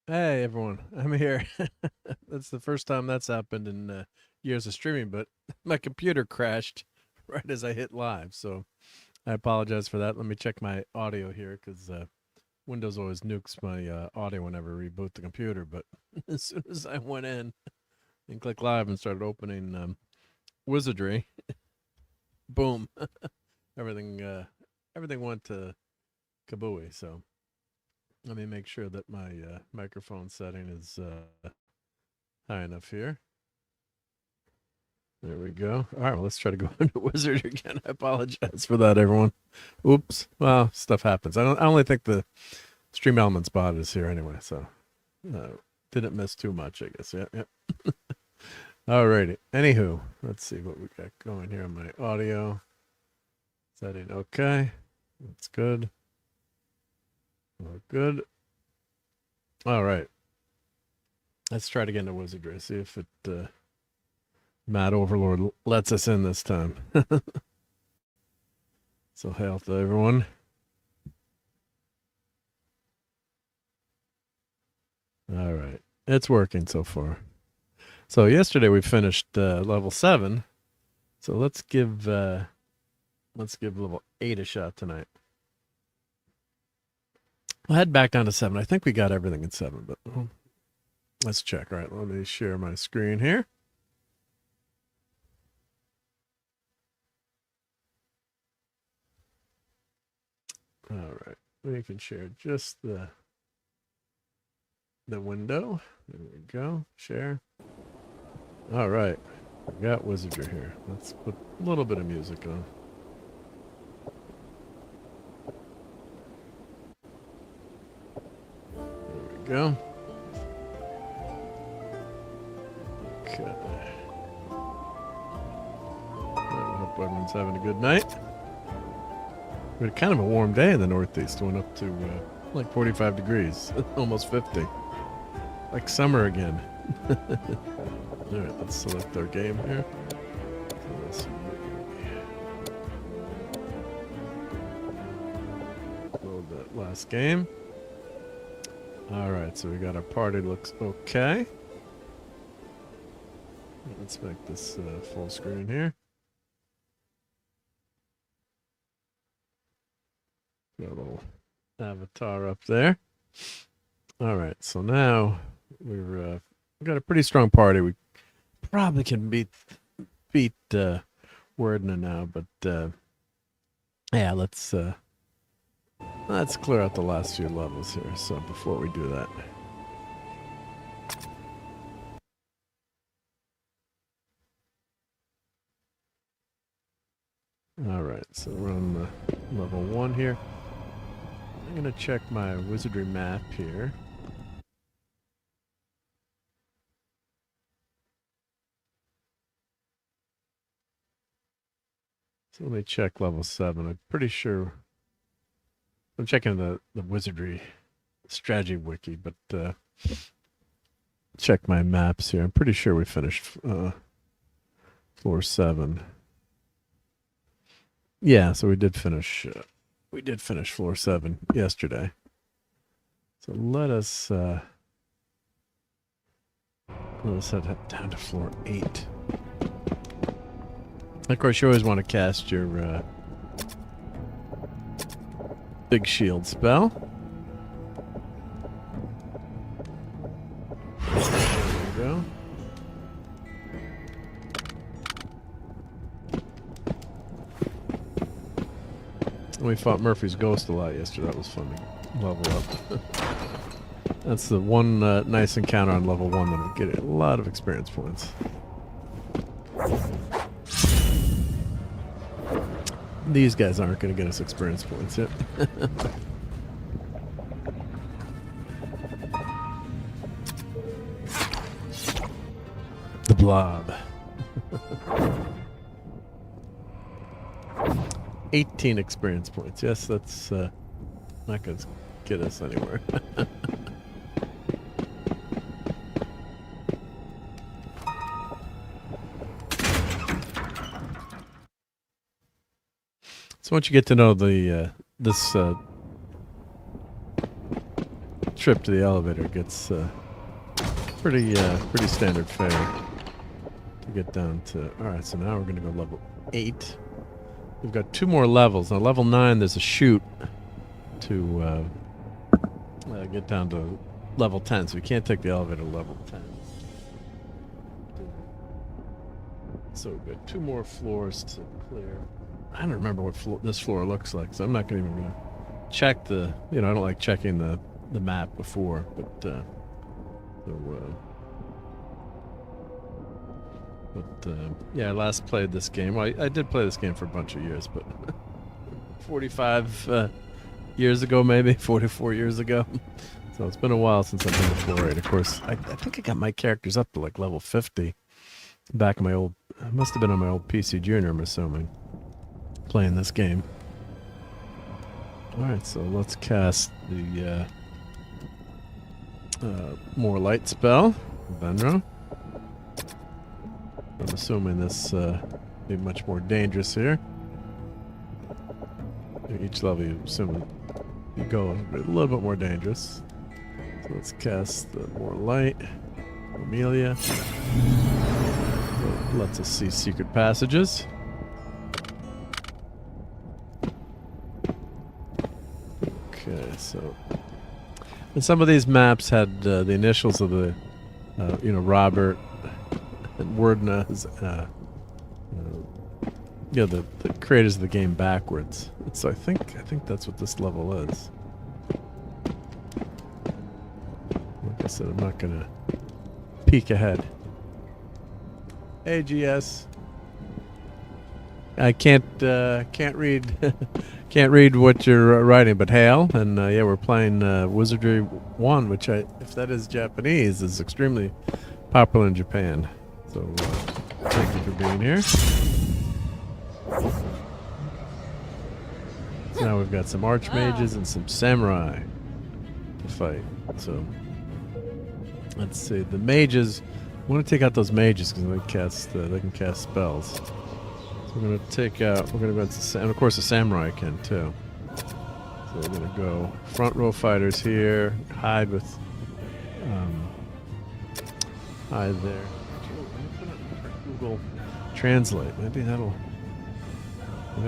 Hey everyone, I'm here. That's the first time that's happened in years of streaming, but my computer crashed right as I hit live, so I apologize for that. Let me check my audio here because Windows always nukes my audio whenever I reboot the computer. But as soon as I went in and clicked live and started opening Wizardry, boom, everything everything went to kabooey. So let me make sure that my microphone setting is high enough here. There we go. All right, well, let's try to go into Wizard again. I apologize for that, everyone. Oops. Well, stuff happens. I only think the Stream Elements bot is here anyway, so uh, didn't miss too much, I guess. Yeah. Alrighty. Anywho, let's see what we got going here on my audio setting. Okay, that's good. All good. All right. Let's try to get into Wizardry. See if it Mad Overlord lets us in this time. So hail to everyone. All right. It's working so far. So yesterday we finished level 7. So let's give level 8 a shot tonight. We'll head back down to 7. I think we got everything in 7, but let's check. All right, let me share my screen here. All right, we can share just the window. There we go. Share. All right, we got Wizardry here. Let's put a little bit of music on. There we go. Okay. I hope everyone's having a good night. We had kind of a warm day in the Northeast. Went up to like 45 degrees, almost 50. Like summer again. All right, let's select our game here. Load that last game. All right, so we got our party looks okay. Let's make this full screen here. Got a little avatar up there. All right, so now we got a pretty strong party. We probably can beat Wordna now, but yeah, let's clear out the last few levels here. So before we do that. All right, so we're on the level 1 here. I'm gonna check my Wizardry map here. So let me check level 7. I'm pretty sure I'm checking the Wizardry strategy wiki, but check my maps here. I'm pretty sure we finished floor 7. Yeah, so we did finish floor 7 yesterday. So let us head down to floor 8. Of course, you always want to cast your big shield spell. There we go. We fought Murphy's Ghost a lot yesterday. That was fun to level up. That's the one nice encounter on level 1 that will get a lot of experience points. These guys aren't going to get us experience points yet. The blob. 18 experience points. Yes, that's not going to get us anywhere. So once you get to know the this trip to the elevator gets pretty standard fare to get down to. All right, so now we're gonna go level 8. We've got 2 more levels. Now level 9, there's a chute to get down to level 10, so we can't take the elevator to level 10. So we've got 2 more floors to clear. I don't remember what this floor looks like, so I'm not even gonna check the. I don't like checking the map before, but yeah, I last played this game. Well, I did play this game for a bunch of years, but 45 years ago, maybe 44 years ago. So it's been a while since I've been to floor 8. Of course, I think I got my characters up to like level 50 back in my old. I must have been on my old PC Junior, I'm assuming, playing this game. All right, so let's cast the more light spell, Venro. I'm assuming this be much more dangerous here. Each level, you assume you go a little bit more dangerous. So let's cast the more light, Amelia. That lets us see secret passages. Okay, so. And some of these maps had the initials of the, Robert and Wordna's, the creators of the game backwards. So I think that's what this level is. Like I said, I'm not gonna peek ahead. Hey, GS. I can't read can't read what you're writing, but hail, and yeah, we're playing Wizardry 1, which if that is Japanese, is extremely popular in Japan. So thank you for being here. So now we've got some archmages and some samurai to fight. So let's see, the mages. I want to take out those mages because they can cast spells. So we're going to take out. We're going to go into, and of course the samurai can too. So we're going to go front row fighters here. Hide with. Hide there. Google Translate. Maybe I'll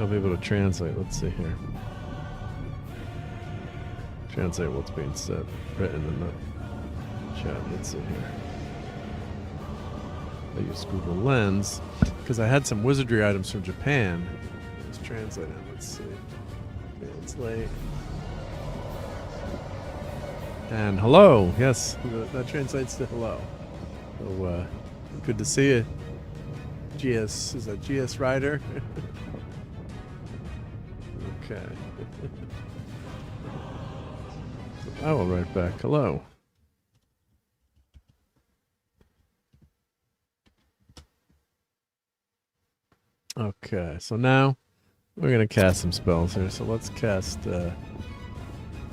be able to translate. Let's see here. Translate what's being said, written in the chat. Let's see here. I use Google Lens because I had some wizardry items from Japan. Let's translate it. Let's see. Translate. And hello. Yes, that translates to hello. So good to see you. GS is a GS Rider. Okay. I will write back hello. Okay, so now we're going to cast some spells here. So let's cast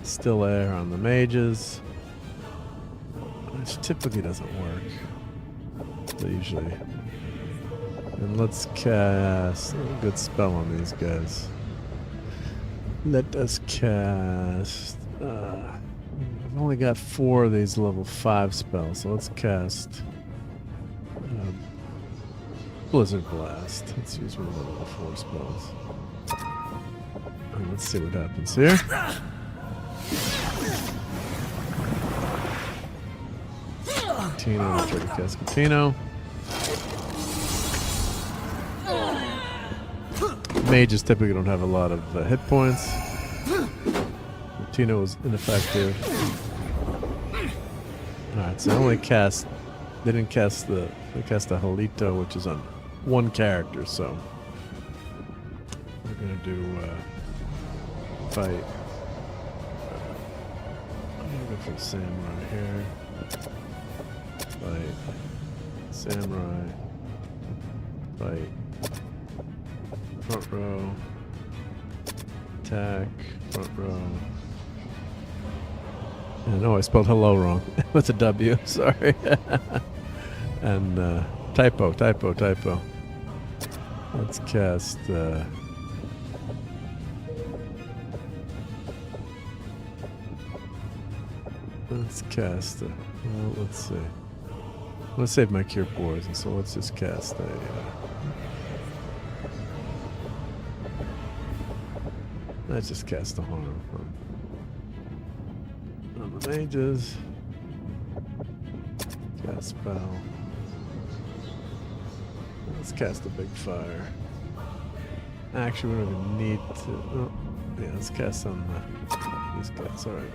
Still Air on the mages, which typically doesn't work. They usually. And let's cast a good spell on these guys. Let us cast. I've only got 4 of these level 5 spells, so let's cast Blizzard Blast. Let's use one of the level 4 spells. And let's see what happens here. Catino, try to cast Catino. Mages typically don't have a lot of hit points. Catino is ineffective. Alright, so I only cast. They didn't cast the. They cast the Halito, which is on 1 character, so we're gonna do fight. I'm gonna go for the samurai here. Fight. Samurai. Fight. Front row. Attack. Front row. And oh, I spelled hello wrong. With a W, sorry. And typo. Let's cast Let's cast. Well, let's see. I'm gonna save my cure poison, so let's just cast a. Let's just cast a harm on the mages. Cast spell. Let's cast a big fire. Actually, we don't even need to. Oh, yeah, let's cast on these guys. All right.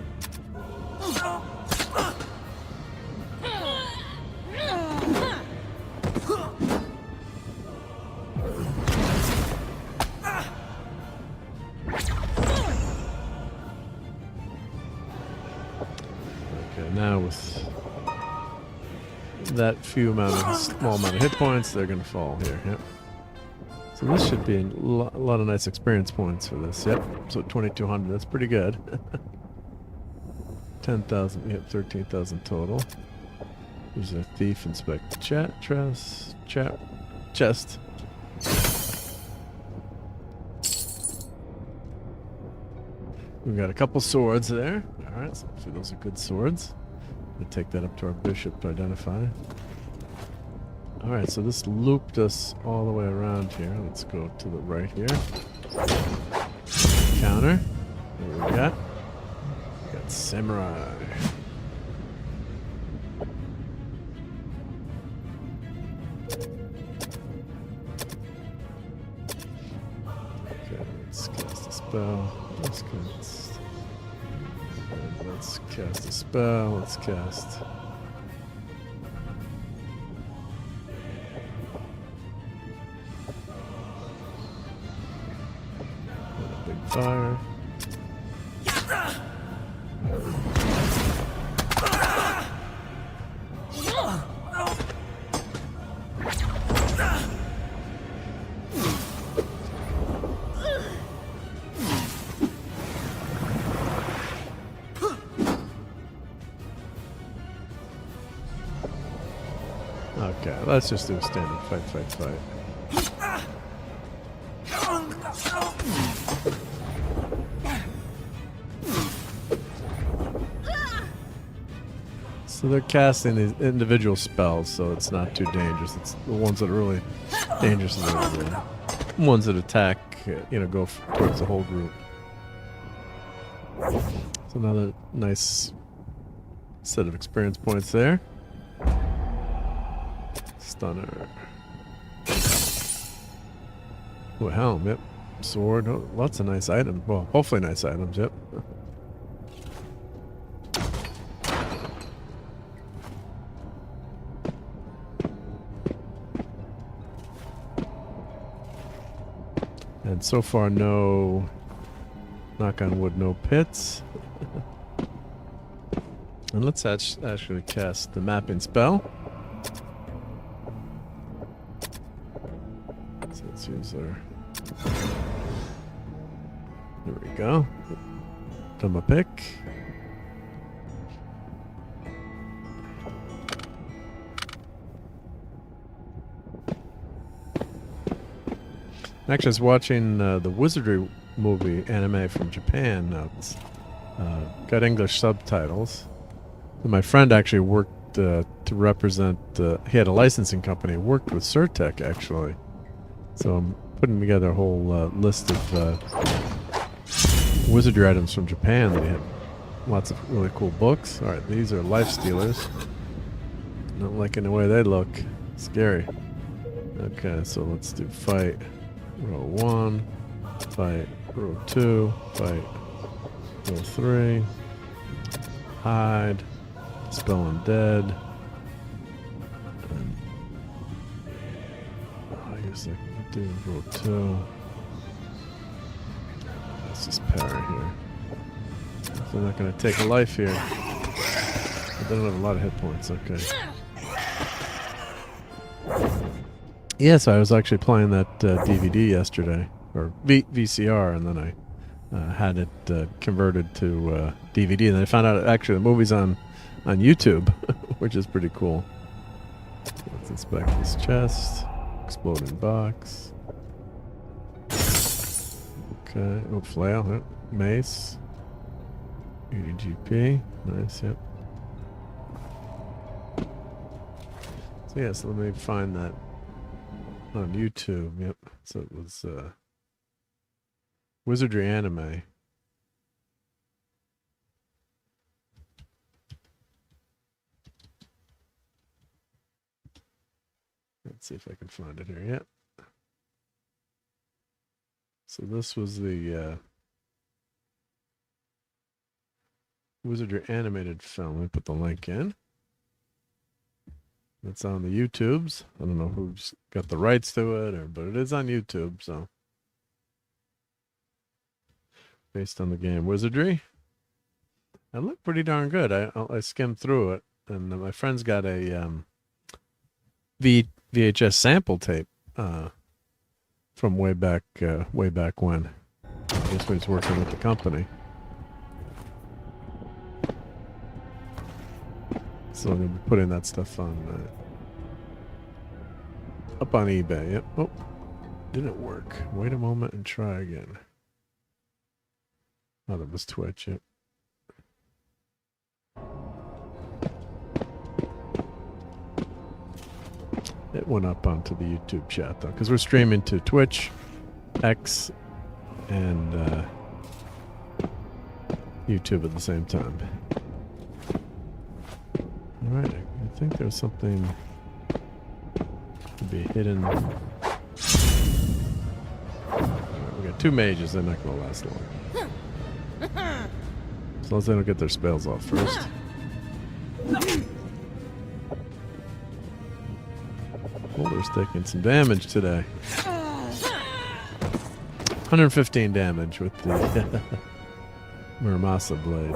Now with that small amount of hit points, they're gonna fall here. Yep. So this should be a lot of nice experience points for this. Yep. So 2,200. That's pretty good. 10,000. Yep. 13,000 total. There's a thief. Inspect the chest. We've got a couple swords there. All right. So those are good swords. We'll take that up to our bishop to identify. Alright, so this looped us all the way around here. Let's go to the right here. Counter. What we got? We got samurai. Okay, let's cast a spell. Let's cast a spell. Let's cast. A big fire. Okay, let's just do a standard fight. So they're casting these individual spells, so it's not too dangerous. It's the ones that are really dangerous are the ones that attack, go towards the whole group. So another nice set of experience points there. Stunner. Oh, helm, yep. Sword, oh, lots of nice items. Well, hopefully nice items, yep. And so far, no, knock on wood, no pits. And let's actually cast the mapping spell. So let's use our... There we go. Done my pick. Actually, I was watching the Wizardry movie anime from Japan. Now it's got English subtitles. And my friend actually worked to represent. He had a licensing company. Worked with Surtech actually. So I'm putting together a whole list of Wizardry items from Japan. They had lots of really cool books. All right, these are life stealers. Not liking the way they look. Scary. Okay, so let's do fight. Row 1, fight, row 2, fight, row 3, hide, spell undead, and I guess I can do row 2. Let's just parry here. So they're not going to take a life here. But they don't have a lot of hit points, okay. Yeah, so I was actually playing that DVD yesterday, or VCR, and then I had it converted to DVD, and then I found out actually the movie's on YouTube, which is pretty cool. Let's inspect this chest. Exploding box. Okay, oh, flail, yep. Mace. 80 GP, nice, yep. So yeah, so let me find that on YouTube. Yep. So it was Wizardry anime. Let's see if I can find it here. Yep. So this was the Wizardry animated film. Let me put the link in. It's on the YouTubes. I don't know who's got the rights to it, but it is on YouTube. So based on the game Wizardry, it looked pretty darn good. I skimmed through it, and my friend's got a VHS sample tape from way back when. I guess when he's working with the company. So I'm gonna be putting that stuff on up on eBay. Yep. Oh, didn't work. Wait a moment and try again. Oh, that was Twitch. Yep. It went up onto the YouTube chat though, because we're streaming to Twitch, X, and YouTube at the same time. All right, I think there's something to be hidden. All right, we got 2 mages. They're not going to last long. As long as they don't get their spells off first. Boulder's taking some damage today. 115 damage with the Muramasa blade.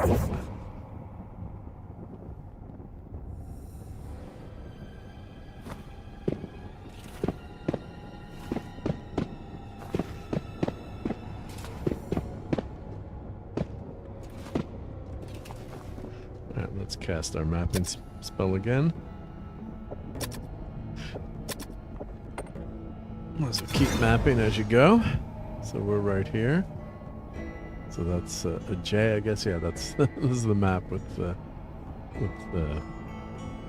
Alright, let's cast our mapping spell again. So keep mapping as you go. So we're right here. So that's a J, I guess. Yeah, that's this is the map with the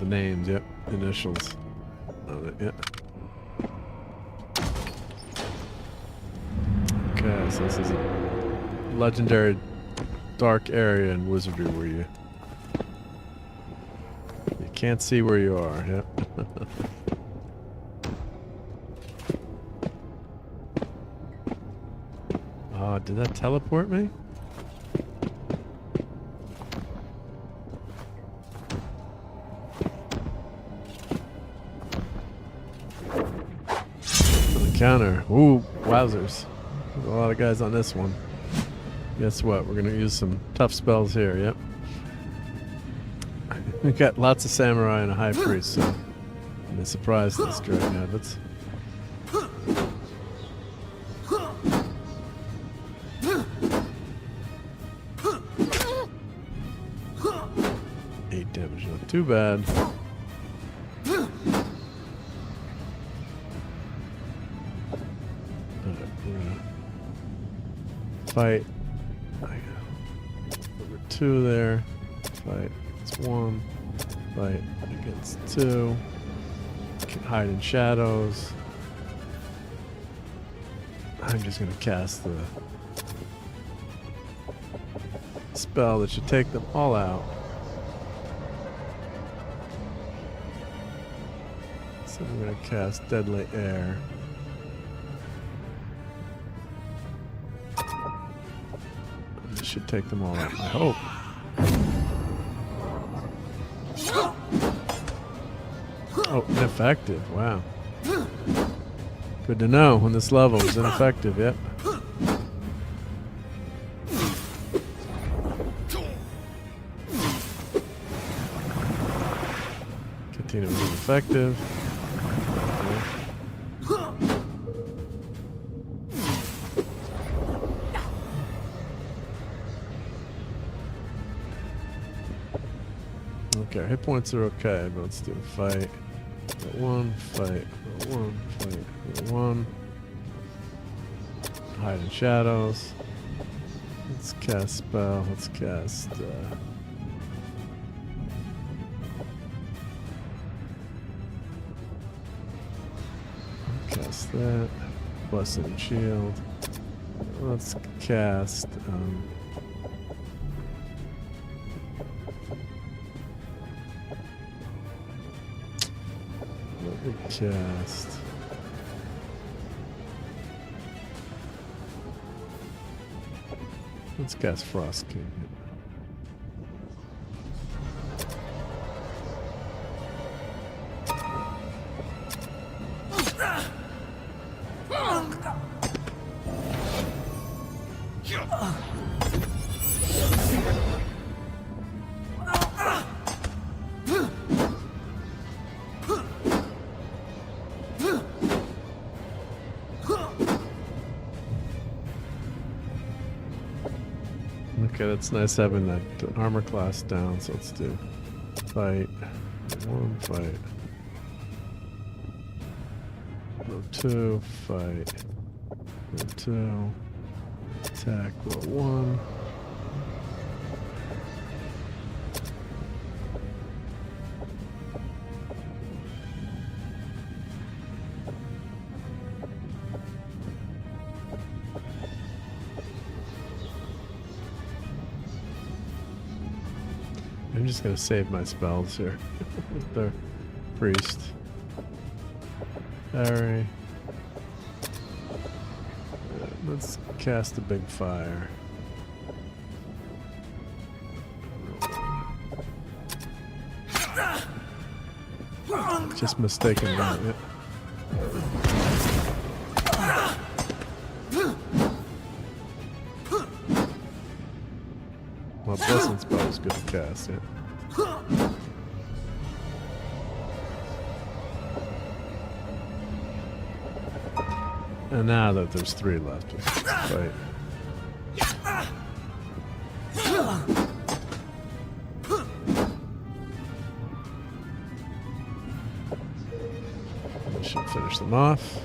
names. Yep, initials on it. Yep. Okay, so this is a legendary dark area in Wizardry where you can't see where you are. Yep. Did that teleport me? Encounter. Ooh, wowzers. There's a lot of guys on this one. Guess what? We're going to use some tough spells here. Yep. We got lots of samurai and a high priest, so I'm surprised this dragon habits. Too bad. Alright, we're gonna fight. Number 2 there. Fight against 1. Fight against 2. Can hide in shadows. I'm just gonna cast the spell that should take them all out. So I'm going to cast Deadly Air. This should take them all out, I hope. Oh, ineffective. Wow. Good to know when this level is ineffective, yep. Continue was ineffective. Okay, hit points are okay, but let's do a fight. Fight 1, fight 1, fight 1. Hide in shadows. Let's cast spell. Let's cast. Cast that. Blessed shield. Let's cast. Let me cast. Let's cast Frost King. Okay, that's nice having that armor class down, so let's do fight. One fight. Row 2, fight. Row 2. Attack, row 1. I'm just gonna save my spells here with the priest. Harry. Let's cast a big fire. Just mistaken that. Yeah. Well, blessing spell is good to cast, yeah. And now that there's 3 left, we can fight. We should finish them off.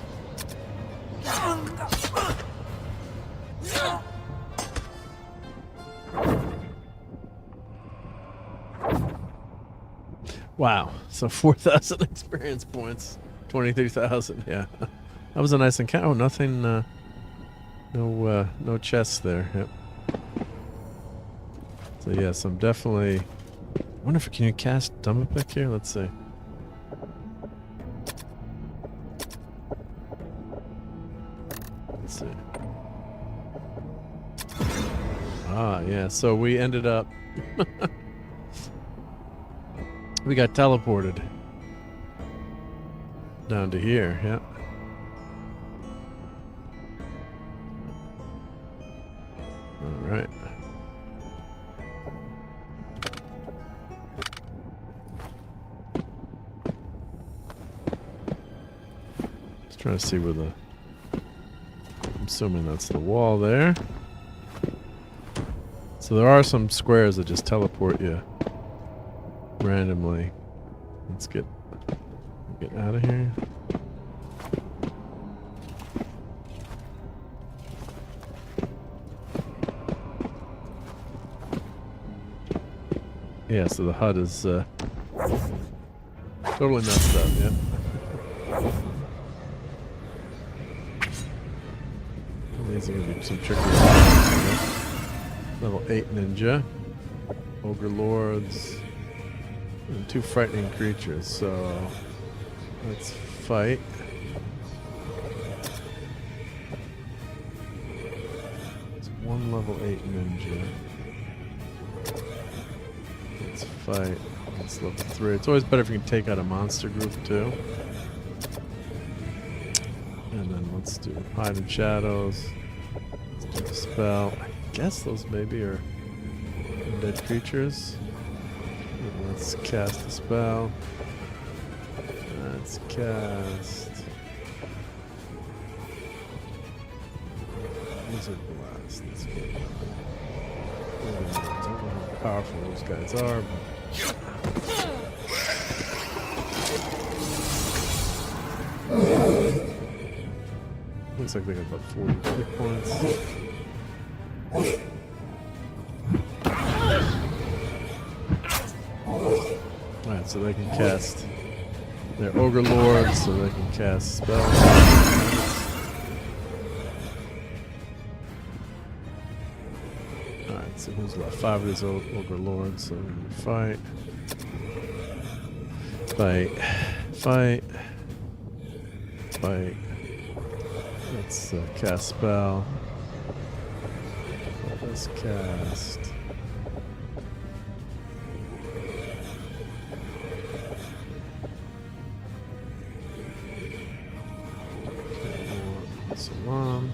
Wow, so 4,000 experience points, 23,000, yeah. That was a nice encounter. Oh, nothing, no chests there, yep. So yes, I'm definitely, I wonder if, can you cast Dumbapick here? Let's see. Let's see. Ah, yeah, so we ended up, we got teleported down to here, yeah. Alright. Just trying to see where the, I'm assuming that's the wall there. So there are some squares that just teleport you randomly. Let's get out of here. Yeah, so the HUD is totally messed up, yeah. These are gonna be some tricky ones. Level 8 ninja. Ogre lords. And 2 frightening creatures, so let's fight. It's 1 level 8 ninja. Let's fight. It's level 3. It's always better if you can take out a monster group too. And then let's do hide in shadows. Let's do the spell. I guess those maybe are undead creatures. Let's cast a spell. Let's cast Wizard Blast. Let's go. I don't know how powerful those guys are, but looks like they got about 40 hit points. Alright, so they can cast They're ogre lords, so they can cast spells. Alright, so who's left? 5 of these ogre lords, so we fight. Fight. Fight. Fight. Let's cast spell. Let's cast. Salam.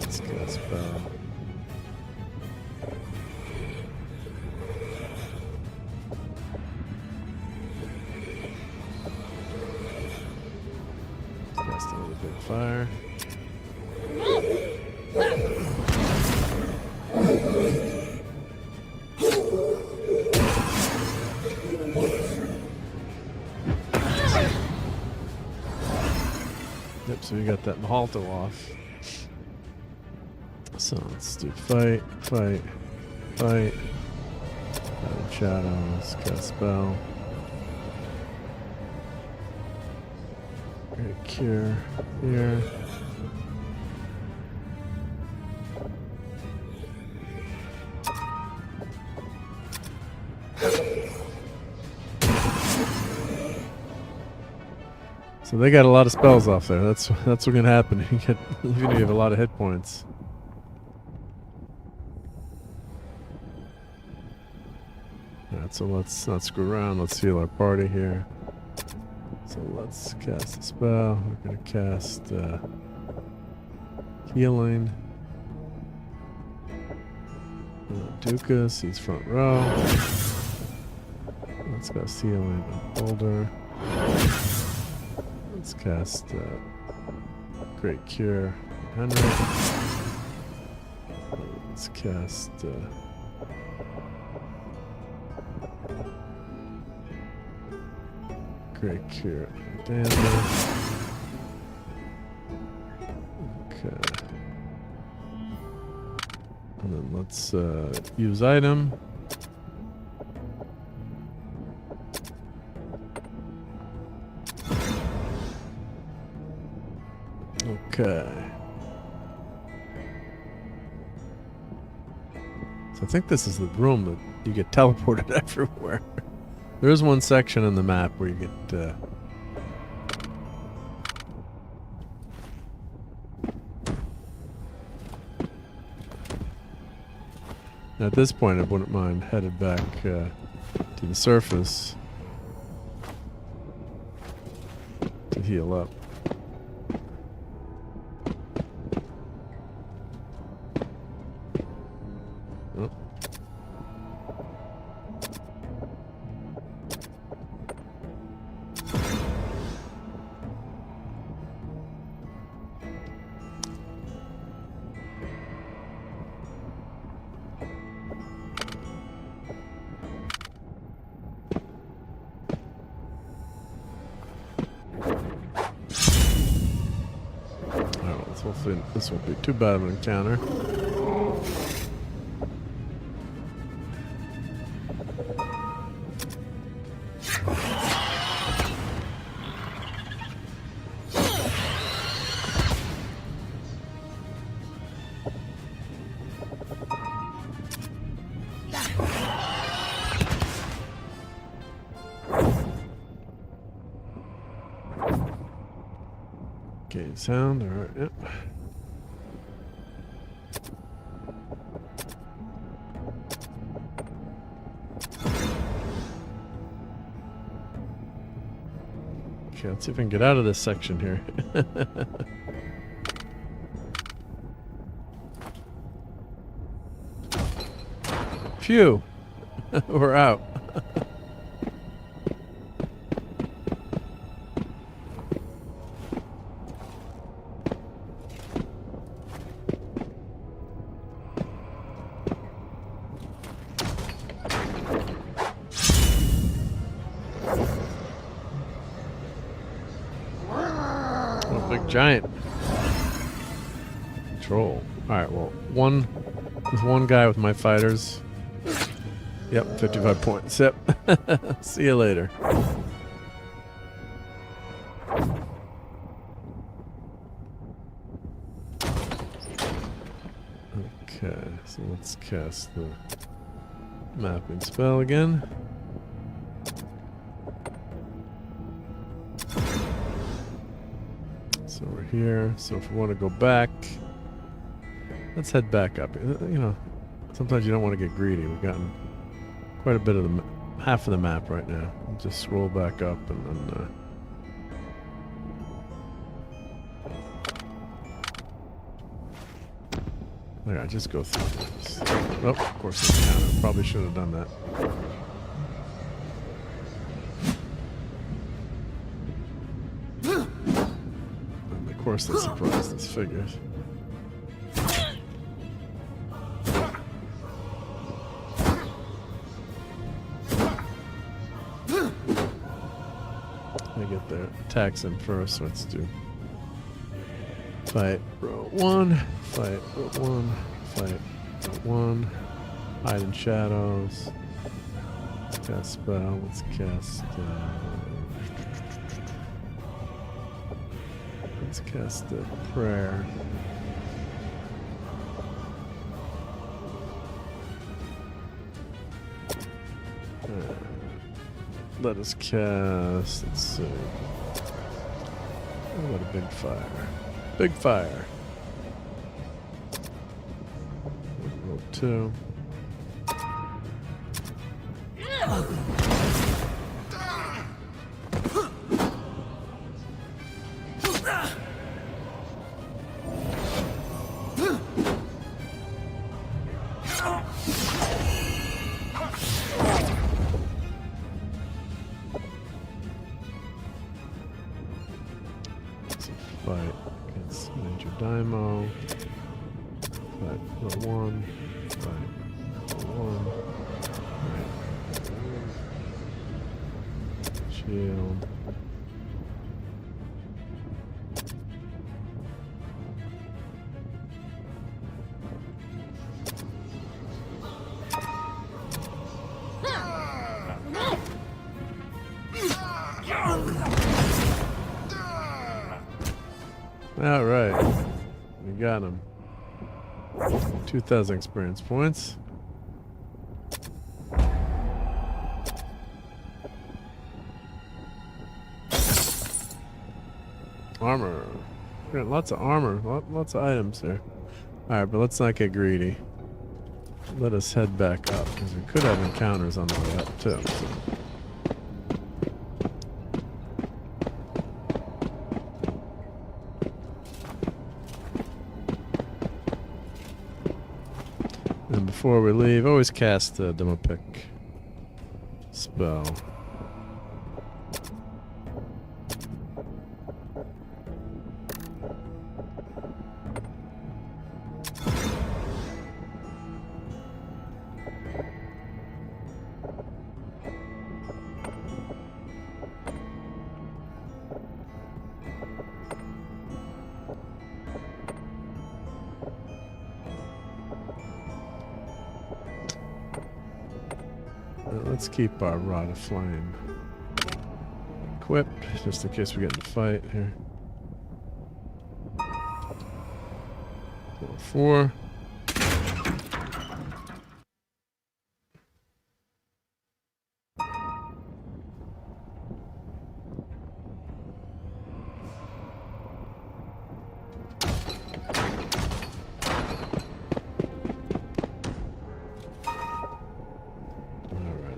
Let's cast spell. Cast another big fire. Yep, so we got that Mahalto off. So let's do fight, fight, fight. Shadows, cast spell. Great cure here. So they got a lot of spells off there. That's what's gonna happen. You get, even if you have a lot of hit points. Alright, so let's not screw around. Let's heal our party here. So let's cast a spell. We're gonna cast healing. Dukas, he's front row. Let's cast healing on Boulder. Let's cast Great Cure on Henry. Let's cast Great Cure on Dander. Okay. And then let's use item. Okay. So I think this is the room that you get teleported everywhere. There is one section in the map where you get at this point I wouldn't mind headed back to the surface to heal up. Oh. Hopefully this won't be too bad of an encounter. Okay, sound, alright, yep. Okay, let's see if I can get out of this section here. Phew! We're out. Giant troll. Alright, well, there's one guy with my fighters. Yep, 55 points. Yep. See you later. Okay, so let's cast the mapping spell again. So we're here. So if we want to go back, let's head back up. You know, sometimes you don't want to get greedy. We've gotten quite a bit of the half of the map right now. We'll just scroll back up and then. Okay, I just go through this. Oh, of course it's counter. Probably should have done that. And of course they surprised us figures. I get their attacks in first. Let's do fight row 1, fight row 1, fight row 1, hide in shadows. Let's cast spell. Let's cast. Let's cast the prayer. Let us cast. Let's see. Oh, what a big fire! Big fire. Roll 2. Fight against Major Daimo. Fight row 1. Fight row 1. Fight. Shield. All right, we got him. 2,000 experience points. Armor. We got lots of armor, lots of items here. All right, but let's not get greedy. Let us head back up because we could have encounters on the way up too. So. And before we leave, always cast the demo pick spell. Let's keep our Rod of Flame equipped, just in case we get in a fight here. Level 4.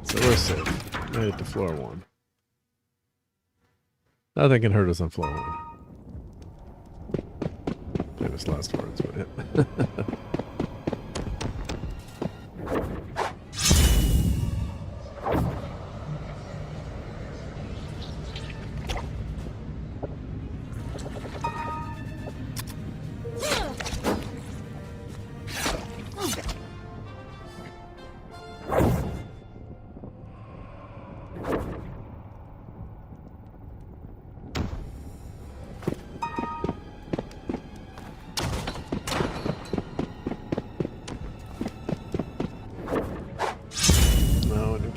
So we're safe. Made it to floor 1. Nothing can hurt us on floor 1. Famous last words, but yeah.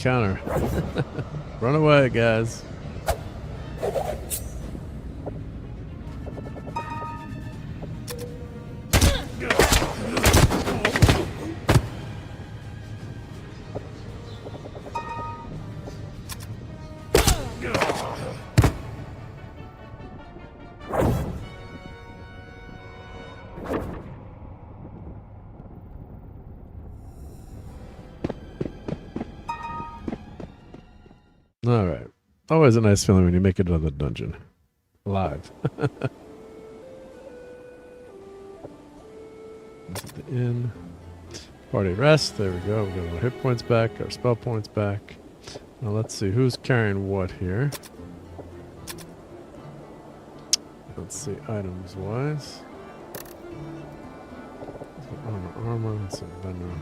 counter. Run away, guys. All right. Always a nice feeling when you make it out of the dungeon alive. This is the inn. Party rest. There we go. We got our hit points back, our spell points back. Now let's see who's carrying what here. Let's see items wise. Armor. Let's see Benro.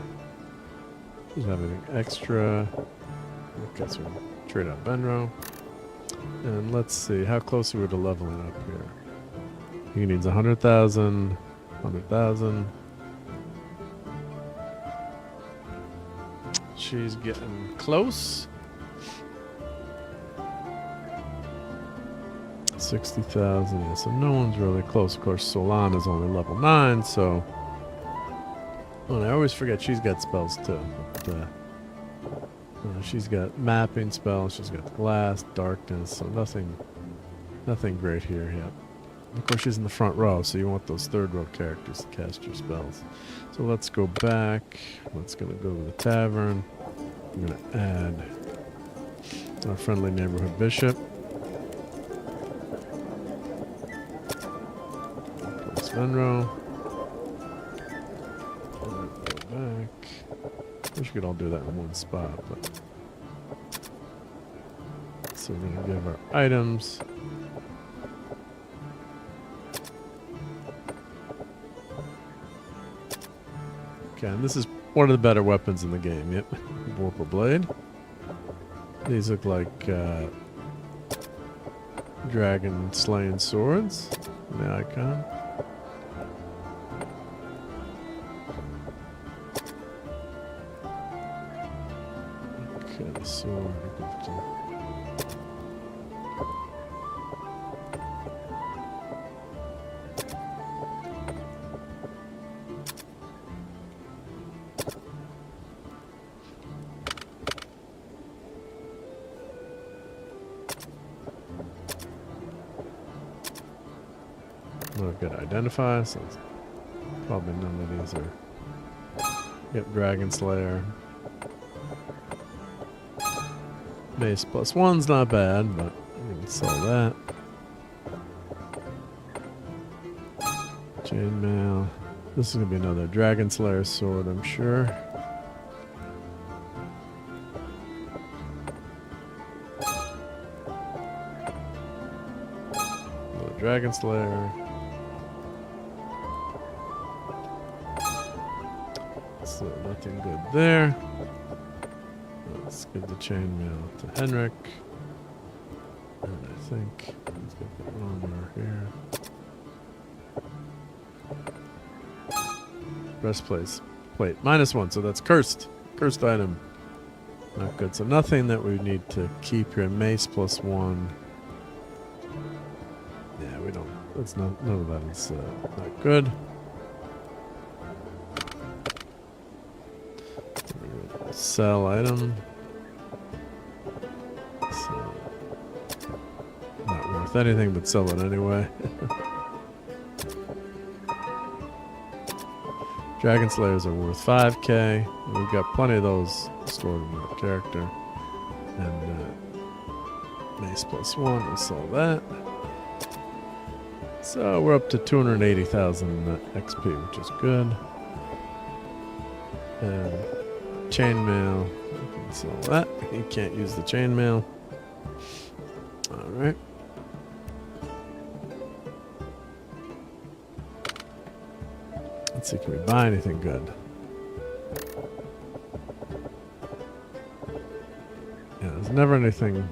Does have anything extra? Okay, so trade out Benro. And let's see how close we were to leveling up here. He needs 100,000, 100,000. She's getting close. 60,000. Yeah, so no one's really close. Of course, Solana's only level 9, so. Well, I always forget she's got spells too. But, she's got mapping spells. She's got glass, darkness. So nothing great here yet. Of course, she's in the front row, so you want those third row characters to cast your spells. So let's go back. Let's go to the tavern. I'm going to add our friendly neighborhood bishop. Place Venro. Go back. Wish we could all do that in one spot, but. So we're going to give our items. Okay, and this is one of the better weapons in the game. Yep, Warper Blade. These look like dragon slaying swords. The icon. Okay, the sword. I've got to identify, so it's probably none of these are. Yep, Dragon Slayer. Mace +1's not bad, but we can sell that. Chainmail. This is going to be another Dragon Slayer sword, I'm sure. Another Dragon Slayer. So nothing good there. Let's give the chainmail to Henrik. And I think let's get the armor here. Breastplate. Plate. -1, so that's cursed. Cursed item. Not good. So nothing that we need to keep here. Mace +1. Yeah, we don't. That's not. None of that is not good. Sell item. So, not worth anything, but sell it anyway. Dragon Slayers are worth 5k. We've got plenty of those stored in our character. And Mace +1, we'll sell that. So we're up to 280,000 XP, which is good. And chainmail, you can sell that. You can't use the chainmail. Alright. Let's see, can we buy anything good? Yeah, there's never anything.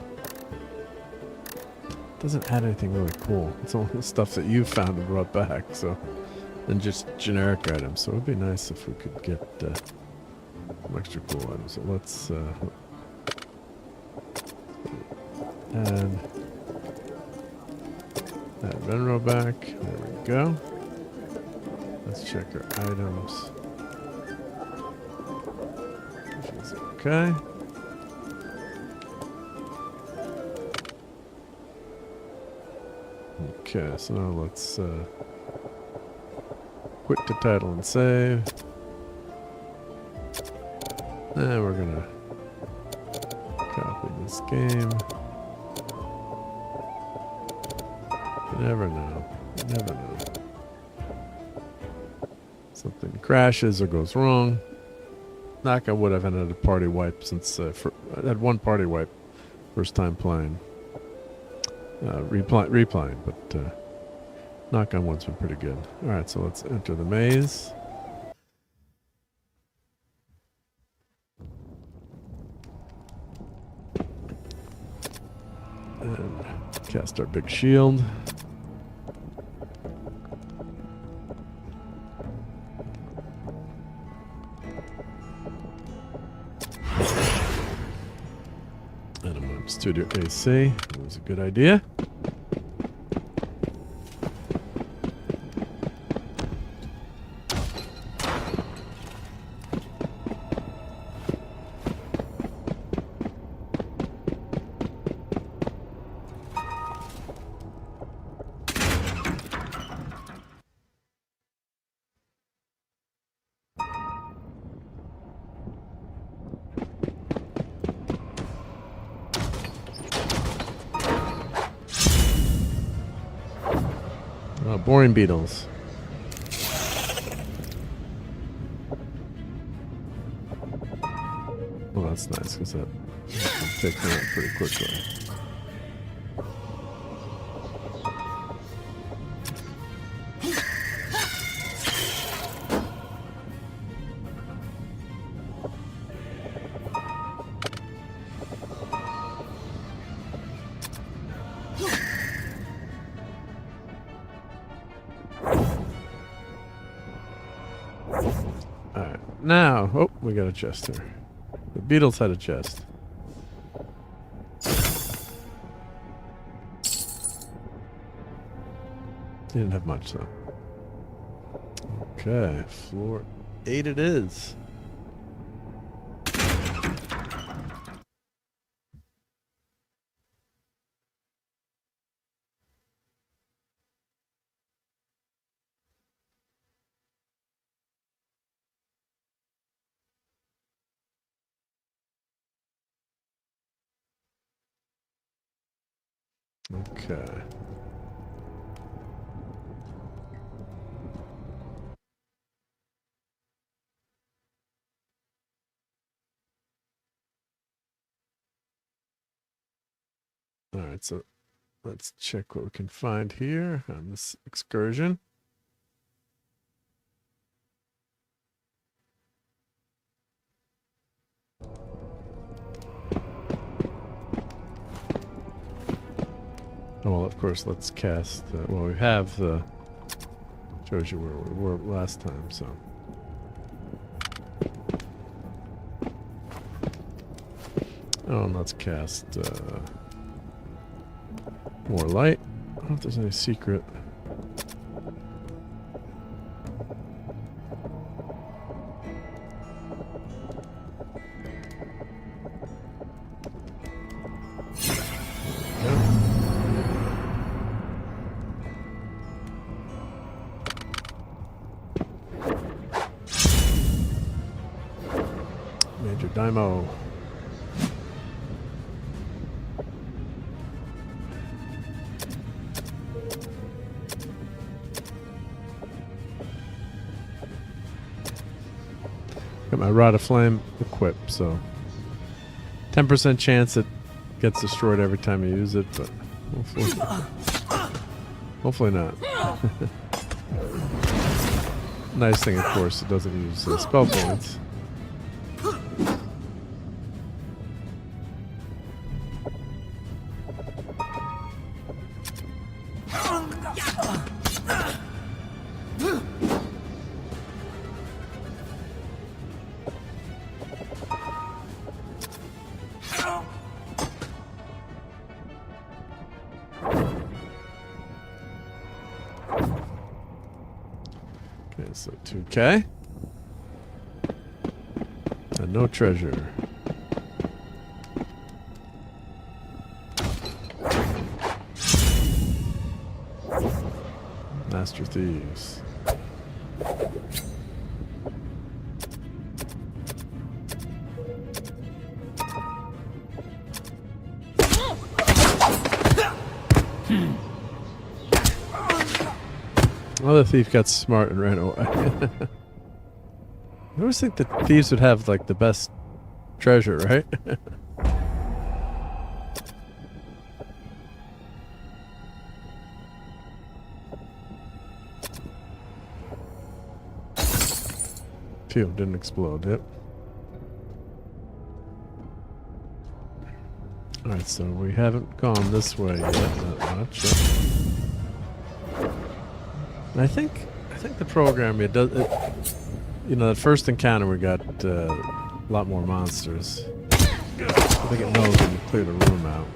Doesn't add anything really cool. It's all the stuff that you found and brought back, so. And just generic items. So it would be nice if we could get some extra cool items. So let's Add Venro back. There we go. Let's check our items. Which is okay. Okay, so now let's quit the title and save. And we're gonna copy this game. You never know. You never know. Something crashes or goes wrong. Knock on wood, I've had a party wipe since I had one party wipe first time playing. Replaying, but knock on wood's been pretty good. Alright, so let's enter the maze. And cast our big shield. And I'm on Studio AC. That was a good idea. Boring beetles. Well, that's nice because that can take them out pretty quickly. Now, oh, we got a chest here. The beetles had a chest. Didn't have much though. Okay, floor 8 it is. Okay. All right, so let's check what we can find here on this excursion. Oh, well, of course, let's cast. Well, we have the. Shows you where we were last time, so. Oh, and let's cast more light. I don't know if there's any secret. Major Dymo. Got my Rod of Flame equipped, so 10% chance it gets destroyed every time you use it, but hopefully not. Nice thing, of course, it doesn't use spell points. so 2K. And no treasure. Master Thieves. Well, the thief got smart and ran away. I always think that thieves would have like the best treasure, right? Phew, didn't explode. Yep. Alright, so we haven't gone this way yet, not much. Yep. And I think the program it does it, you know, that first encounter we got a lot more monsters. I think it knows when you clear the room out.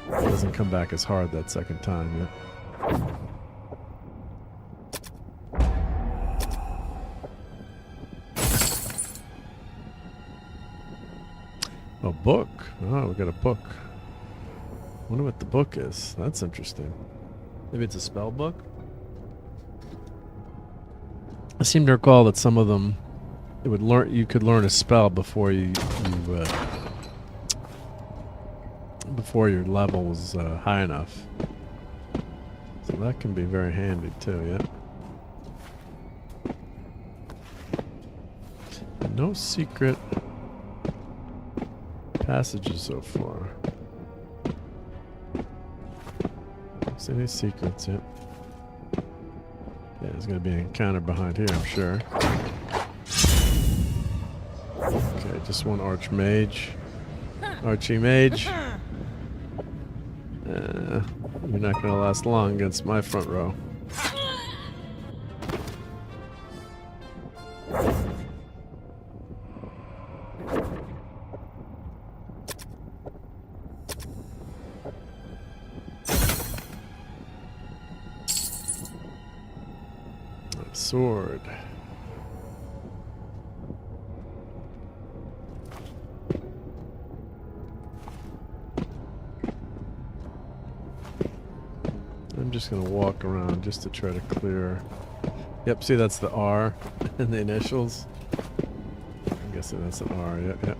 It doesn't come back as hard that second time yet. A book. Oh, we got a book. Wonder what the book is. That's interesting. Maybe it's a spell book? I seem to recall that some of them, it would learn. You could learn a spell before before your level was high enough. So that can be very handy too. Yeah. No secret passages so far. Don't see any secrets yet. Yeah, there's gonna be an encounter behind here, I'm sure. Okay, just one archmage. Archie-mage. You're not gonna last long against my front row. Sword. I'm just gonna walk around just to try to clear. Yep, see that's the R in the initials. I'm guessing that's an R. Yep.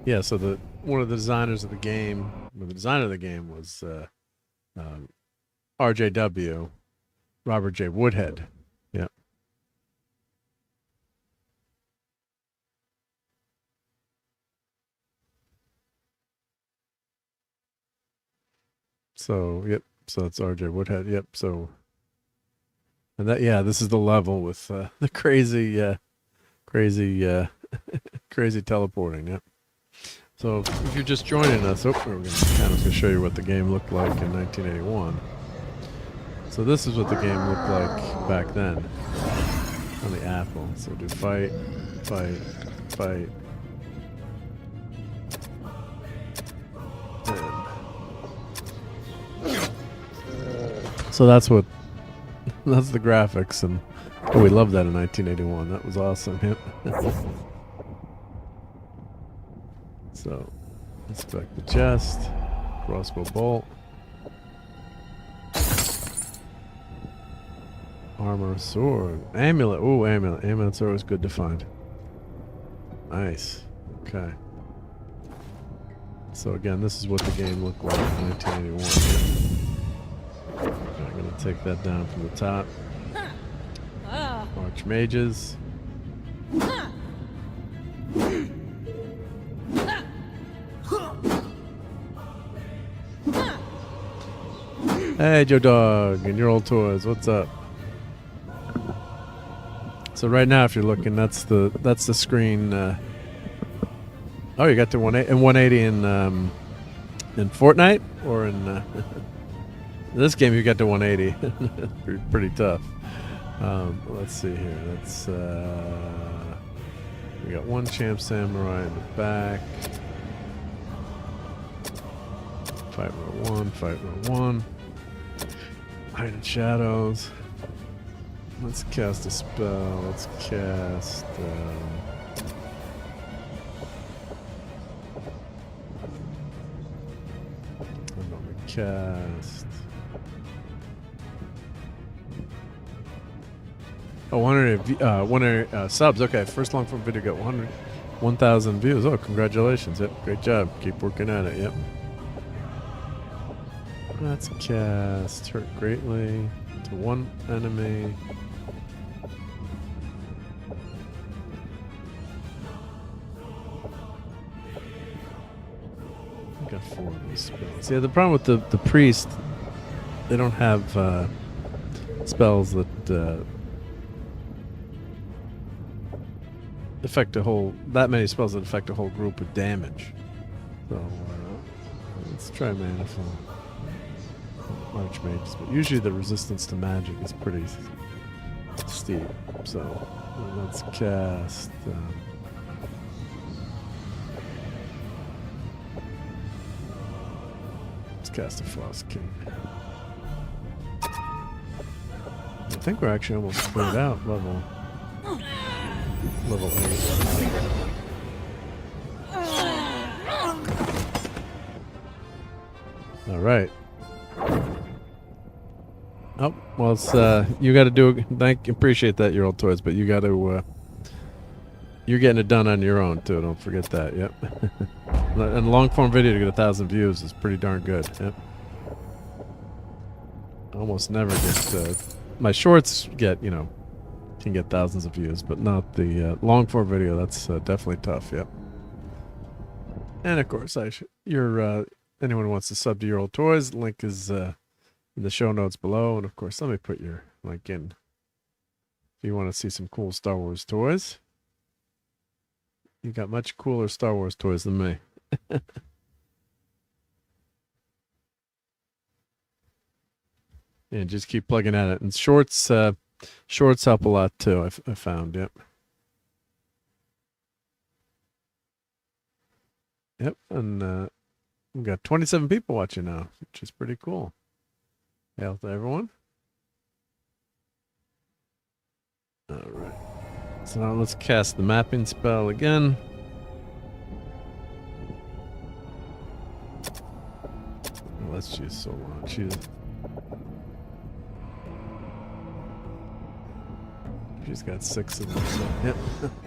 Yeah. So one of the designers of the game, the designer of the game was RJW, Robert J. Woodhead. Yep. So, yep. So that's RJ Woodhead. Yep. So, and that, yeah, this is the level with the crazy, crazy teleporting. Yep. So if you're just joining us, we're going to kind of show you what the game looked like in 1981. So this is what the game looked like back then on the Apple. So do fight, fight, fight. So that's the graphics, and oh, we loved that in 1981. That was awesome. Yep. So inspect the chest, crossbow bolt. Armor, sword, amulet. Ooh, amulet. Amulets are always good to find. Nice. Okay. So again, this is what the game looked like in 1981. I'm going to take that down from the top. Archmages. Hey, Joe Dog and your old toys. What's up? So right now, if you're looking, that's the screen. Oh, you got to 180 in Fortnite, or in this game you got to 180. Pretty tough. Let's see here. That's we got one champ samurai in the back. Fight row one. Fight row one. Hidden shadows. Let's cast a spell. Let's cast. I'm gonna cast. Oh, 100 subs. Okay, first long form video got 1,000 views. Oh, congratulations. Yep, great job. Keep working at it. Yep. Let's cast hurt greatly to one enemy. I got 4 of these spells. Yeah, the problem with the priest, they don't have spells that affect a whole, that many spells that affect a whole group with damage. So let's try Manifold Archmages, but usually the resistance to magic is pretty steep. So let's cast. Let's cast a Frost King. I think we're actually almost cleared out level 8. All right. Oh, well, it's you got to do. Appreciate that, Your Old Toys, but you got to. You're getting it done on your own too. Don't forget that. Yep. And long form video to get 1,000 views is pretty darn good. Yep. Almost never get. My shorts get, can get thousands of views, but not the long form video. That's definitely tough. Yep. And of course, anyone who wants to sub to Your Old Toys, link is in the show notes below. And of course, let me put your link in if you want to see some cool Star Wars toys. You got much cooler Star Wars toys than me. And just keep plugging at it. And shorts help a lot too, I found. Yep. Yep. And we've got 27 people watching now, which is pretty cool. Hail to everyone. All right. So now let's cast the mapping spell again. Well, let's use so long. She's got 6 of them. So, yep.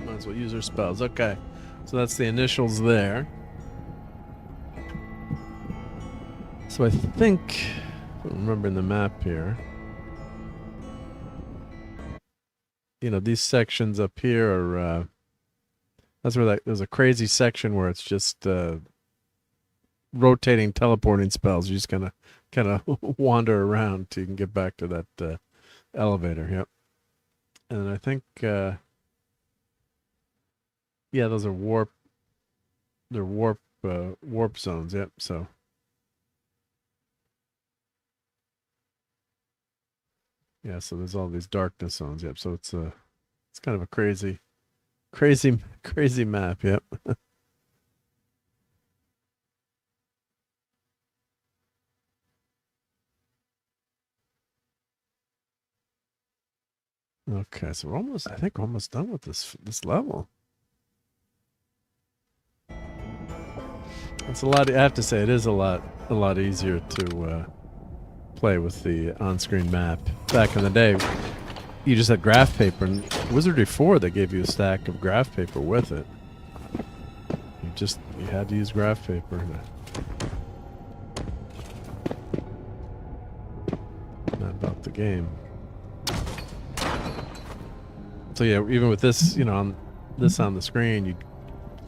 Might as well use her spells. Okay. So that's the initials there. So I think, remembering the map here, these sections up here are, that's where there's a crazy section where it's just rotating teleporting spells. You're just gonna kind of wander around till you can get back to that elevator. Yep. And I think, yeah, those are warp zones. Yep. So. Yeah, so there's all these darkness zones. Yep. So it's kind of a crazy map. Yep. Okay, so we're I think almost done with this level. It's a lot. I have to say, it is a lot easier to play with the on-screen map. Back in the day, you just had graph paper, and Wizardry 4, they gave you a stack of graph paper with it. You had to use graph paper. Not about the game. So yeah, even with this, on the screen,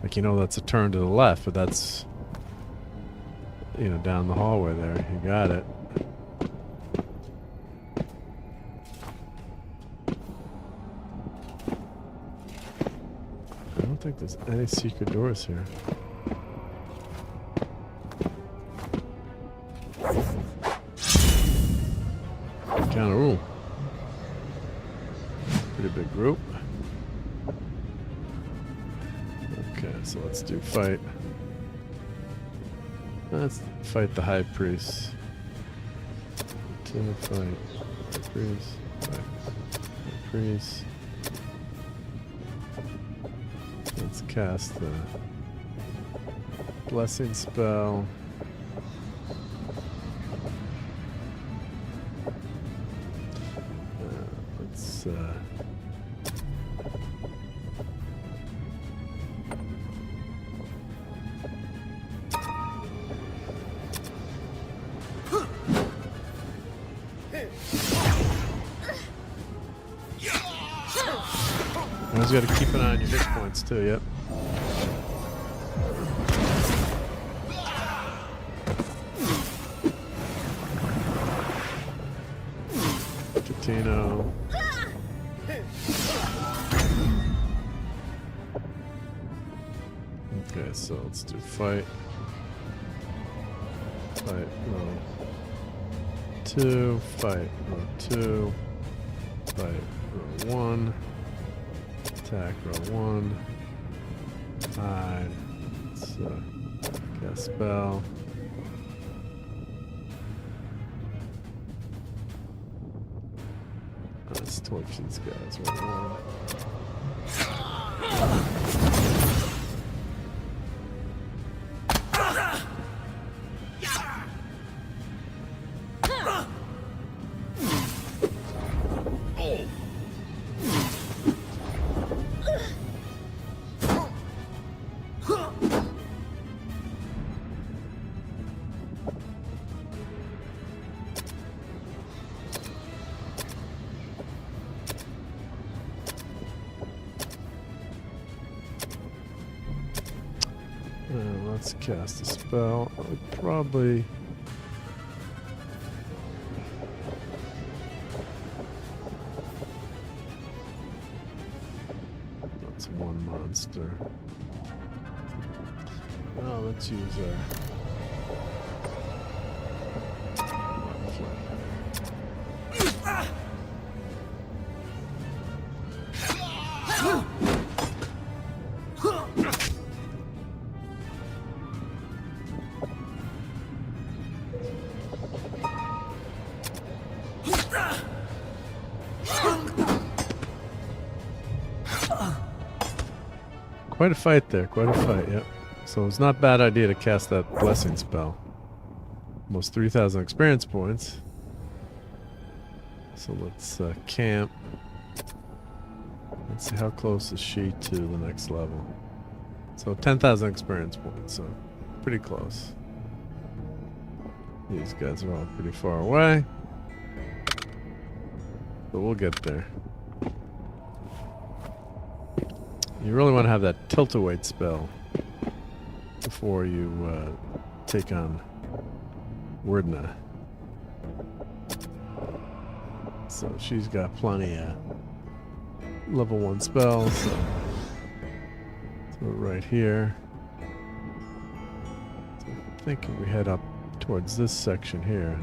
that's a turn to the left, but that's, down the hallway there. You got it. I don't think there's any secret doors here. Ooh. Pretty big group. Okay, so let's do fight. Let's fight the High Priest. To fight. Priest. Priest. Let's cast the blessing spell. Let's always got to keep an eye on your hit points too, yep. Catino. Okay, so let's do fight. Fight, row 2, fight, row 2, fight, row 1. Attack, row 1. Hide. Let's cast spell. Let's torch these guys, row 1. Let's cast a spell. I would probably... That's one monster. Oh, let's use quite a fight there, quite a fight, yep. So it's not a bad idea to cast that blessing spell. Almost 3,000 experience points. So let's camp. Let's see how close is she to the next level. So 10,000 experience points, so pretty close. These guys are all pretty far away. But we'll get there. You really want to have that tilt-await spell before you take on Wordna. So she's got plenty of level 1 spells. So right here. So I think if we head up towards this section here,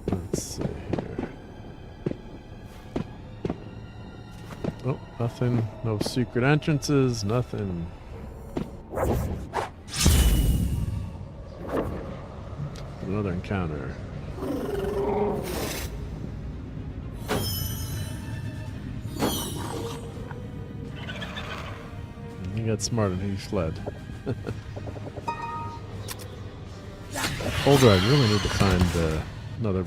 let's see here. Oh, nothing. No secret entrances. Nothing. Another encounter. He got smart and he fled. Older, I really need to find another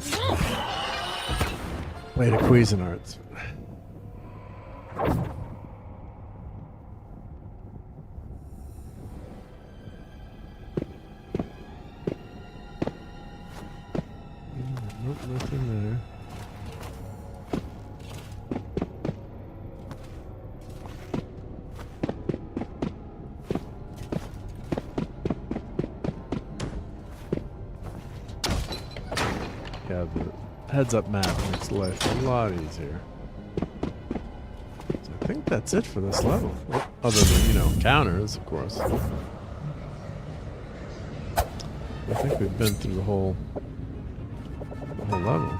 way to Cuisinarts. Nope, nothing there. Yeah, the heads-up map makes life a lot easier. So I think that's it for this level. Well, other than, you know, counters, of course. I think we've been through the whole level.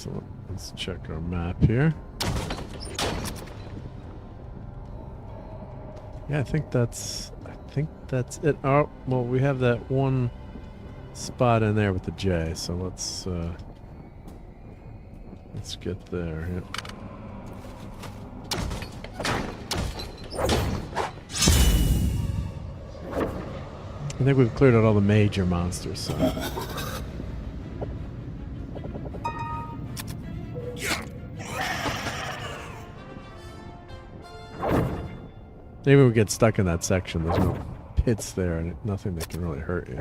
so let's check our map here. Yeah, I think that's it. Oh, well, we have that one spot in there with the J, so let's get there. Yep. I think we've cleared out all the major monsters, so. Maybe we get stuck in that section. There's no pits there and nothing that can really hurt you.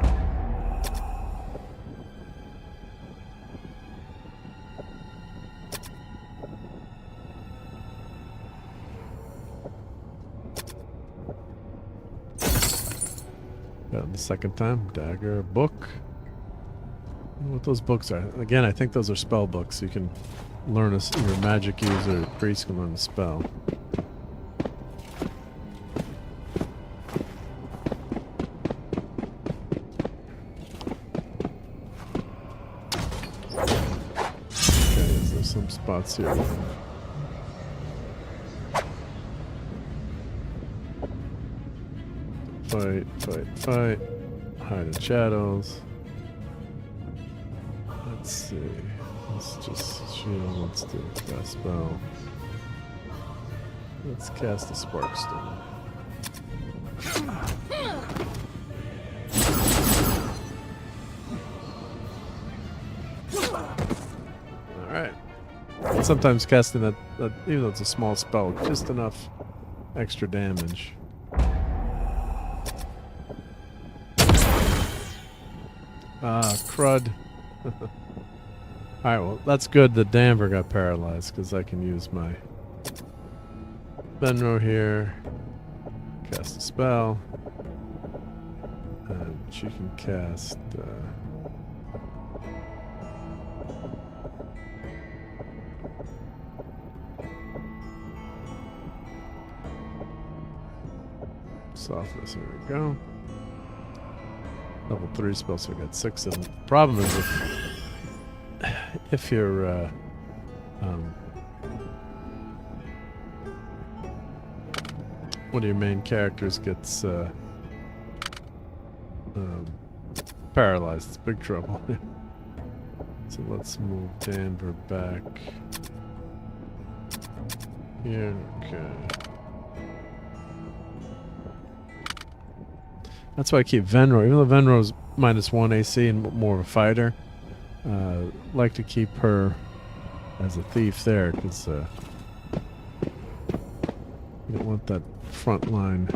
Got it the second time. Dagger, book. I don't know what those books are. Again, I think those are spell books. You can learn your magic user, priest can learn a spell. Some spots here. Fight, fight, fight. Hide in shadows. Let's see. Let's just shield. Let's do a spell. Let's cast a spark stone. Alright. Sometimes casting that, even though it's a small spell, just enough extra damage. Ah, crud. Alright, well, that's good that Danver got paralyzed, because I can use my Benro here, cast a spell, and she can cast... softness, here we go. Level 3 spell, so we got 6 of them. Problem is if you're one of your main characters gets paralyzed, it's big trouble. So let's move Danver back here. Okay. That's why I keep Venro. Even though Venro's -1 AC and more of a fighter, like to keep her as a thief there, because you don't want that front line.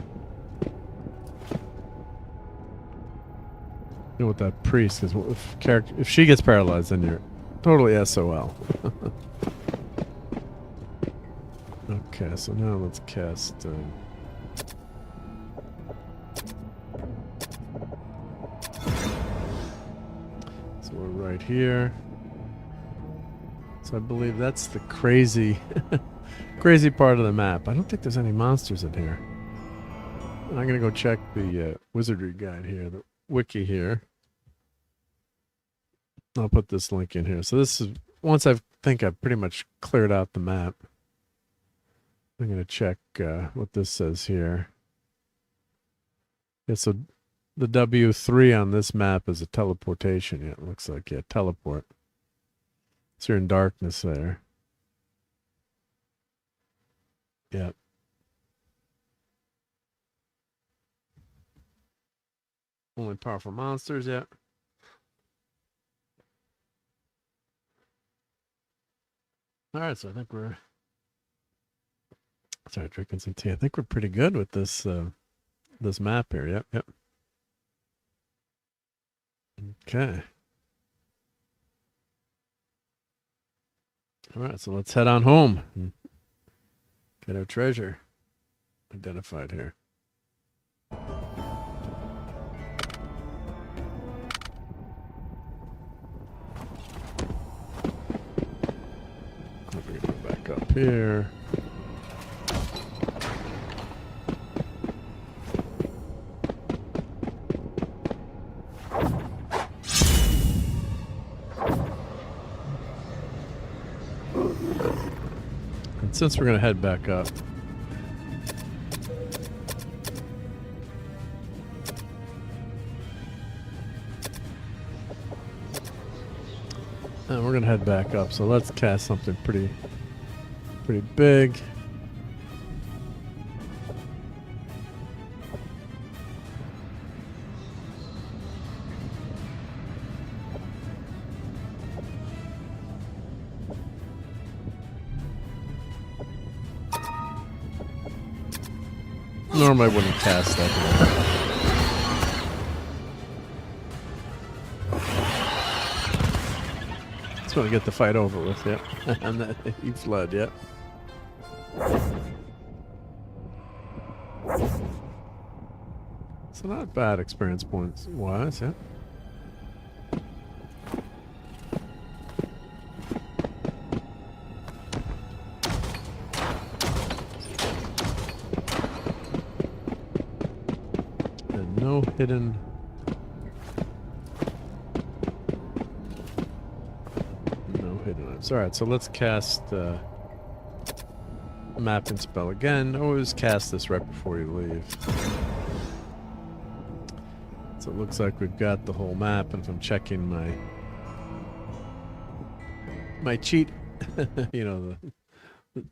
You know, with that priest, because if she gets paralyzed, then you're totally SOL. Okay, so now let's cast... so we're right here. So I believe that's the crazy, crazy part of the map. I don't think there's any monsters in here. I'm going to go check the Wizardry guide here, the wiki here. I'll put this link in here. So this is, once I think I've pretty much cleared out the map, I'm going to check what this says here. Yeah, so the W3 on this map is a teleportation. Yeah, it looks like, yeah, teleport. So you're in darkness there. Yep. Only powerful monsters yet. Alright, so I think we're... Sorry, drinking some tea. I think we're pretty good with this this map here. Yep, yep. Okay. Alright, so let's head on home and get our treasure identified here. We're gonna go back up here. since we're going to head back up, and we're going to head back up, so let's cast something pretty big. Normally I wouldn't cast that. Just want to get the fight over with, yep. And that he fled, yep. So not bad experience points wise, yeah. And no hidden. No hidden items. Alright, so let's cast map and spell again. Always cast this right before you leave. So it looks like we've got the whole map, and if I'm checking my cheat, you know,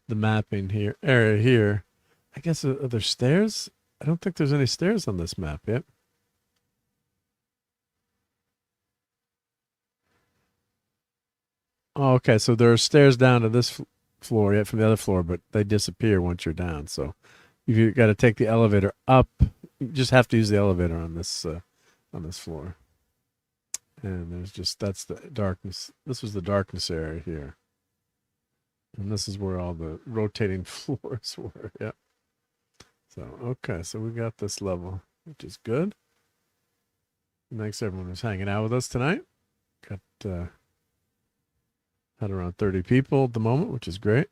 the mapping here area here, I guess are there stairs? I don't think there's any stairs on this map yet. Oh, okay, so there are stairs down to this floor yet from the other floor, but they disappear once you're down. So you've got to take the elevator up. You just have to use the elevator on this floor. And there's just, that's the darkness. This was the darkness area here. And this is where all the rotating floors were. Yep. So, okay, so we got this level, which is good. Thanks everyone who's hanging out with us tonight. Got had around 30 people at the moment, which is great.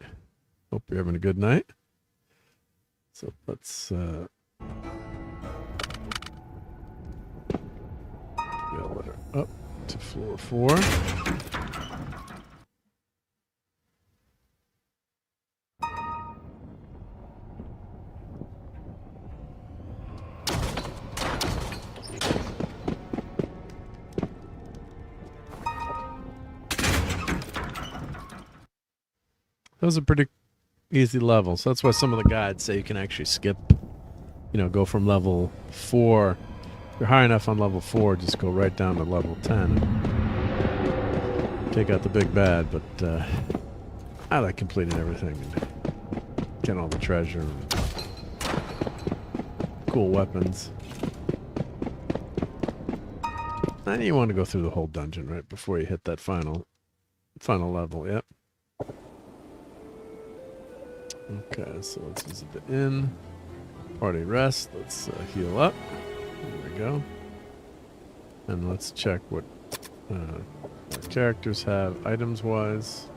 Hope you're having a good night. So let's the elevator up to floor 4. That was a pretty easy level, so that's why some of the guides say you can actually skip, you know, go from level 4. If you're high enough on level 4, just go right down to level 10 and take out the big bad, but I like completing everything and getting all the treasure and cool weapons. And you want to go through the whole dungeon right before you hit that final level, yep. Okay, so let's visit the inn. Party rest. Let's heal up. There we go. And let's check what our characters have items-wise.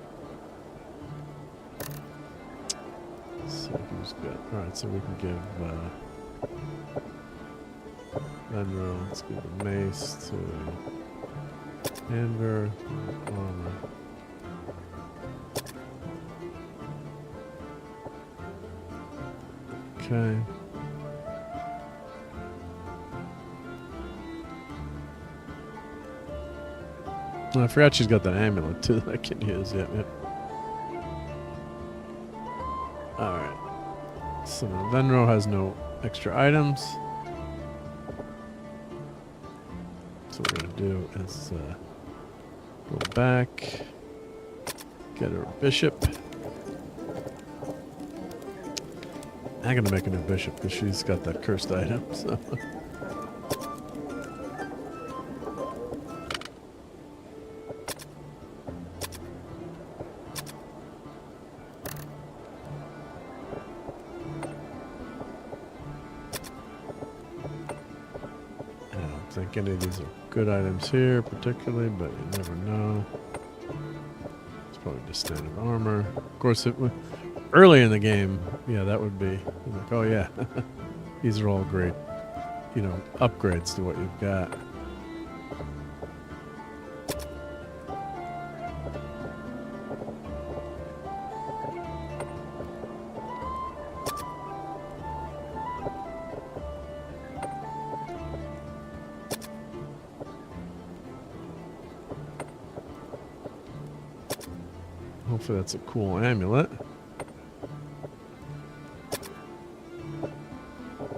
So who's got... Alright, so we can give... Venro, let's give the mace to... Amber, armor. Okay. Oh, I forgot she's got that amulet too that I can use. Yep, yep. Alright. So Venro has no extra items. So what we're going to do is go back, get her bishop. I'm going to make a new bishop because she's got that cursed item. So. I don't think any of these are good items here particularly, but you never know. It's probably just standard armor. Of course, early in the game, yeah, that would be like, oh yeah, these are all great, you know, upgrades to what you've got. Hopefully that's a cool amulet.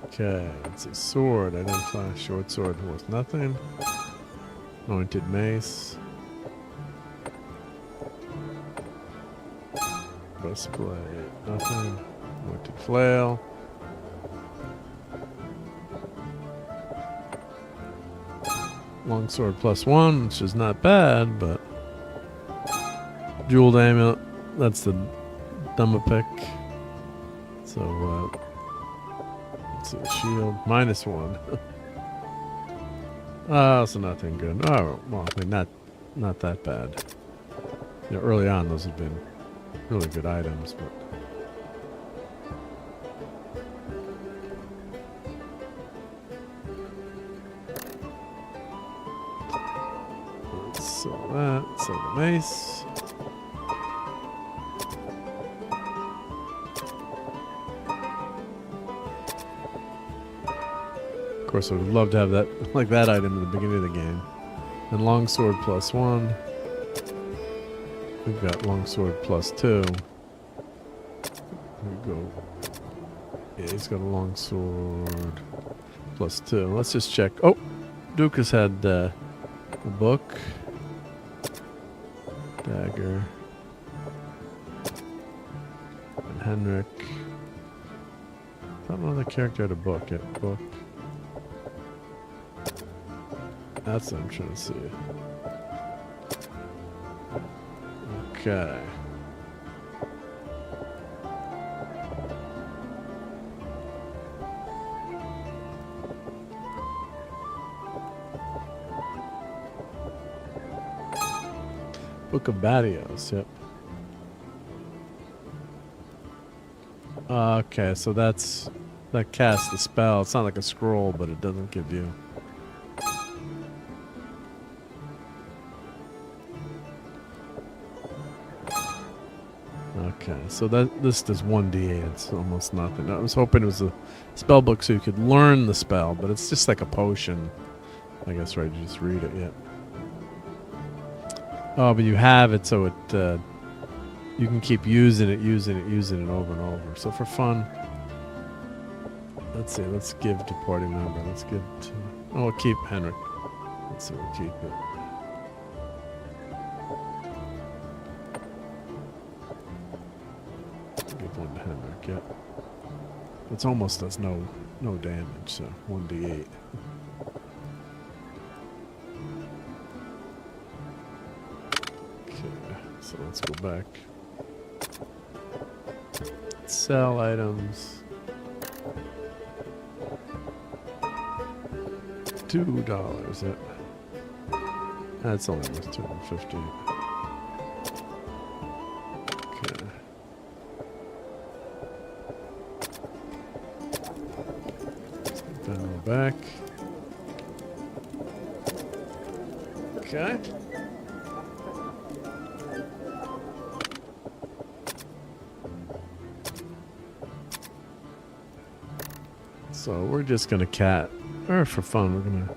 Okay, let's see. Sword. Identify short sword worth nothing. Anointed mace. Breastplate. Nothing. Anointed flail. Longsword +1, which is not bad, but jeweled amulet, that's the dumber pick. So, let's see, shield, -1. Oh, so nothing good. Oh, well, I mean, not that bad. You know, early on, those have been really good items, but. Sell that, sell the mace. Of course, I would love to have that, like that item at the beginning of the game. And longsword +1. We've got longsword +2. There we go. Yeah, he's got a longsword +2. Let's just check. Oh, Duke has had a book. Dagger. And Henrik. I don't know the character had a book yet. Book. That's what I'm trying to see. Okay. Book of Badios, yep. Okay, so that casts the spell. It's not like a scroll, but it doesn't give you. Okay, so this does 1d8. It's almost nothing. I was hoping it was a spell book so you could learn the spell, but it's just like a potion. I guess, right? You just read it, yeah. Oh, but you have it, so it you can keep using it over and over. So for fun, let's see. Let's give to party member. Let's give to. Oh, we'll keep Henrik. Let's see. We'll keep it. Give one to Henrik. Yep. It's almost does no damage. So 1d8. So let's go back. Sell items. $2. Yep. That's only worth 250. Okay. Then we're back. Okay. So we're just gonna or for fun, we're gonna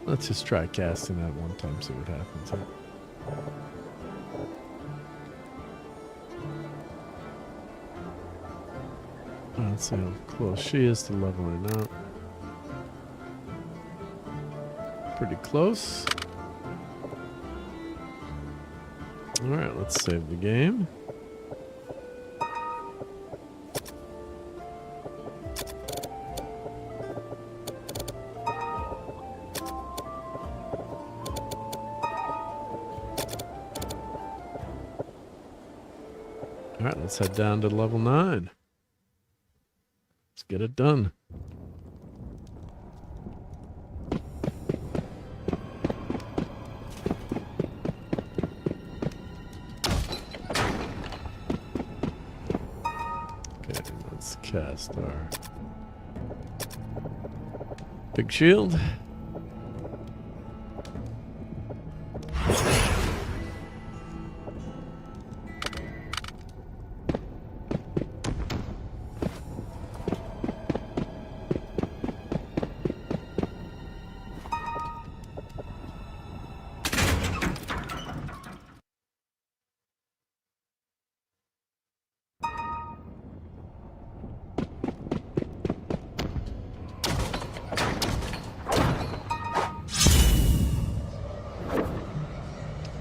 let's just try casting that one time, see what happens. Let's see how close she is to leveling up. Pretty close. All right, let's save the game. Alright, let's head down to level 9. Let's get it done. Okay, let's cast our big shield.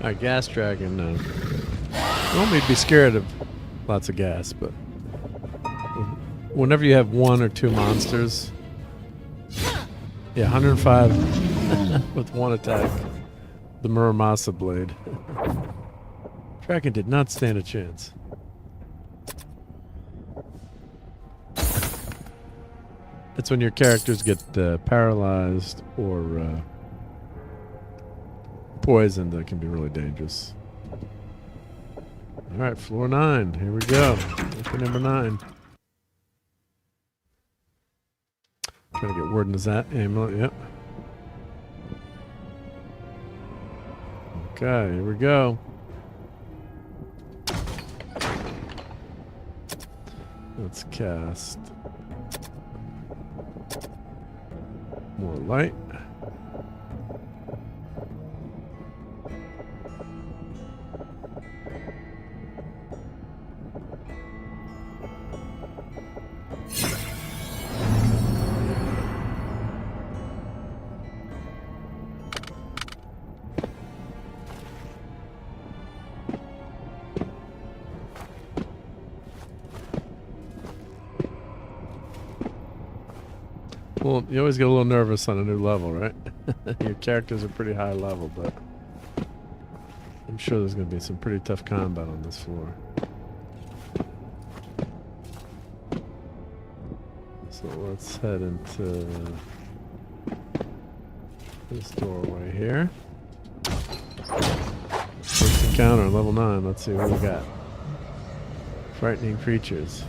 Alright, gas dragon. Don't need to be scared of lots of gas, but whenever you have one or two monsters, yeah, 105 with one attack, the Muramasa blade. Dragon did not stand a chance. It's when your characters get paralyzed or poisoned that can be really dangerous. Alright, floor 9. Here we go. Open number 9. Trying to get word into that amulet, yep. Okay, here we go. Let's cast more light. Well, you always get a little nervous on a new level, right? Your characters are pretty high level, but I'm sure there's going to be some pretty tough combat on this floor. So let's head into this doorway here. First encounter on level 9. Let's see what we got. Frightening creatures.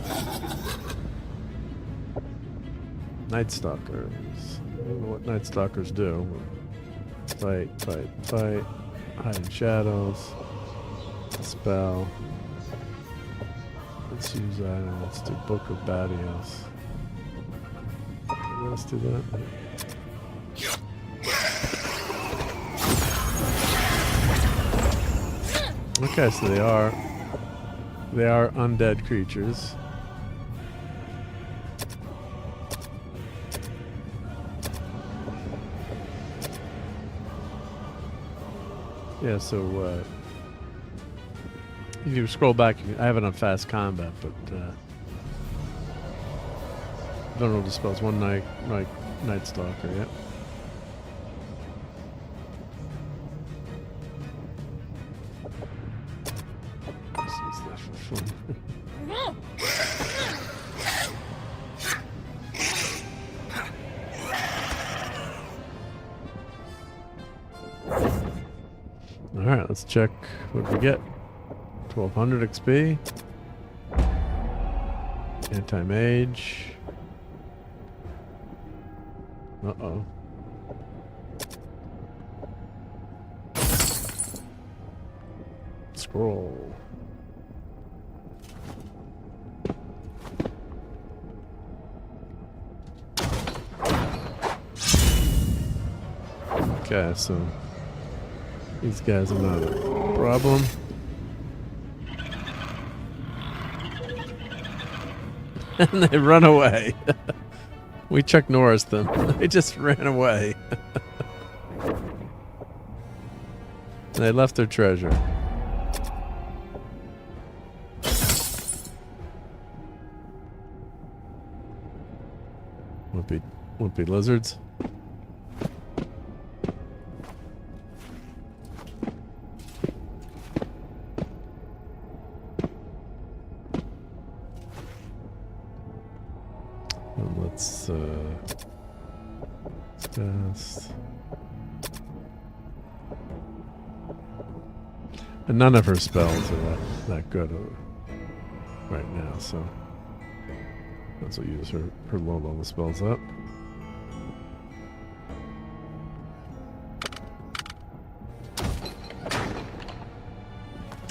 Night Stalkers. I don't know what Night Stalkers do. Fight, fight, fight. Hide in shadows. Spell. Let's use that. Let's do Book of Badios. Let's do that. Okay, so they are undead creatures. Yeah, so if you scroll back, I have it on fast combat, but vulnerable spells. One Night Stalker, yeah. Let's use that for fun. Alright, let's check what we get. 1200 XP. Anti-mage. Uh-oh. Scroll. Okay, so these guys are not a problem. And they run away. We Chuck Norris them. They just ran away. They left their treasure. Won't be lizards. Let's cast. And none of her spells are that good right now, so let's use her low level spells up.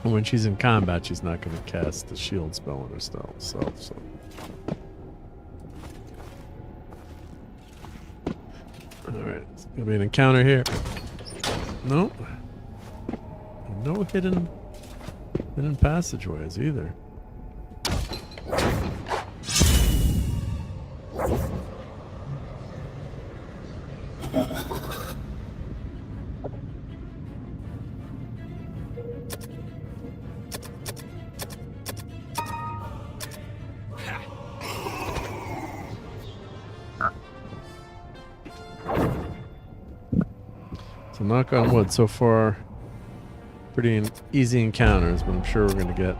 And when she's in combat, she's not going to cast the shield spell on herself. So. Alright, it's going to be an encounter here. Nope. No hidden passageways either. knock on wood, so far pretty easy encounters, but I'm sure we're going to get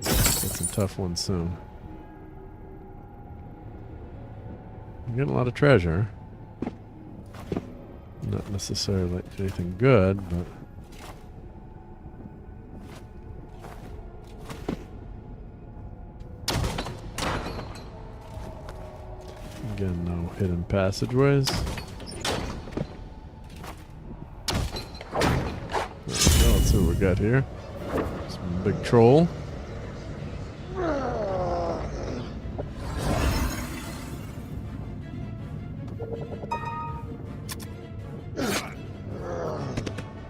some tough ones soon. I'm getting a lot of treasure. Not necessarily like anything good, but again, no hidden passageways. Let's see what we got here. Some big troll.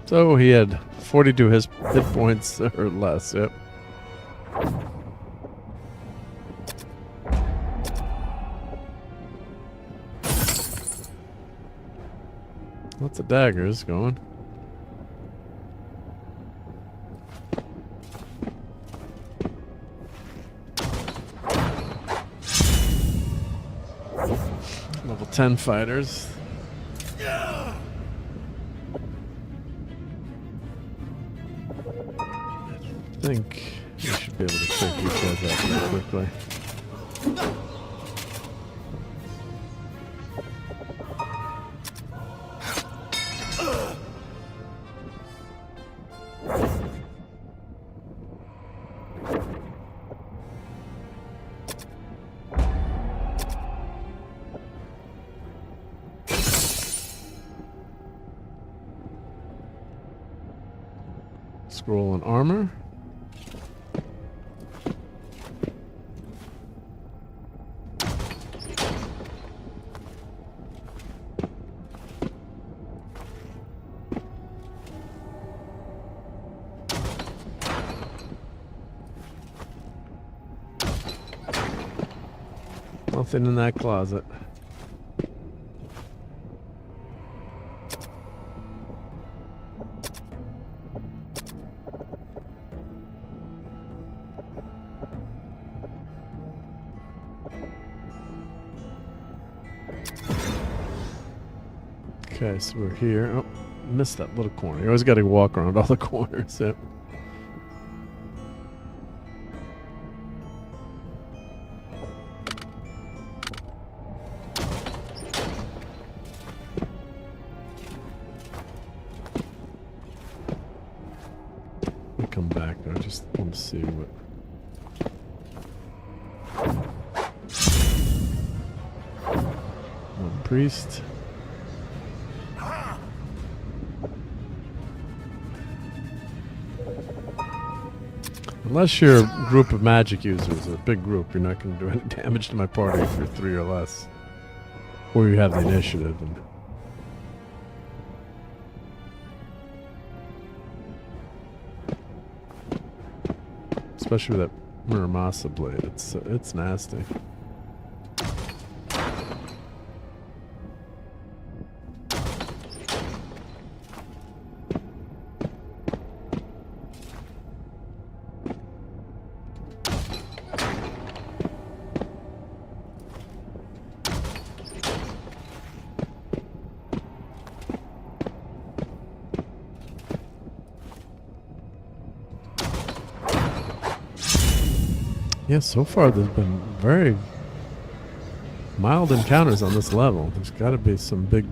So he had 42 hit points or less, yep. Lots of daggers going. Level 10 fighters. I think we should be able to take these guys out pretty quickly. Scroll and armor. Nothing in that closet. Okay, so we're here. Oh, missed that little corner. You always got to walk around all the corners. Yep. I'll come back. I just want to see what. One priest. Unless you're a group of magic users, a big group, you're not going to do any damage to my party if you're 3 or less. Or you have the initiative. And especially with that Muramasa blade, it's nasty. Yeah, so far there's been very mild encounters on this level. There's got to be some big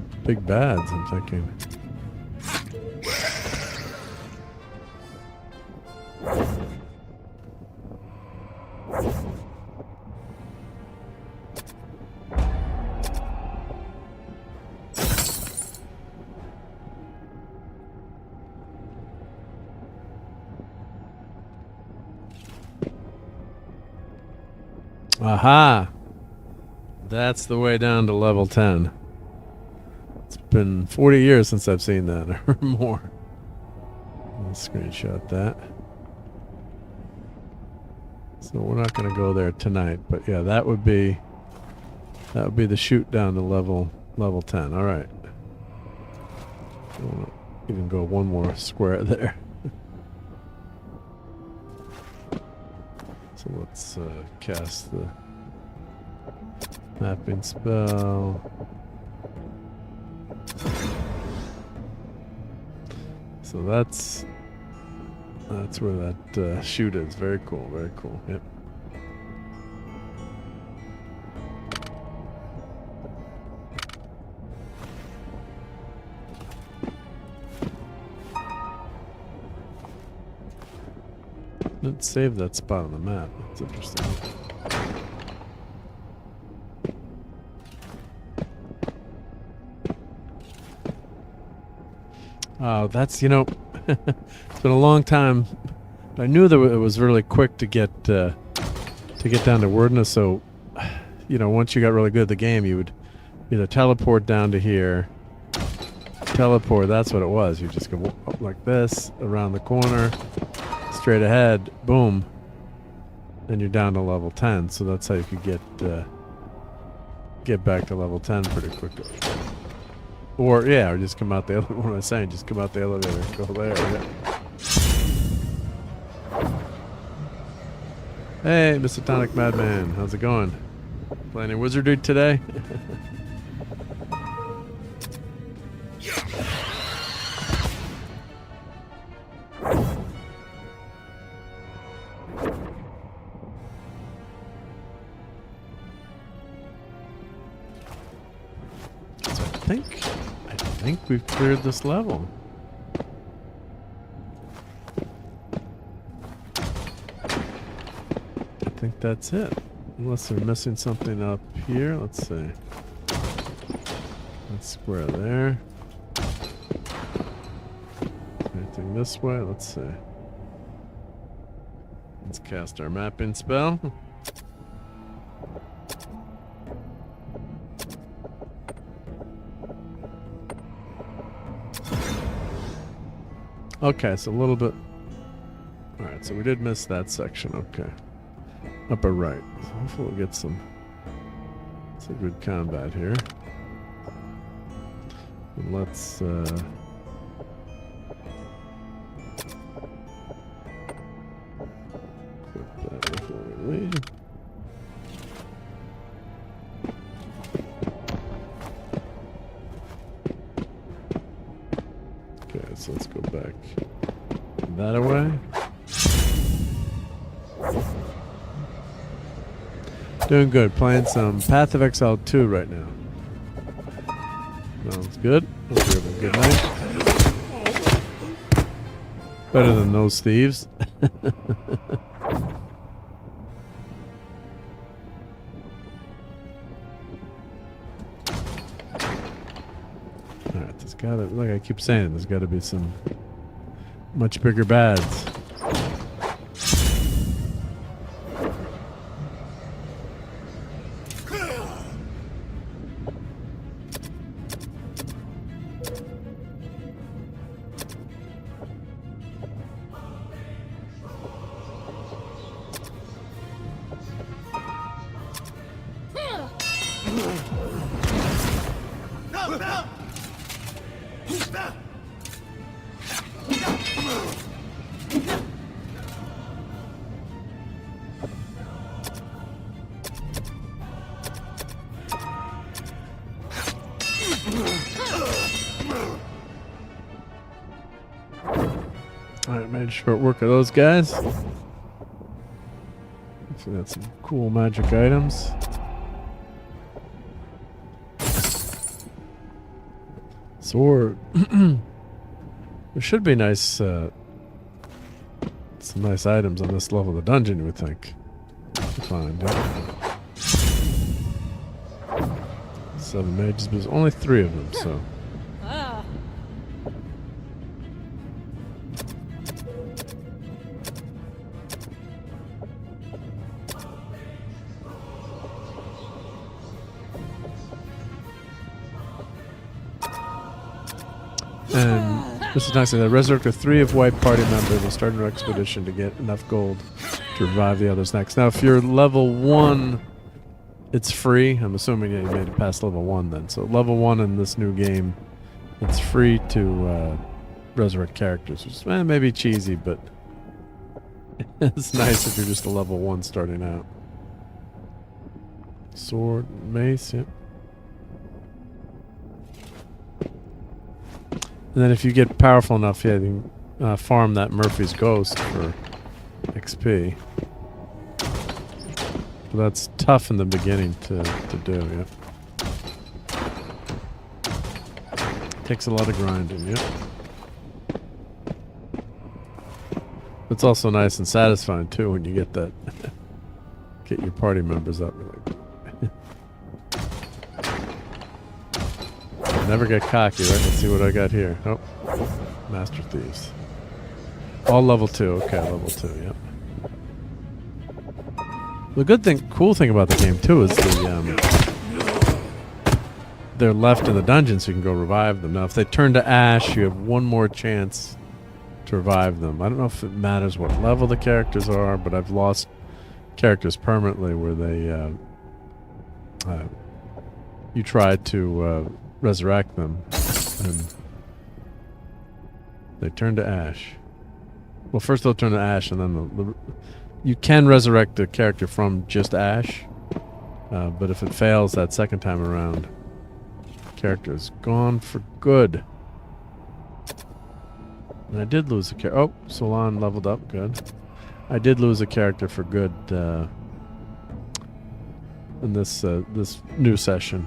bads, I'm thinking. Aha! That's the way down to level 10. It's been 40 years since I've seen that, or more. I'll screenshot that. So we're not going to go there tonight, but yeah, that would be the shoot down to level 10. All right. I want to even go one more square there. So let's cast the mapping spell. So that's where that chute is. Very cool. Very cool. Yep. Let's save that spot on the map. That's interesting. Oh, that's, you know, it's been a long time. I knew that it was really quick to get down to Wordna, so, you know, once you got really good at the game, you would either teleport down to here, teleport, that's what it was. You just go up like this, around the corner, straight ahead, boom, and you're down to level 10, so that's how you could get back to level 10 pretty quickly. Or, yeah, or just come out the elevator. What am I saying? Just come out the elevator and go there. Yeah. Hey, Mr. Tonic Madman. How's it going? Playing in Wizardry today? I think we've cleared this level. I think that's it. Unless they're missing something up here. Let's see. Let's square there. Anything this way? Let's see. Let's cast our mapping spell. Okay, so a little bit. Alright, so we did miss that section. Okay. Upper right. So hopefully we'll get some good combat here. And let's put that before we leave. Okay, so let's go back that away. Doing good. Playing some Path of Exile 2 right now. Sounds good. Hope you're having a good night. Better than those thieves. Alright, there's gotta, like I keep saying, there's gotta be some much bigger bads. Alright, made short work of those guys. So that's some cool magic items. Sword. There should be nice, some nice items on this level of the dungeon, you would think. To find, yeah. 7 mages, but there's only 3 of them, so. And Mr. Knox said, resurrect a 3 of white party members and start an expedition to get enough gold to revive the others next. Now, if you're level 1, it's free. I'm assuming you made it past level 1 then. So level 1 in this new game, it's free to resurrect characters, which is maybe cheesy, but it's nice if you're just a level 1 starting out. Sword, mace, yep. And then if you get powerful enough, yeah, you can farm that Murphy's Ghost for XP. But that's tough in the beginning to do, yeah. Takes a lot of grinding, yeah. It's also nice and satisfying too when you get that, get your party members up. Never get cocky, right? Let's see what I got here. Oh, Master Thieves. All level 2. Okay, level 2, yep. The good thing, cool thing about the game too is they're left in the dungeon, so you can go revive them. Now, if they turn to ash, you have one more chance to revive them. I don't know if it matters what level the characters are, but I've lost characters permanently where they you try to resurrect them and they turn to ash. Well, first they'll turn to ash, and then you can resurrect the character from just ash, but if it fails that second time around, character is gone for good. And I did lose a character. Oh, Solon leveled up. Good. I did lose a character for good in this this new session.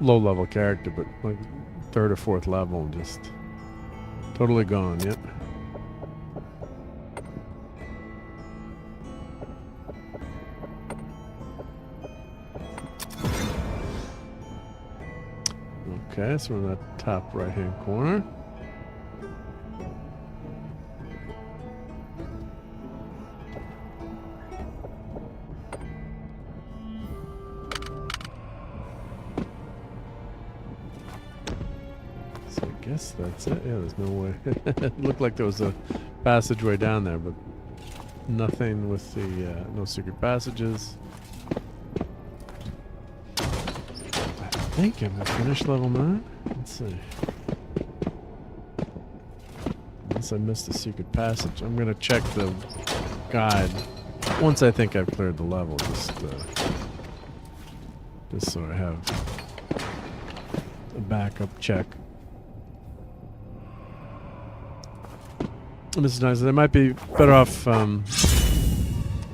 Low level character, but like 3rd or 4th level, just totally gone. Yep. Okay, so we're in that top right hand corner. So I guess that's it. Yeah, there's no way. It looked like there was a passageway down there, but nothing with the no secret passages. I think I'm gonna finish level 9. Let's see. Unless I missed a secret passage, I'm gonna check the guide once I think I've cleared the level, just so I have a backup check. And this is nice. They might be better off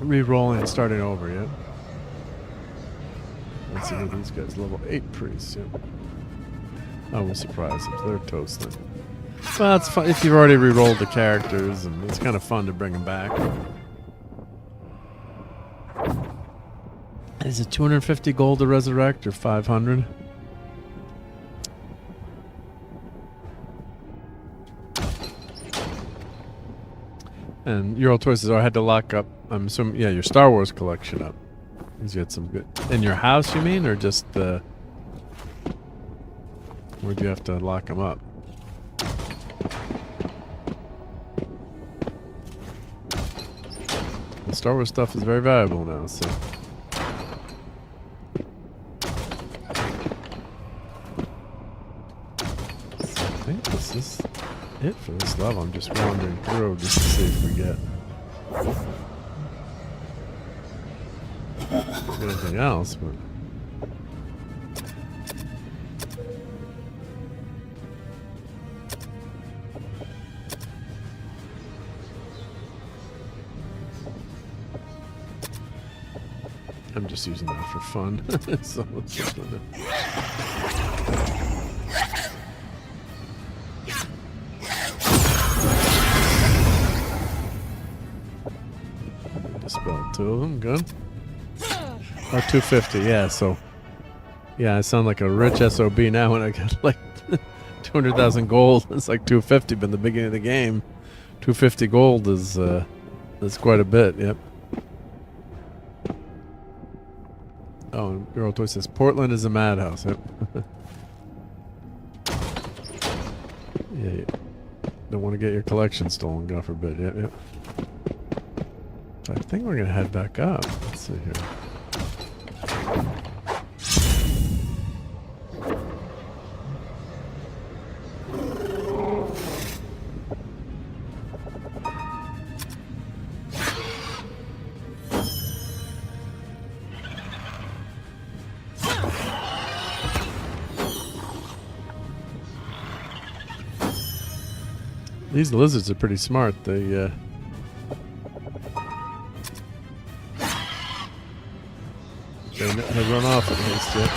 re-rolling and starting over, yeah? Let's see what these guys, level 8 priests, yeah. Oh, we'll surprise them. They're toast then. Well, it's fun if you've already re-rolled the characters, and it's kind of fun to bring them back. Is it 250 gold to resurrect, or 500? And your old choices are I had to lock up, I'm assuming, yeah, your Star Wars collection up. Because you had some good... In your house, you mean? Or just the... Where'd you have to lock them up? The Star Wars stuff is very valuable now, so... I think this is it for this level. I'm just wandering through just to see if we get... anything else, but I'm just using that for fun. So let's just dispel 2 of them. Good. Or 250, yeah, so... Yeah, I sound like a rich SOB now when I got like 200,000 gold. It's like 250, but in the beginning of the game, 250 gold is quite a bit, yep. Oh, and Girl Toy says, Portland is a madhouse, yep. Yeah, you don't want to get your collection stolen, God forbid, yep, yep. So I think we're going to head back up. Let's see here. These lizards are pretty smart. They run off at least yet.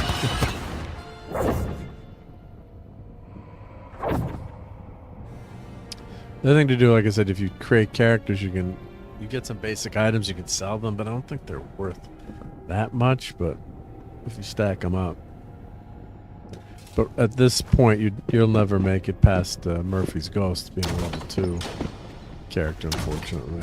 The other thing to do, like I said, if you create characters, you get some basic items, you can sell them, but I don't think they're worth that much. But if you stack them up, but at this point, you'll never make it past Murphy's Ghost being a level 2 character, unfortunately.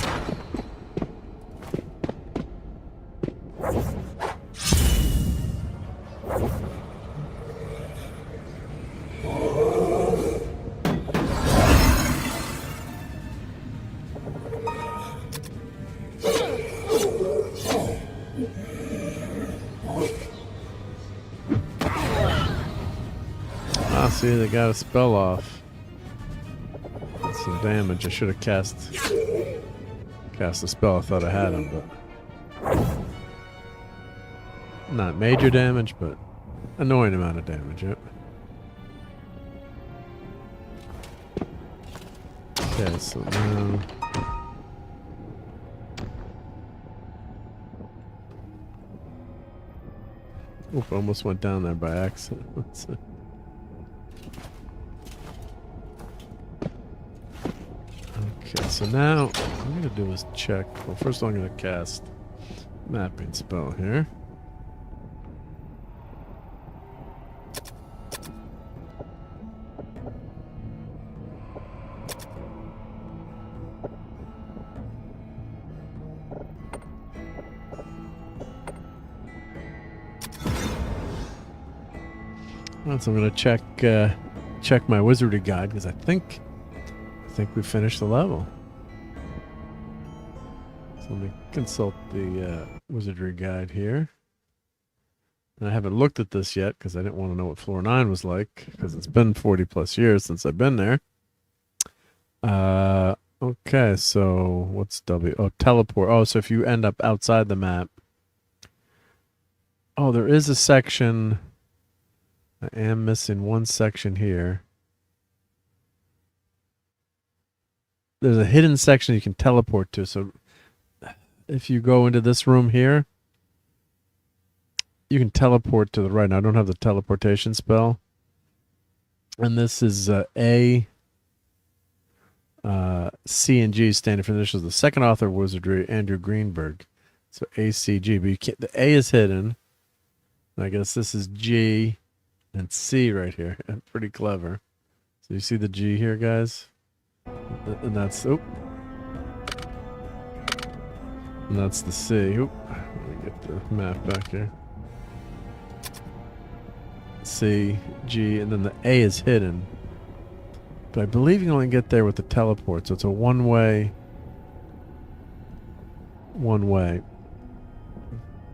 See, they got a spell off. That's some damage. I should have cast a spell. I thought I had him, but not major damage, but annoying amount of damage. Yep. Okay, so now. Oop, I almost went down there by accident. Let's see. Okay, so now what I'm going to do is check. Well, first I'm going to cast mapping spell here. So I'm going to check my Wizardry guide because I think we finished the level. So let me consult the Wizardry guide here. And I haven't looked at this yet because I didn't want to know what floor 9 was like because it's been 40 plus years since I've been there. Okay, so what's W? Oh, teleport. Oh, so if you end up outside the map. Oh, there is a section. I am missing one section here. There's a hidden section you can teleport to. So if you go into this room here, you can teleport to the right. Now, I don't have the teleportation spell. And this is A, C, and G standing for initials. The second author of Wizardry, Andrew Greenberg. So ACG. But you can't, the A is hidden. And I guess this is G and C right here. Pretty clever. So you see the G here, guys? And that's, oop. And that's the C. Oop. Let me get the map back here. C, G, and then the A is hidden. But I believe you can only get there with the teleport, so it's a one-way.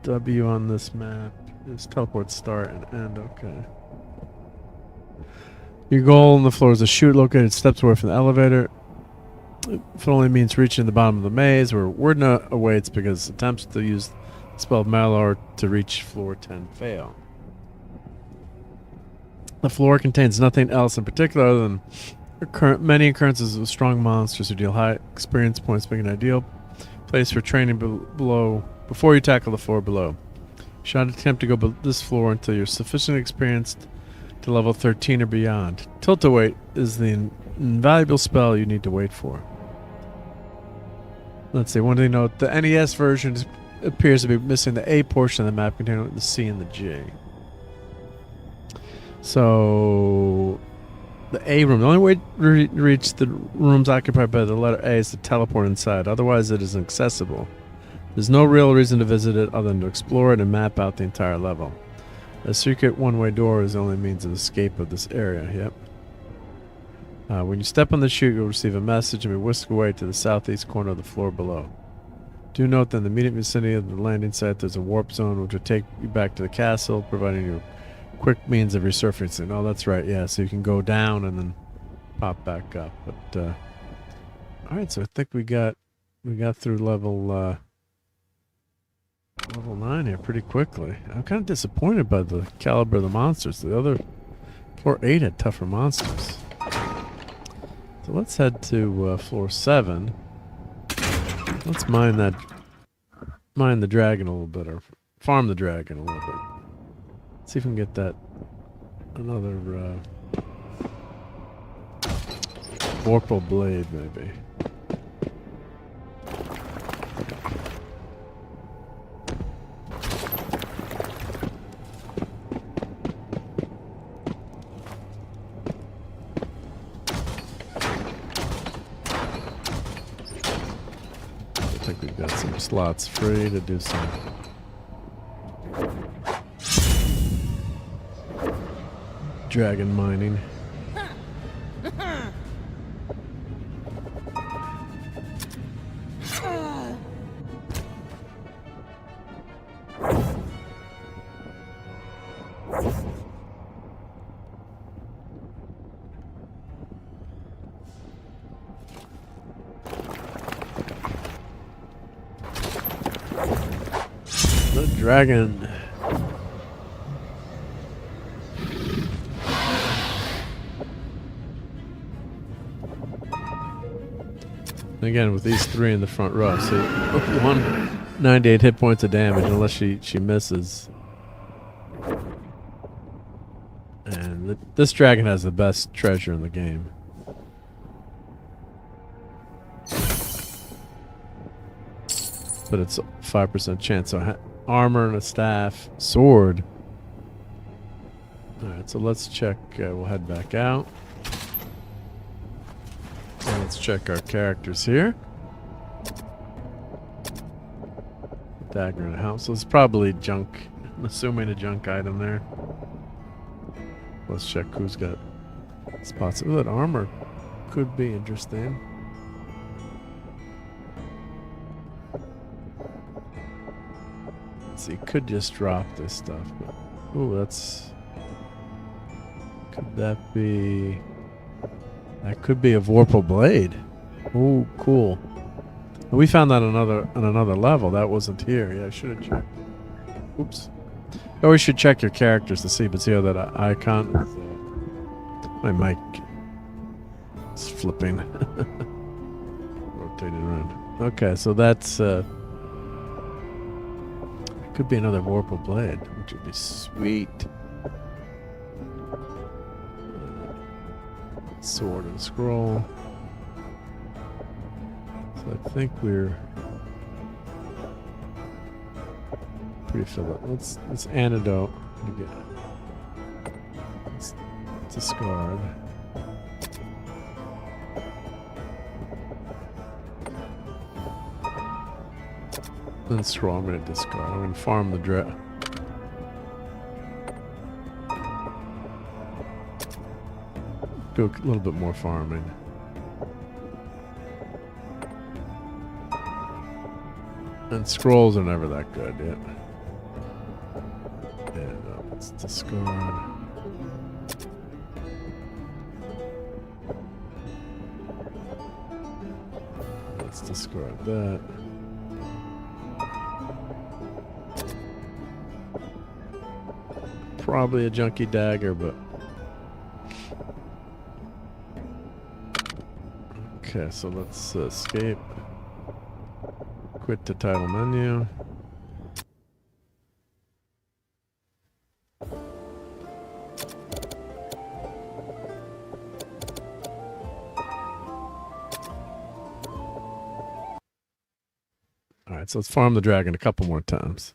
W on this map is teleport start and end, okay. Your goal on the floor is a chute located steps away from the elevator. If it only means reaching the bottom of the maze where Wordna awaits because attempts to use the spell of Malor to reach floor 10 fail. The floor contains nothing else in particular other than many occurrences of strong monsters who deal high experience points, making an ideal place for training below before you tackle the floor below. You should not attempt to go this floor until you're sufficiently experienced to level 13 or beyond. Tilt-A-Wait is the invaluable spell you need to wait for. Let's see, one thing to note, the NES version appears to be missing the A portion of the map containing the C and the G. So, the A room, the only way to reach the rooms occupied by the letter A is to teleport inside, otherwise it is inaccessible. There's no real reason to visit it other than to explore it and map out the entire level. A secret one-way door is the only means of escape of this area, yep. When you step on the chute, you'll receive a message and be whisked away to the southeast corner of the floor below. Do note that in the immediate vicinity of the landing site, there's a warp zone which will take you back to the castle, providing you quick means of resurfacing. Oh, that's right, yeah, so you can go down and then pop back up. But, alright, so I think we got through level 9 here pretty quickly. I'm kind of disappointed by the caliber of the monsters. The other floor 8 had tougher monsters. So let's head to floor 7. Let's mine the dragon a little bit, or farm the dragon a little bit. See if we can get that another Vorpal blade, maybe. I think we've got some slots free to do some dragon mining. The dragon. Again, with these 3 in the front row, so 198 hit points of damage unless she misses. And this dragon has the best treasure in the game. But it's a 5% chance. So armor and a staff, sword. Alright, so let's check. We'll head back out. And let's check our characters here. Dagger in a house. So it's probably junk. I'm assuming a junk item there. Let's check who's got spots. Ooh, that armor could be interesting. So you could just drop this stuff, but ooh, that's, could that be, that could be a Vorpal blade. Ooh, cool. We found that on another level. That wasn't here. Yeah, I should have checked. Oops. You always should check your characters to see, but see how that icon is, my mic is flipping. Rotating around. Okay, so that's could be another Vorpal blade, which would be sweet. Sword and scroll. So I think we're pretty filled up. Let's antidote. Let's discard. And scroll, I'm going to discard. I'm going to farm the do a little bit more farming. And scrolls are never that good yet. And let's discard. Let's discard that. Probably a junky dagger, but okay, so let's escape. Quit the title menu. Alright, so let's farm the dragon a couple more times.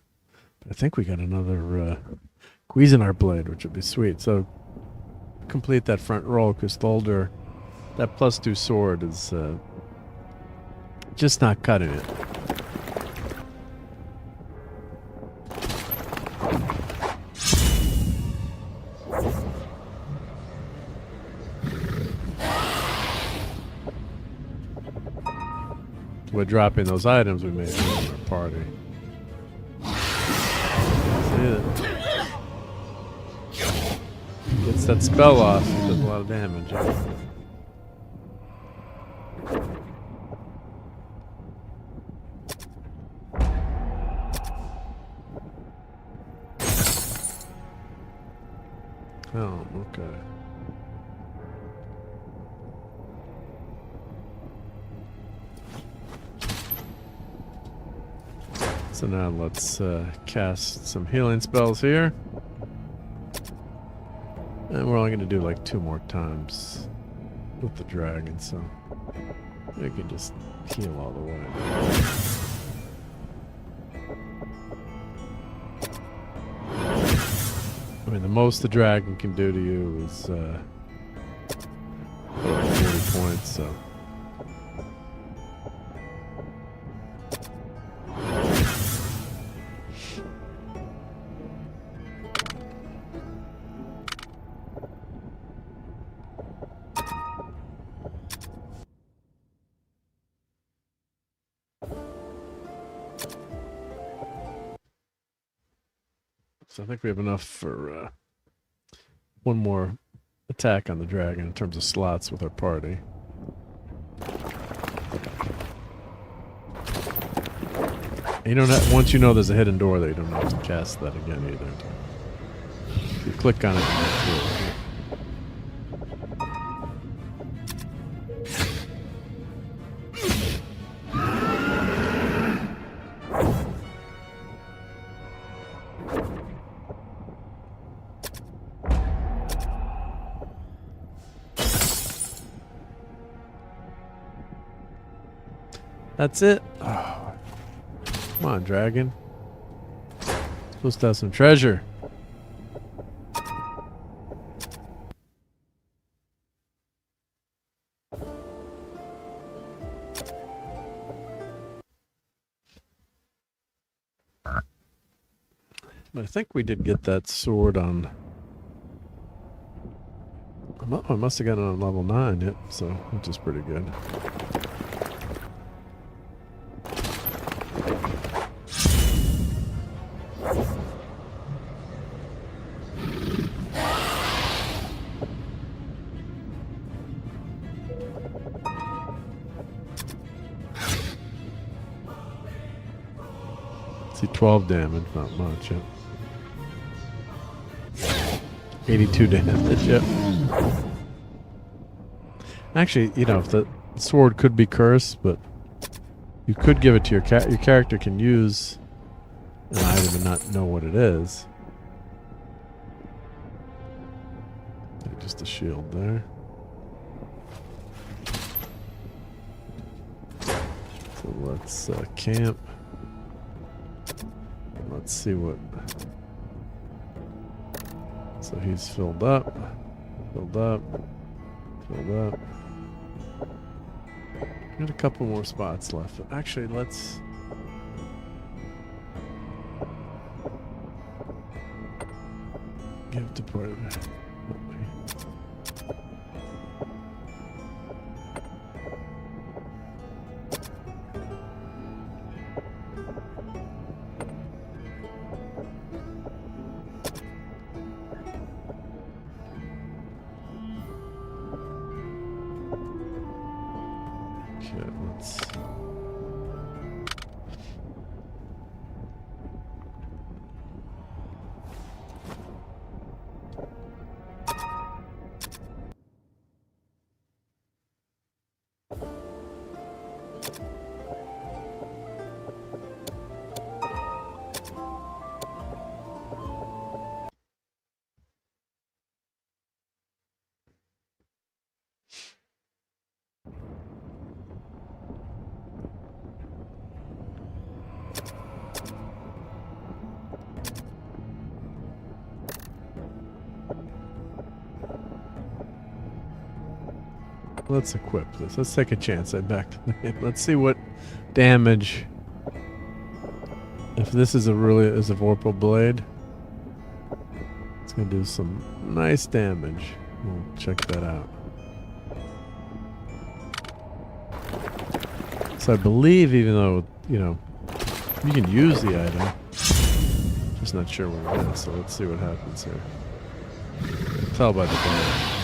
But I think we got another Cuisinart blade, which would be sweet. So complete that front roll, because Thuldur, that +2 sword is just not cutting it. We're dropping those items we made in our party. See it? Gets that spell off, it does a lot of damage. Oh, okay. So now let's cast some healing spells here. And we're only going to do like 2 more times with the dragon, so we can just heal all the way. I mean, the most the dragon can do to you is 40 points, so. So I think we have enough for one more attack on the dragon in terms of slots with our party. And you don't have, once you know there's a hidden door there, you don't have to cast that again either. If you click on it, you go through it. That's it. Oh. Come on, dragon. Supposed to have some treasure. But I think we did get that sword on. I must have gotten it on level 9, yep, so which is pretty good. See, 12 damage, not much, yep. 82 damage, yep. Actually, you know, if the sword could be cursed, but you could give it to your character can use an item and not know what it is. Just a shield there. So let's camp. Let's see what. So he's filled up, filled up, filled up. Got a couple more spots left. Actually, let's. Give to port. Okay, let's. Let's equip this. Let's take a chance. Let's see what damage. If this is a vorpal blade, it's gonna do some nice damage. We'll check that out. So I believe, even though you can use the item, just not sure where it is. So let's see what happens here. Tell by the damage.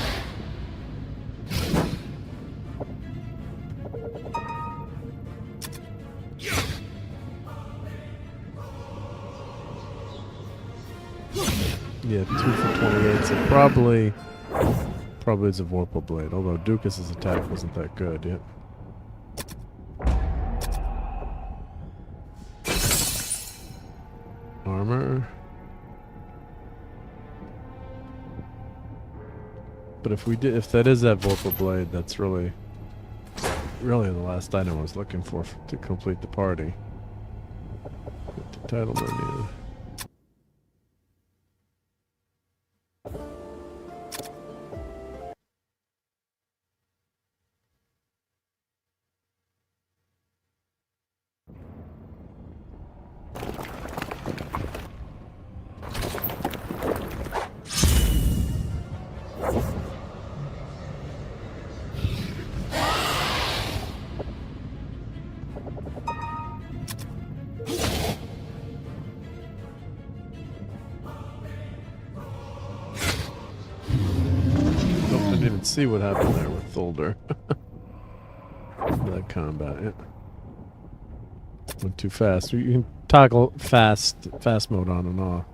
Yeah, 2 for 28, so probably it's a vorpal blade, although Ducas's attack wasn't that good yet. Armor. But if that is that Vorpal Blade, that's really the last item I was looking for to complete the party. The title menu. See what happened there with Thulder. That combat, yeah. Went too fast. You can toggle fast mode on and off.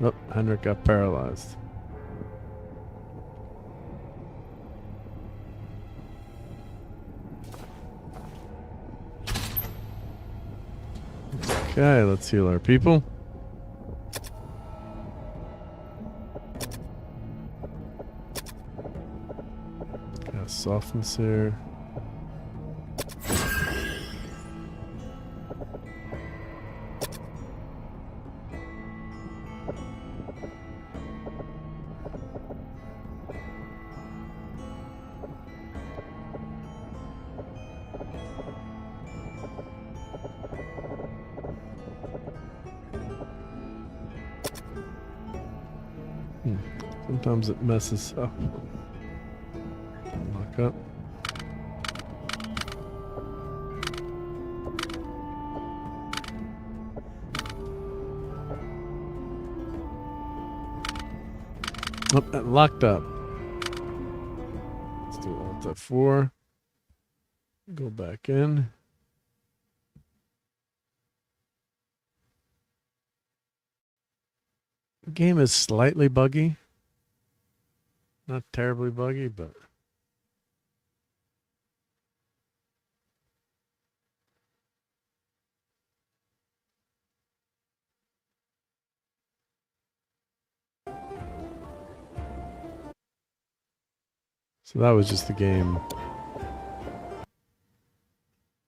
Oh, Henrik got paralyzed. Okay, let's heal our people. Softness here. Sometimes it messes up. Up. Oh, locked up. Let's do Alt F4. Go back in. The game is slightly buggy. Not terribly buggy, but so that was just the game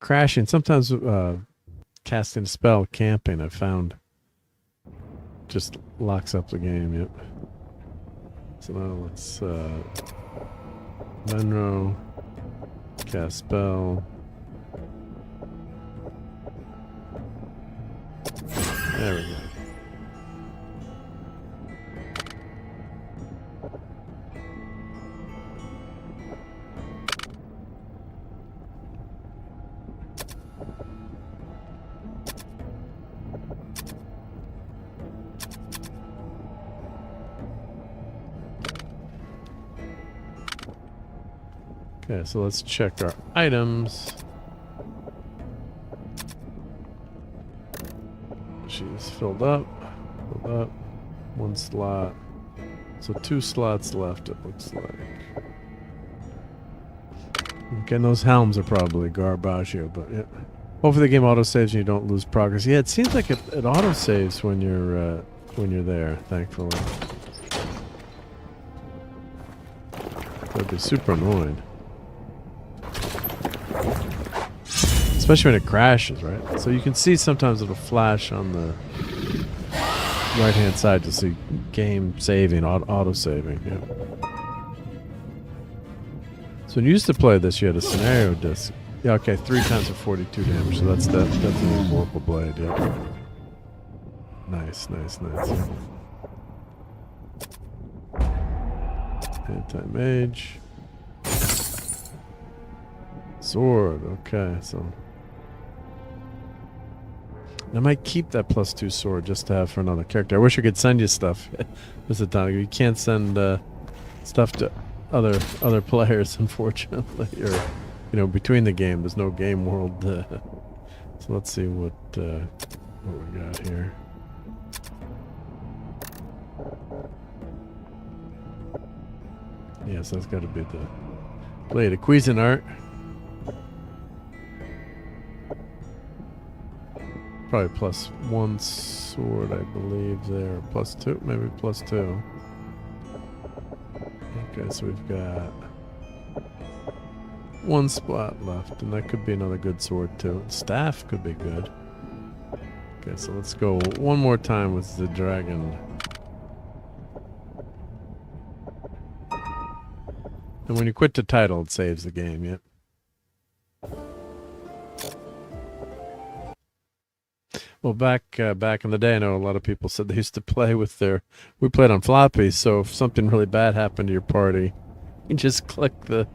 crashing. Sometimes casting a spell, camping, I found just locks up the game. Yep. So now let's Venro, cast spell. There we go. Okay, so let's check our items. She's filled up. One slot. So 2 slots left, it looks like. Okay, and those helms are probably Garbaggio, but yeah. Hopefully the game autosaves and you don't lose progress. Yeah, it seems like it autosaves when you're there, thankfully. That'd be super annoying. Especially when it crashes, right? So you can see sometimes it'll flash on the right-hand side to see game saving, auto-saving. Yeah. So when you used to play this, you had a scenario disc. Yeah, okay, 3 times for 42 damage. So that's definitely a Vorpal Blade. Yeah. Nice. Anti-mage. Sword. Okay, so. I might keep that +2 sword just to have for another character. I wish I could send you stuff, Mr. Donegal. You can't send stuff to other players, unfortunately. Or, between the game, there's no game world. So let's see what we got here. Yes, that's got to be the Blade of Cuisinart. probably +1 sword, I believe there. +2, maybe +2. Okay, so we've got 1 spot left, and that could be another good sword too. Staff could be good. Okay, so let's go one more time with the dragon. And when you quit the title, it saves the game, yep. Well, back in the day, I know a lot of people said they used to play with their... We played on floppies, so if something really bad happened to your party, you just click the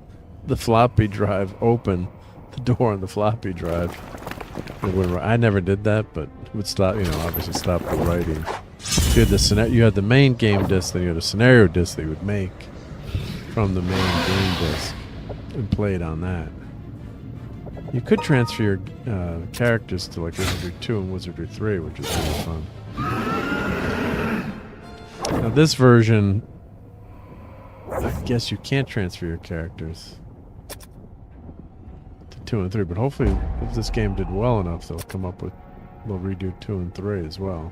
floppy drive open, the door on the floppy drive. I never did that, but it would stop, you know, obviously stop the writing. You had the main game disc, then you had a scenario disc that you would make from the main game disc and play it on that. You could transfer your characters to like Wizardry 2 and Wizardry 3, which is really fun. Now this version, I guess you can't transfer your characters to 2 and 3, but hopefully if this game did well enough, they'll redo 2 and 3 as well.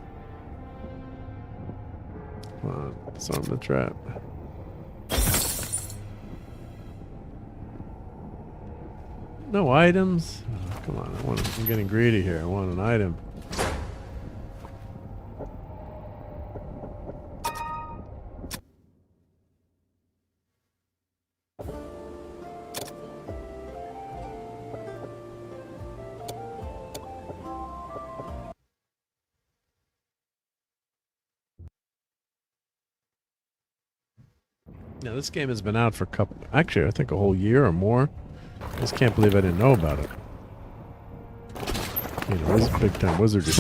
Come on, it's on the trap. No items? Oh, come on, I'm getting greedy here. I want an item. Now this game has been out for actually I think a whole year or more. I just can't believe I didn't know about it. You know, this is big time Wizardry.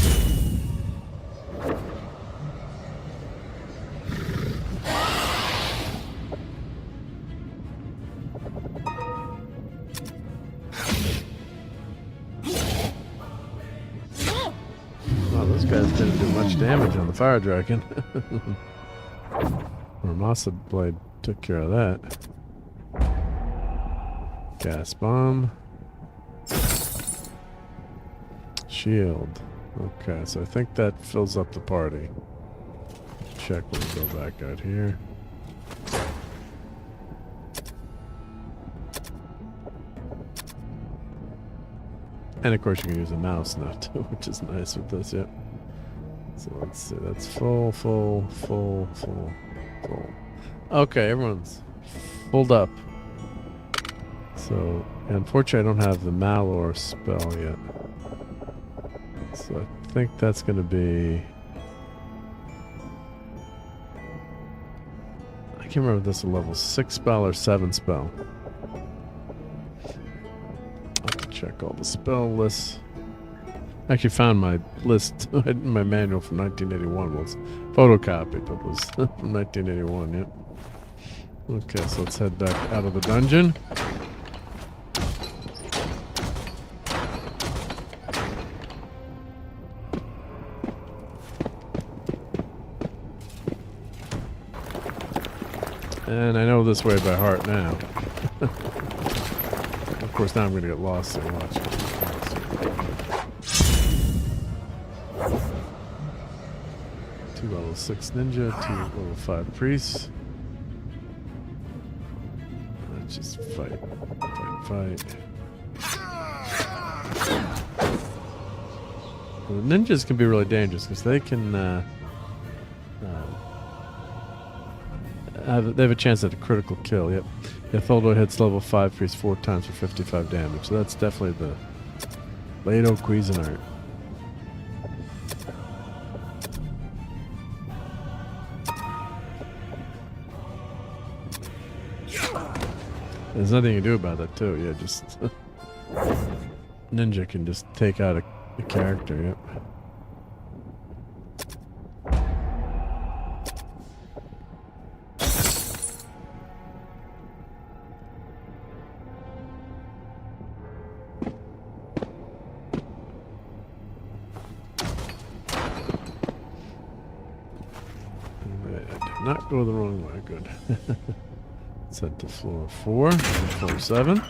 Wow, those guys didn't do much damage on the fire dragon. Ramasa blade took care of that. Gas bomb. Shield. Okay, so I think that fills up the party. Check when we go back out here. And of course you can use a mouse now too, which is nice with this, yep. So let's see, that's full. Okay, everyone's fulled up. So, unfortunately I don't have the Malor spell yet. So I think that's going to be... I can't remember if this is a level 6 spell or 7 spell. I'll have to check all the spell lists. I actually found my list in my manual from 1981. Well, it's photocopied, but it was from 1981, yep. Okay, so let's head back out of the dungeon. And I know this way by heart now. Of course, now I'm going to get lost, so watch. 2 level 6 ninja, 2 level 5 priests. Let's just fight. Well, the ninjas can be really dangerous because they can they have a chance at a critical kill. Yep. Etholdo hits level 5 priest 4 times for 55 damage. So that's definitely the Leto Cuisinart. There's nothing you can do about that too. Yeah, just ninja can just take out a character. Yep. Not go the wrong way. Good. Let's head to floor 4 and floor 7.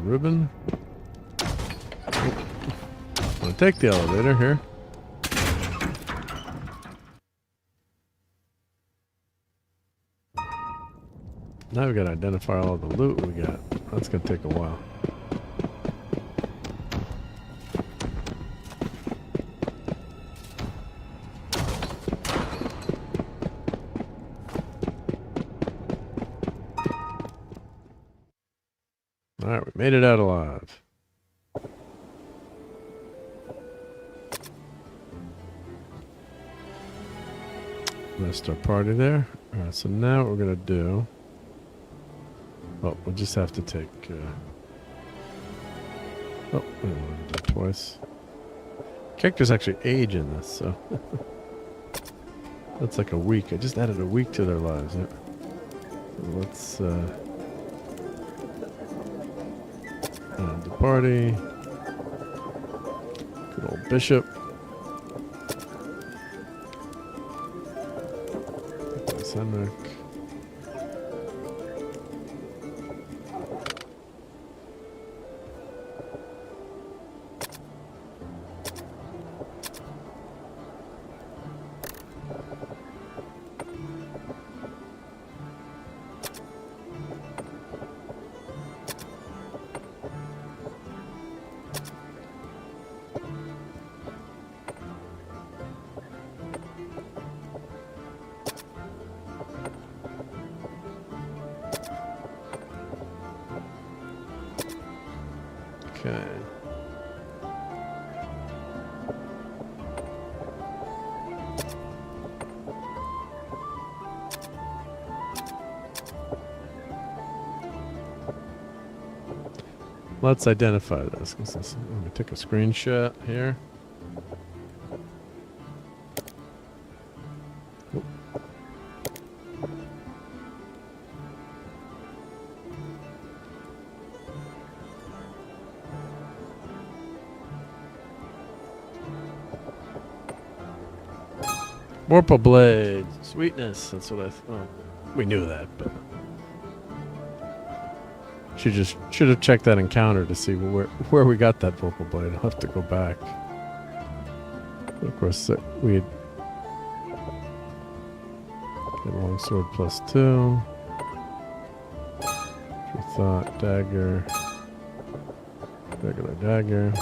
ribbon. I'm gonna take the elevator here. Now we gotta identify all the loot we got. That's gonna take a while. Alright, we made it out alive. Rest our party there. Alright, so now what we're gonna do... Well, we'll just have to take... Oh, I don't want to do it twice. Characters actually age in this, so... That's like a week. I just added a week to their lives. Yeah. So let's... add the party. Good old bishop. Henrik. Okay. Let's identify this. Let me take a screenshot here. Warple blade, sweetness. That's what I thought. We knew that, but should have checked that encounter to see where we got that Warple blade. I'll have to go back. But of course, we had longsword +2. True thought, dagger, regular dagger.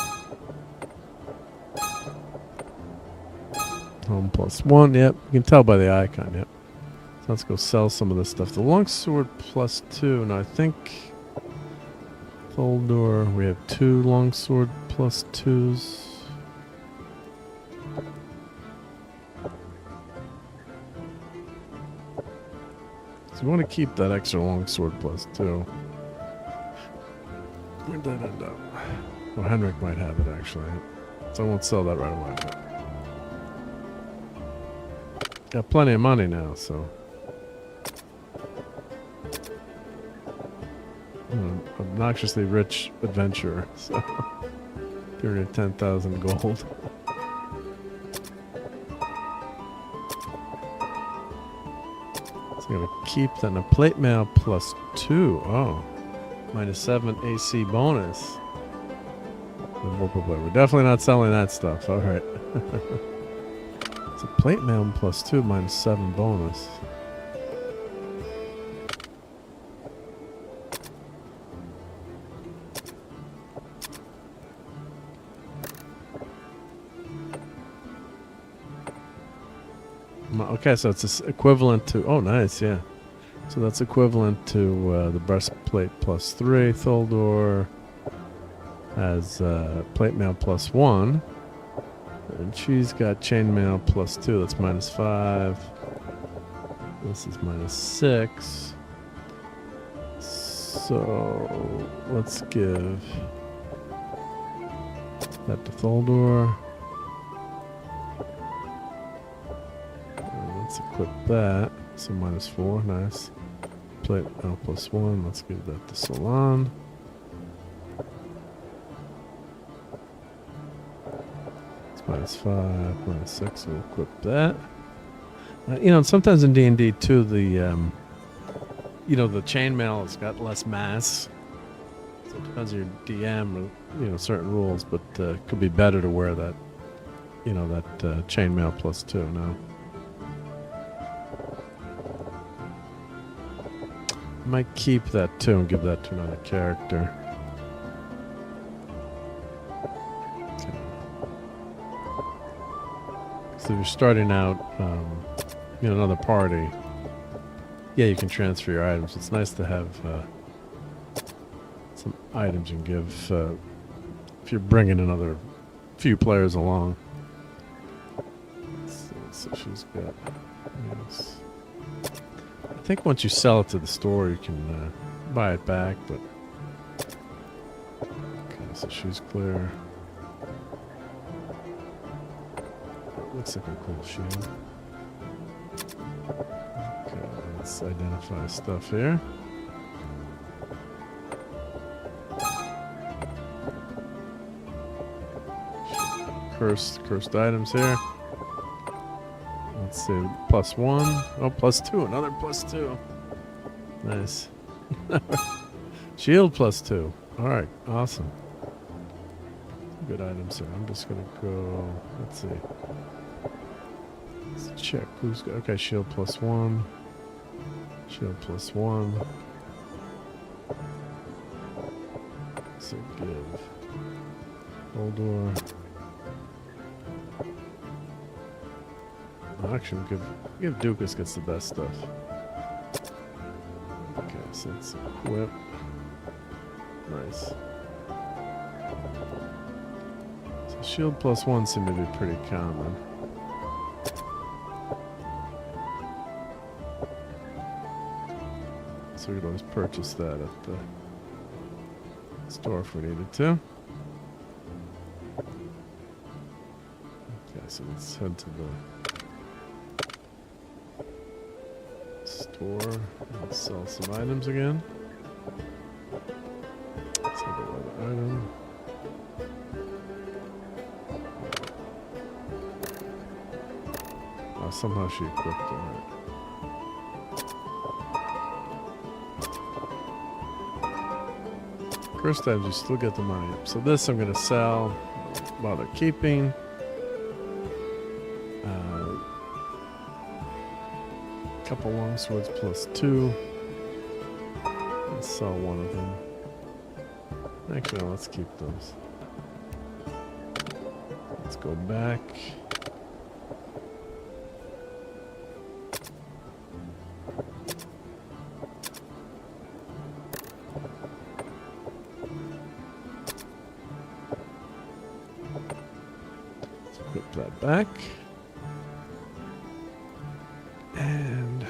Home +1, yep. You can tell by the icon, yep. So let's go sell some of this stuff. The longsword +2. Now I think Tholdor, we have 2 longsword +2s. So we want to keep that extra longsword +2. Where'd that end up? Well, Henrik might have it actually. So I won't sell that right away. But got plenty of money now, so obnoxiously rich adventurer. So 310,000 gold. So I'm gonna keep that in a plate mail +2. Oh, -7 AC bonus. We're definitely not selling that stuff. All right. It's a plate mail +2 -7 bonus. Okay, so it's equivalent to... Oh, nice, yeah. So that's equivalent to the breastplate +3. Tholdor has plate mail +1. And she's got chainmail +2. That's -5. This is -6. So let's give that to Tholdor. Let's equip that. So -4. Nice. Plate mail +1. Let's give that to Solon. -5, -6, we'll equip that. You know, sometimes in D&D too, the you know, the chainmail has got less mass. Depends on your DM or certain rules, but could be better to wear that that chainmail +2 now. I might keep that too and give that to another character. Okay. So if you're starting out another party, yeah, you can transfer your items. It's nice to have some items you can give if you're bringing another few players along. Let's see, so she's got, yes. I think once you sell it to the store, you can buy it back, but okay, so she's clear. Looks like a cool shield. Okay, let's identify stuff here. Cursed items here. Let's see, +1. Oh, +2. Another +2. Nice. Shield +2. All right, awesome. Good items here. I'm just gonna go. Let's see. Let's check who's got. Okay, shield +1. Shield +1. So give. Holdor. Actually, give Dukas gets the best stuff. Okay, so let's equip. Nice. So shield +1 seem to be pretty common. So we could always purchase that at the store if we needed to. Okay, so let's head to the store and sell some items again. Let's have another item. Oh, somehow she equipped it. First time you still get the money up. So this I'm going to sell while they're keeping. Couple long swords +2. Let's sell one of them. Actually, no, let's keep those. Let's go back. Let's put that back. And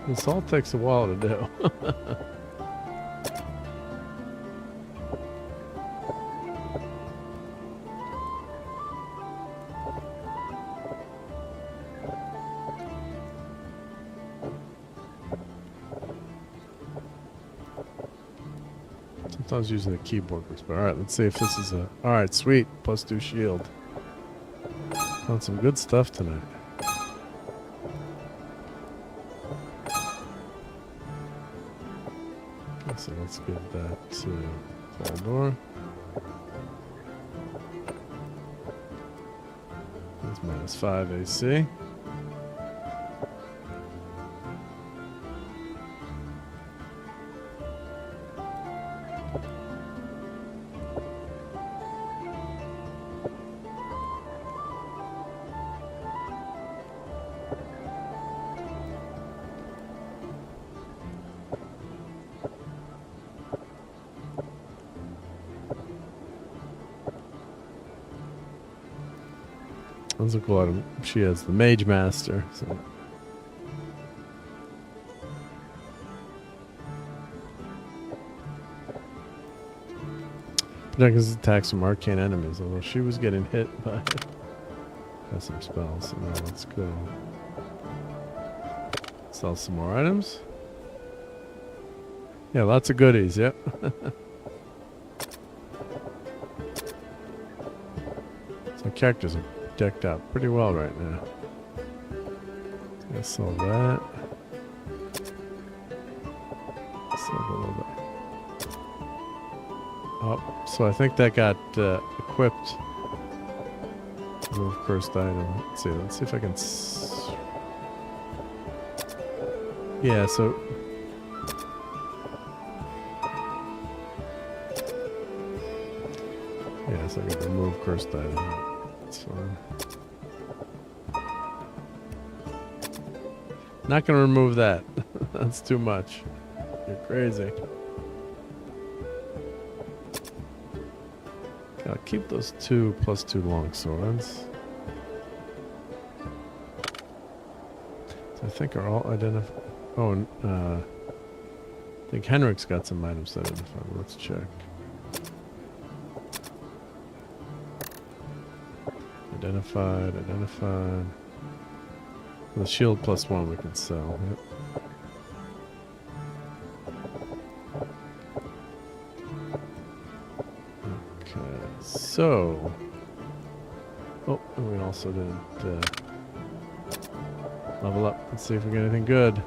this all takes a while to do. Sometimes using the keyboard works, but alright, let's see if this is a. Alright, sweet. +2 shield. Found some good stuff tonight. Okay, so let's give that to Holdor. That's -5 AC. That's a cool item. She has the Mage Master. So. Protects attacks from arcane enemies, although she was getting hit by some spells. So now let's go sell some more items. Yeah, lots of goodies, yep. So characters are decked out pretty well right now. I saw that. Saw a little bit. Oh, so I think that got equipped. Move cursed item. Let's see if I can. Yeah, so. Yeah, so I can remove cursed item. That's fine. Not gonna remove that. That's too much. You're crazy. I'll keep those 2 + 2 long swords. So I think are all identified. Oh, I think Henrik's got some items identified. Let's check. Identified. The shield +1 we can sell. Yep. So, oh, and we also didn't level up. Let's see if we get anything good.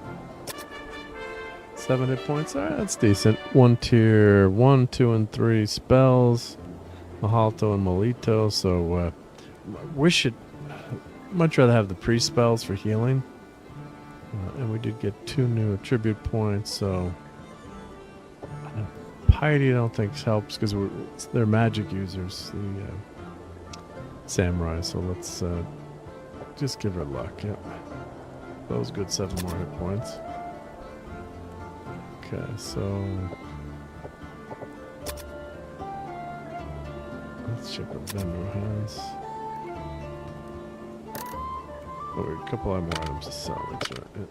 7 hit points. Alright, that's decent. 1 tier 1, 2, and 3 spells. Mahalto and Molito. So, we should much rather have the pre-spells for healing. And we did get 2 new attribute points, so piety I don't think helps because they're magic users, the samurai. So let's just give her luck. Yep, that was good. 7 more hit points. Okay, so let's check what Venro has. Oh, a couple more items to sell. That's right. Yep.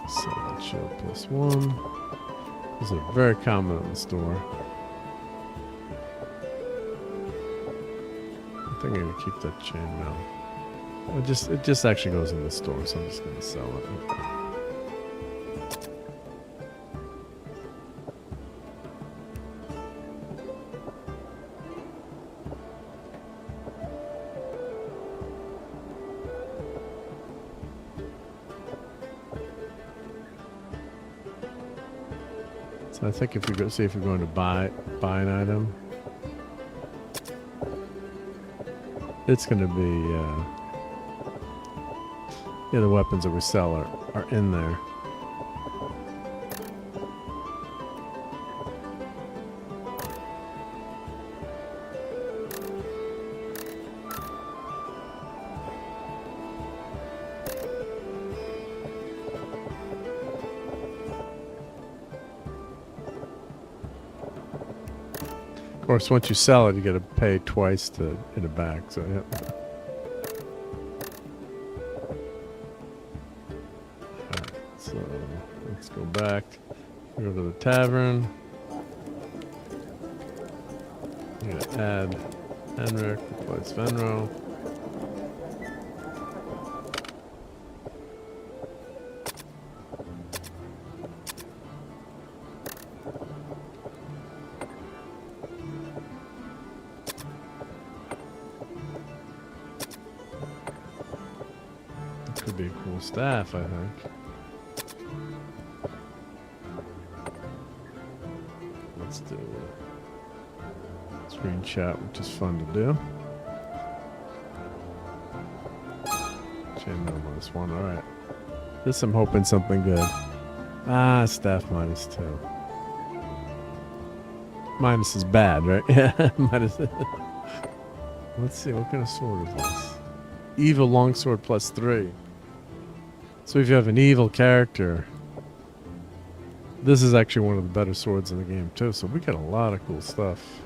So that shield +1. These are very common in the store. I think I'm gonna keep that chainmail. It just actually goes in the store, so I'm just gonna sell it. So I think if we go see if we're going to buy an item. It's going to be, yeah, the weapons that we sell are in there. Of course, once you sell it, you got to pay twice to get it back. So, yeah. Alright, so let's go back. Go to the tavern. I'm gonna add Henrik, replace Venro. Could be a cool staff, I think. Let's do a screenshot, which is fun to do. Chainmail -1, alright. This I'm hoping something good. Ah, staff -2. Minus is bad, right? Yeah, minus. Let's see, what kind of sword is this? Evil longsword +3. So if you have an evil character, this is actually one of the better swords in the game too. So we got a lot of cool stuff.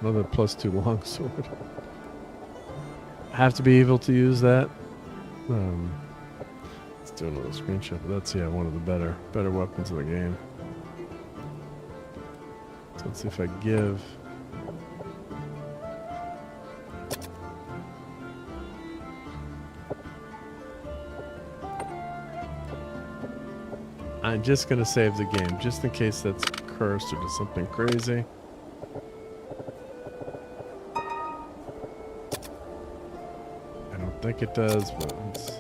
Another +2 longsword. Have to be evil to use that. Let's do another screenshot. But that's one of the better weapons of the game. So let's see if I give. I'm just going to save the game, just in case that's cursed or does something crazy. I don't think it does, but let's...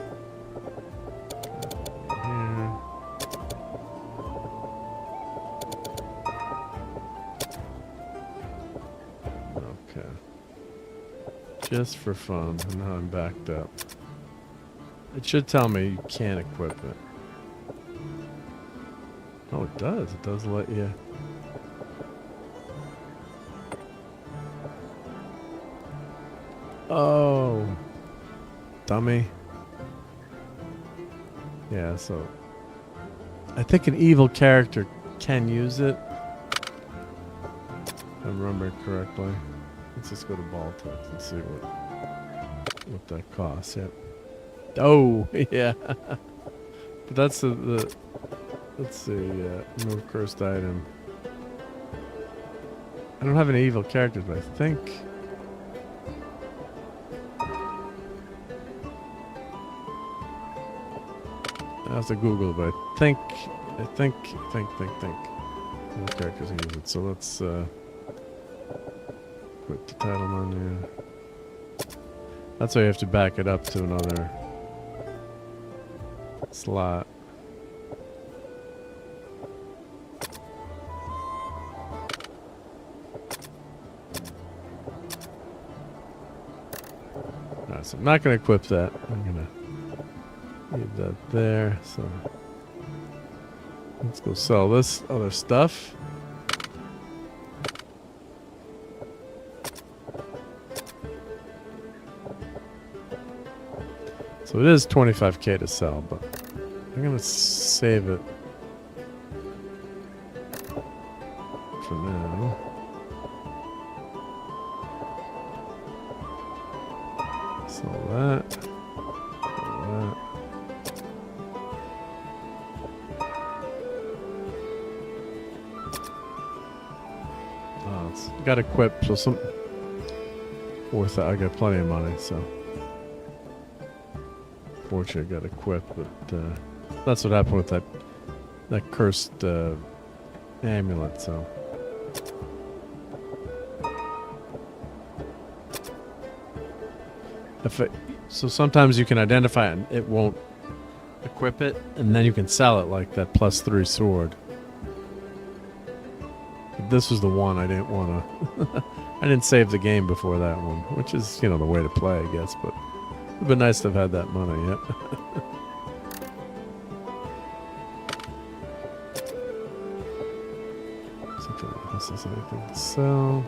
Here. Okay. Just for fun, and now I'm backed up. It should tell me you can't equip it. Oh, it does. It does let you. Oh, dummy. Yeah, so I think an evil character can use it. If I remember correctly. Let's just go to Baltic and see what that costs. Yep. Oh, yeah. But that's the let's see, remove cursed item. I don't have any evil characters, but I think... I have to Google, but I think... Evil characters can use it. So let's, quit the title menu. That's why you have to back it up to another slot. So I'm not going to equip that. I'm going to leave that there. So let's go sell this other stuff. So it is 25k to sell, but I'm going to save it for now. Sell that. Sell that. Oh, it's got equipped, so some worth it. I got plenty of money, so fortunately I got equipped, but that's what happened with that cursed amulet, so. So sometimes you can identify it and it won't equip it, and then you can sell it like that +3 sword. But this was the one I didn't want to... I didn't save the game before that one, which is, you know, the way to play, I guess, but it would be nice to have had that money, yep. Something like this is anything to sell.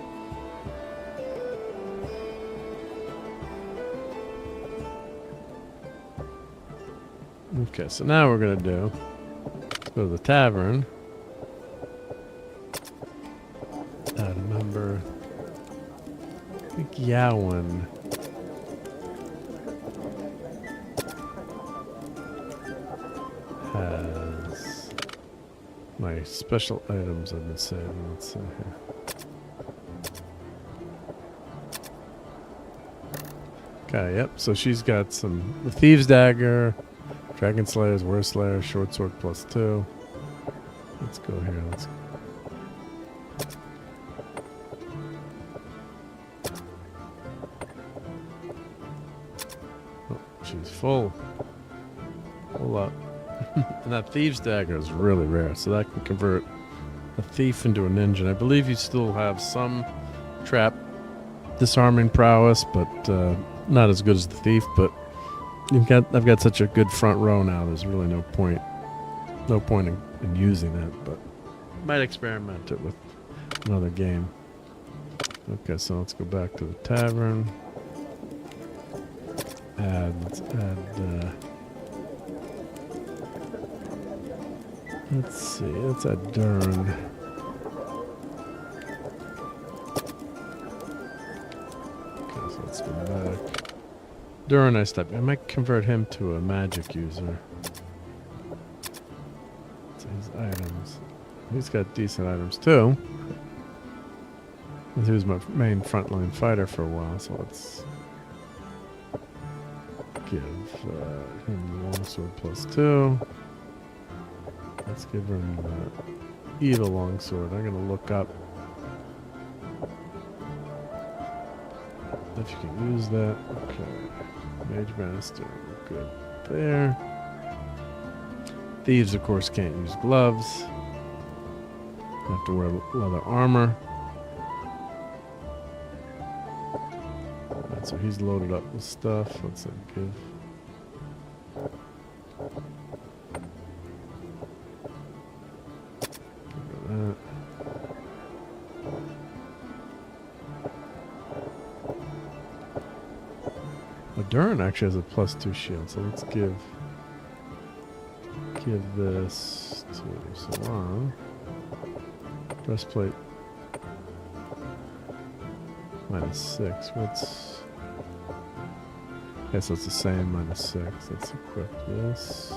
Okay, so now we're gonna do, let's go to the tavern. Add a member. I think Yawen. Has my special items I've been saving. Let's see here. Okay, yep, so she's got the Thieves Dagger, Dragon Slayer's Worst Slayer, Short Sword +2. Let's go here. Oh, she's full. Full up. And that Thieves Dagger is really rare, so that can convert a thief into a ninja. And I believe you still have some trap disarming prowess, but not as good as the thief, but I've got such a good front row now. There's really no point in using that, but might experiment it with another game. Okay, so let's go back to the tavern. Let's add Dern. Okay, so let's go back. During I might convert him to a magic user. So his items. He's got decent items too. He was my main frontline fighter for a while, so let's give him longsword +2. Let's give him evil longsword. I'm gonna look up if you can use that. Okay, Mage Master, good there. Thieves, of course, can't use gloves. Have to wear leather armor. Right, so he's loaded up with stuff. Let's give. That. Durin actually has a +2 shield, so let's give this to Salon. Breastplate -6. What's? Guess it's the same -6. Let's equip this.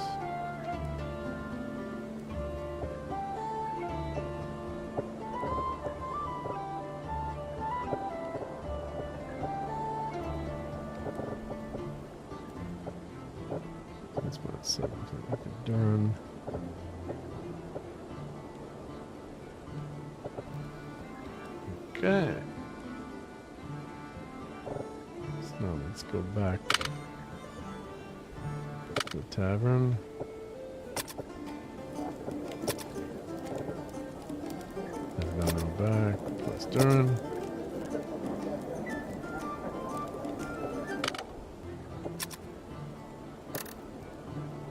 That's -7. Durin. Okay. So now let's go back to the tavern. And then go back, plus Durin.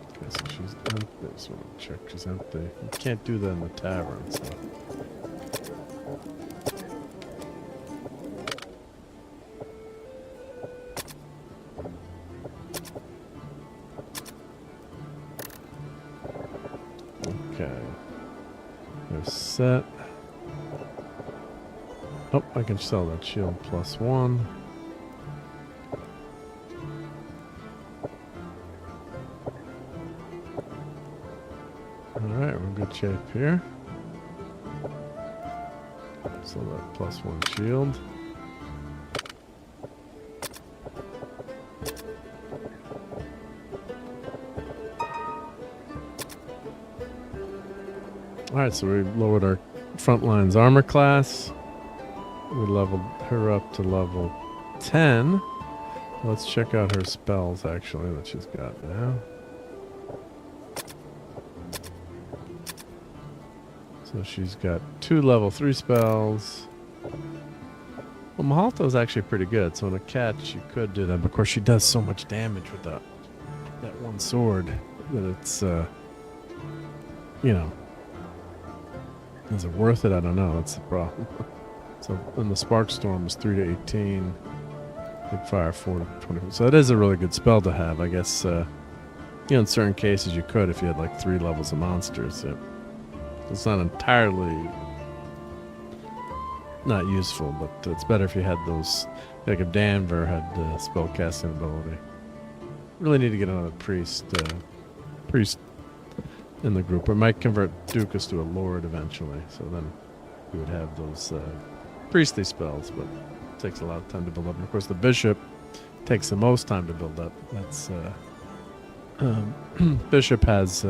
Okay, so she's empty. So we'll check she's empty. You can't do that in the tavern, so. Set. Oh, I can sell that shield +1. Alright, we're in good shape here. Sell that +1 shield. Alright, so we lowered our front line's armor class. We leveled her up to level 10. Let's check out her spells, actually, that she's got now. So she's got 2 level 3 spells. Well, Mahalto's actually pretty good, so in a catch you could do that. But of course, she does so much damage with that one sword that it's, you know, is it worth it? I don't know. That's the problem. So, and the Spark Storm is 3 to 18. Big Fire 4 to 20. So it is a really good spell to have. I guess, you know, in certain cases you could if you had like 3 levels of monsters. It's not entirely not useful, but it's better if you had those. Like if Danver had the spell casting ability. Really need to get another priest. Priest in the group. We might convert Dukas to a lord eventually, so then we would have those priestly spells, but it takes a lot of time to build up. And of course, the bishop takes the most time to build up. That's bishop has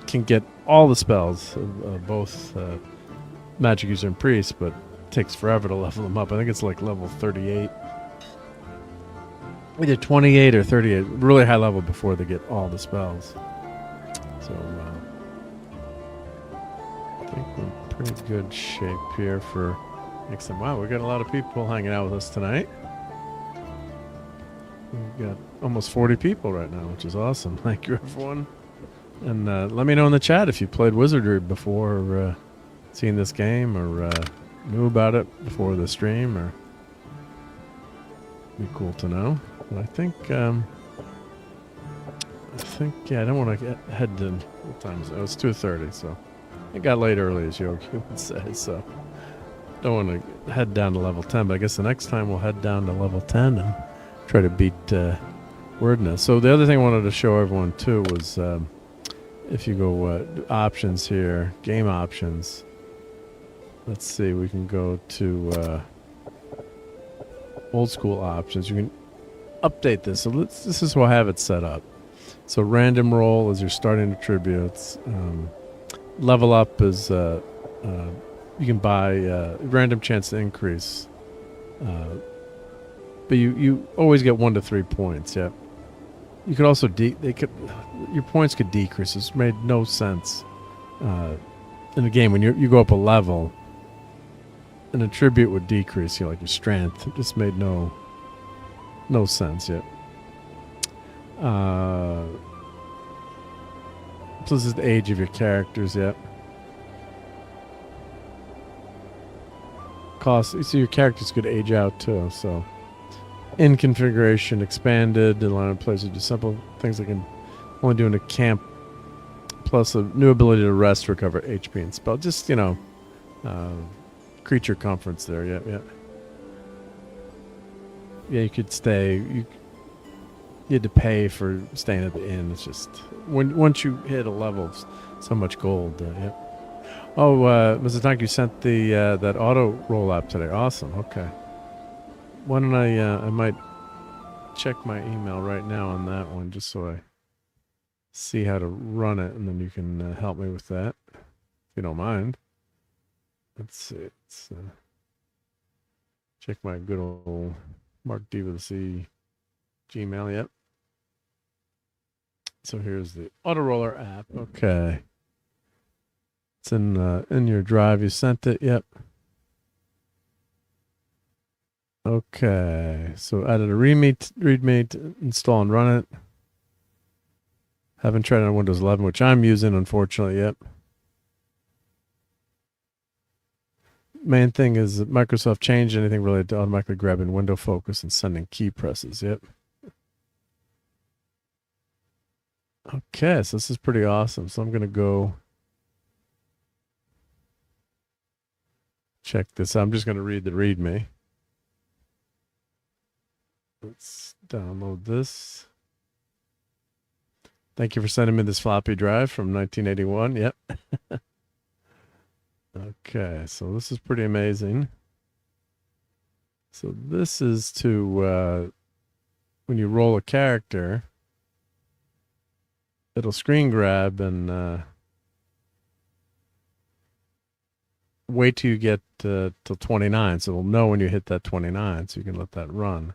can get all the spells of both magic user and priest, but it takes forever to level them up. I think it's like level 38. Either 28 or 38, really high level before they get all the spells. So I think we're in pretty good shape here for next time. Wow, we got a lot of people hanging out with us tonight. We've got almost 40 people right now, which is awesome. Thank you, everyone. And let me know in the chat if you played Wizardry before seeing this game, or knew about it before the stream, or be cool to know. But I think yeah, I don't want to head to, what time is it? Oh, it's 2:30, so it got late early, as Yogi would say, so don't want to head down to level 10, but I guess the next time we'll head down to level 10 and try to beat Wordness. So the other thing I wanted to show everyone too was if you go options here, game options, let's see, we can go to old school options. You can update this. So this is how I have it set up. So random roll is your starting attributes. Level up is you can buy random chance to increase. But you always get 1 to 3 points. Yeah. You could also your points could decrease. It's made no sense in the game when you go up a level. An attribute would decrease. Like your strength. It just made no sense. Yeah. So this is the age of your characters. Yeah. Cost. So your characters could age out too. So. In configuration expanded, allowing players to do simple things they can only do in a camp, plus a new ability to rest, recover HP and spell. Just, creature comforts there. Yeah, yeah. Yeah, you could stay. You had to pay for staying at the inn. It's just, once you hit a level, so much gold. Yeah. Oh, Mr. Tank, you sent that auto roll up today. Awesome. Okay. Why don't I might check my email right now on that one just so I see how to run it, and then you can help me with that, if you don't mind. Let's see. Let's check my good old Marc D with a C Gmail. Yep. So here's the Autoroller app. Okay. It's in your drive. You sent it. Yep. Okay, so added a readme to install and run it. Haven't tried it on Windows 11, which I'm using, unfortunately. Yep. Main thing is that Microsoft changed anything related to automatically grabbing window focus and sending key presses. Yep. Okay, so this is pretty awesome. So I'm going to go check this out. I'm just going to read the readme. Let's download this. Thank you for sending me this floppy drive from 1981. Yep. Okay, so this is pretty amazing. So this is to, when you roll a character, it'll screen grab and wait till you get till 29. So it'll know when you hit that 29, so you can let that run.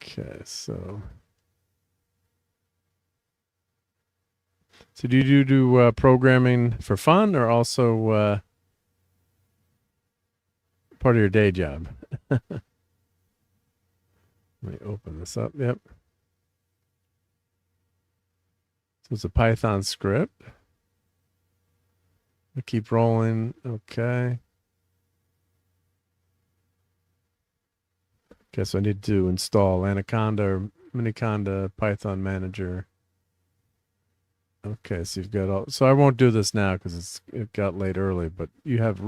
Okay, so do you do programming for fun or also part of your day job? Let me open this up. Yep. So it's a Python script. I keep rolling. Okay. Okay, so I need to install Anaconda or Miniconda Python Manager. Okay, so you've got all. So I won't do this now because it got late early. But you have.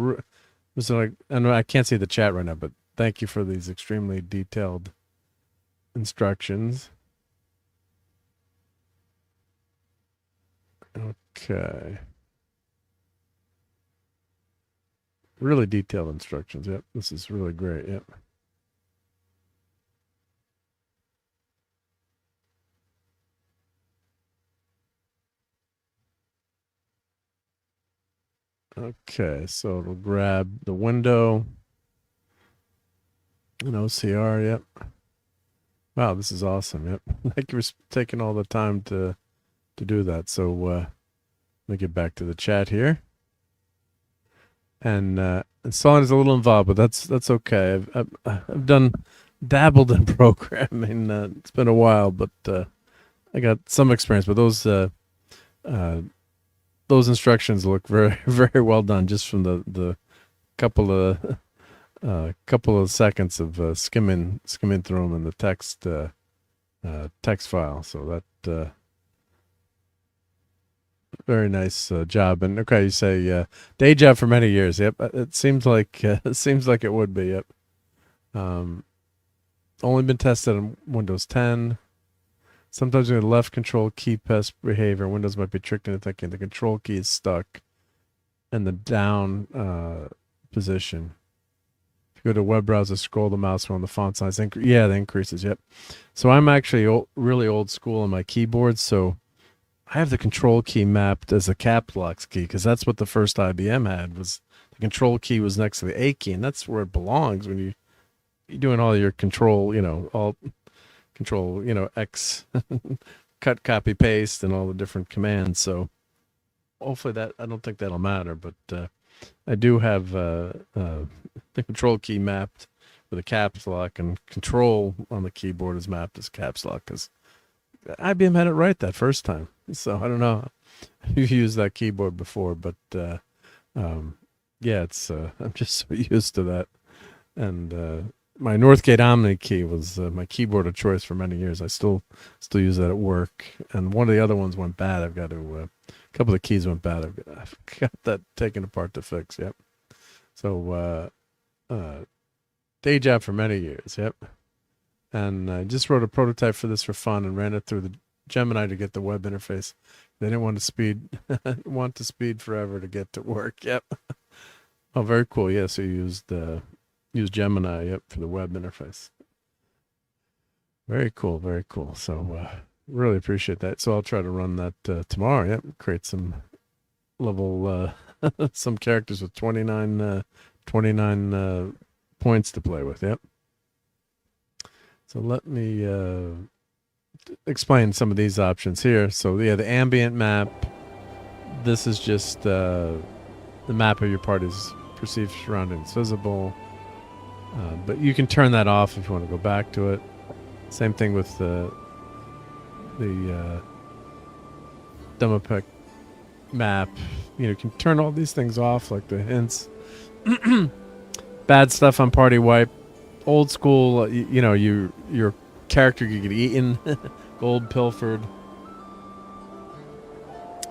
So like, I know I can't see the chat right now, but thank you for these extremely detailed instructions. Okay. Really detailed instructions. Yep, this is really great. Yep. Okay, so it'll grab the window, an OCR, yep. Wow, this is awesome, yep. Thank you for taking all the time to do that. So let me get back to the chat here. And installing is a little involved, but that's okay. I've dabbled in programming. It's been a while, but I got some experience. But those instructions look very, very well done just from the couple of seconds of skimming through them in the text file. So that very nice job. And okay, you say day job for many years. Yep, it seems like it would be. Yep. Only been tested on Windows 10. Sometimes with left control key press behavior, Windows might be tricked into thinking the control key is stuck and the down position. If you go to web browser, scroll the mouse on the font size. Yeah, that increases. Yep. So I'm actually really old school on my keyboard. So I have the control key mapped as a caps lock key because that's what the first IBM had. Was the control key was next to the A key, and that's where it belongs when you're doing all your control. All control. X, cut, copy, paste, and all the different commands. So hopefully I don't think that'll matter, but I do have the control key mapped with a caps lock, and control on the keyboard is mapped as caps lock because IBM had it right that first time. So I don't know if you've used that keyboard before, but yeah, it's I'm just so used to that. And my Northgate Omni key was my keyboard of choice for many years. I still use that at work. And one of the other ones went bad. I've got to a couple of keys went bad. I've got that taken apart to fix. Yep. So day job for many years. Yep. And I just wrote a prototype for this for fun and ran it through the Gemini to get the web interface. They didn't want to speed forever to get to work. Yep. Oh, very cool. Yeah. So you used Gemini. Yep, for the web interface. Very cool. Very cool. So really appreciate that. So I'll try to run that tomorrow. Yep. Create some level some characters with 29 points to play with. Yep. So let me explain some of these options here. So yeah, the ambient map. This is just the map of your party's perceived surroundings visible. But you can turn that off if you want to go back to it. Same thing with the Demopec map. You can turn all these things off, like the hints. Bad stuff on party wipe. Old school, your character could get eaten, gold pilfered.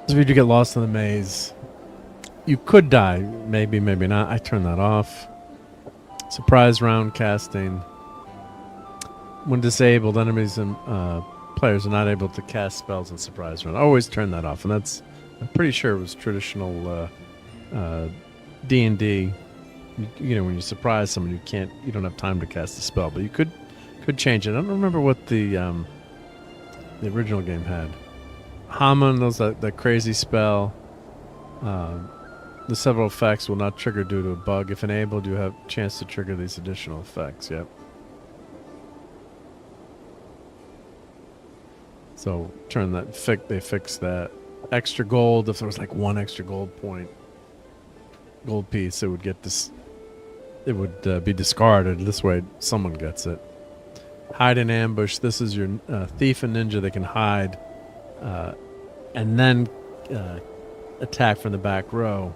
So if you get lost in the maze, you could die. Maybe, maybe not. I turn that off. Surprise round casting. When disabled, enemies and players are not able to cast spells in surprise round. Always turn that off, and I'm pretty sure it was traditional D&D. When you surprise someone, you don't have time to cast a spell, but you could change it. I don't remember what the original game had. Hammond knows that crazy spell. The several effects will not trigger due to a bug. If enabled, you have a chance to trigger these additional effects. Yep. So turn that. They fixed that. Extra gold. If there was like one extra gold piece, it would get this. It would be discarded. This way, someone gets it. Hide and ambush. This is your thief and ninja. They can hide, and then attack from the back row.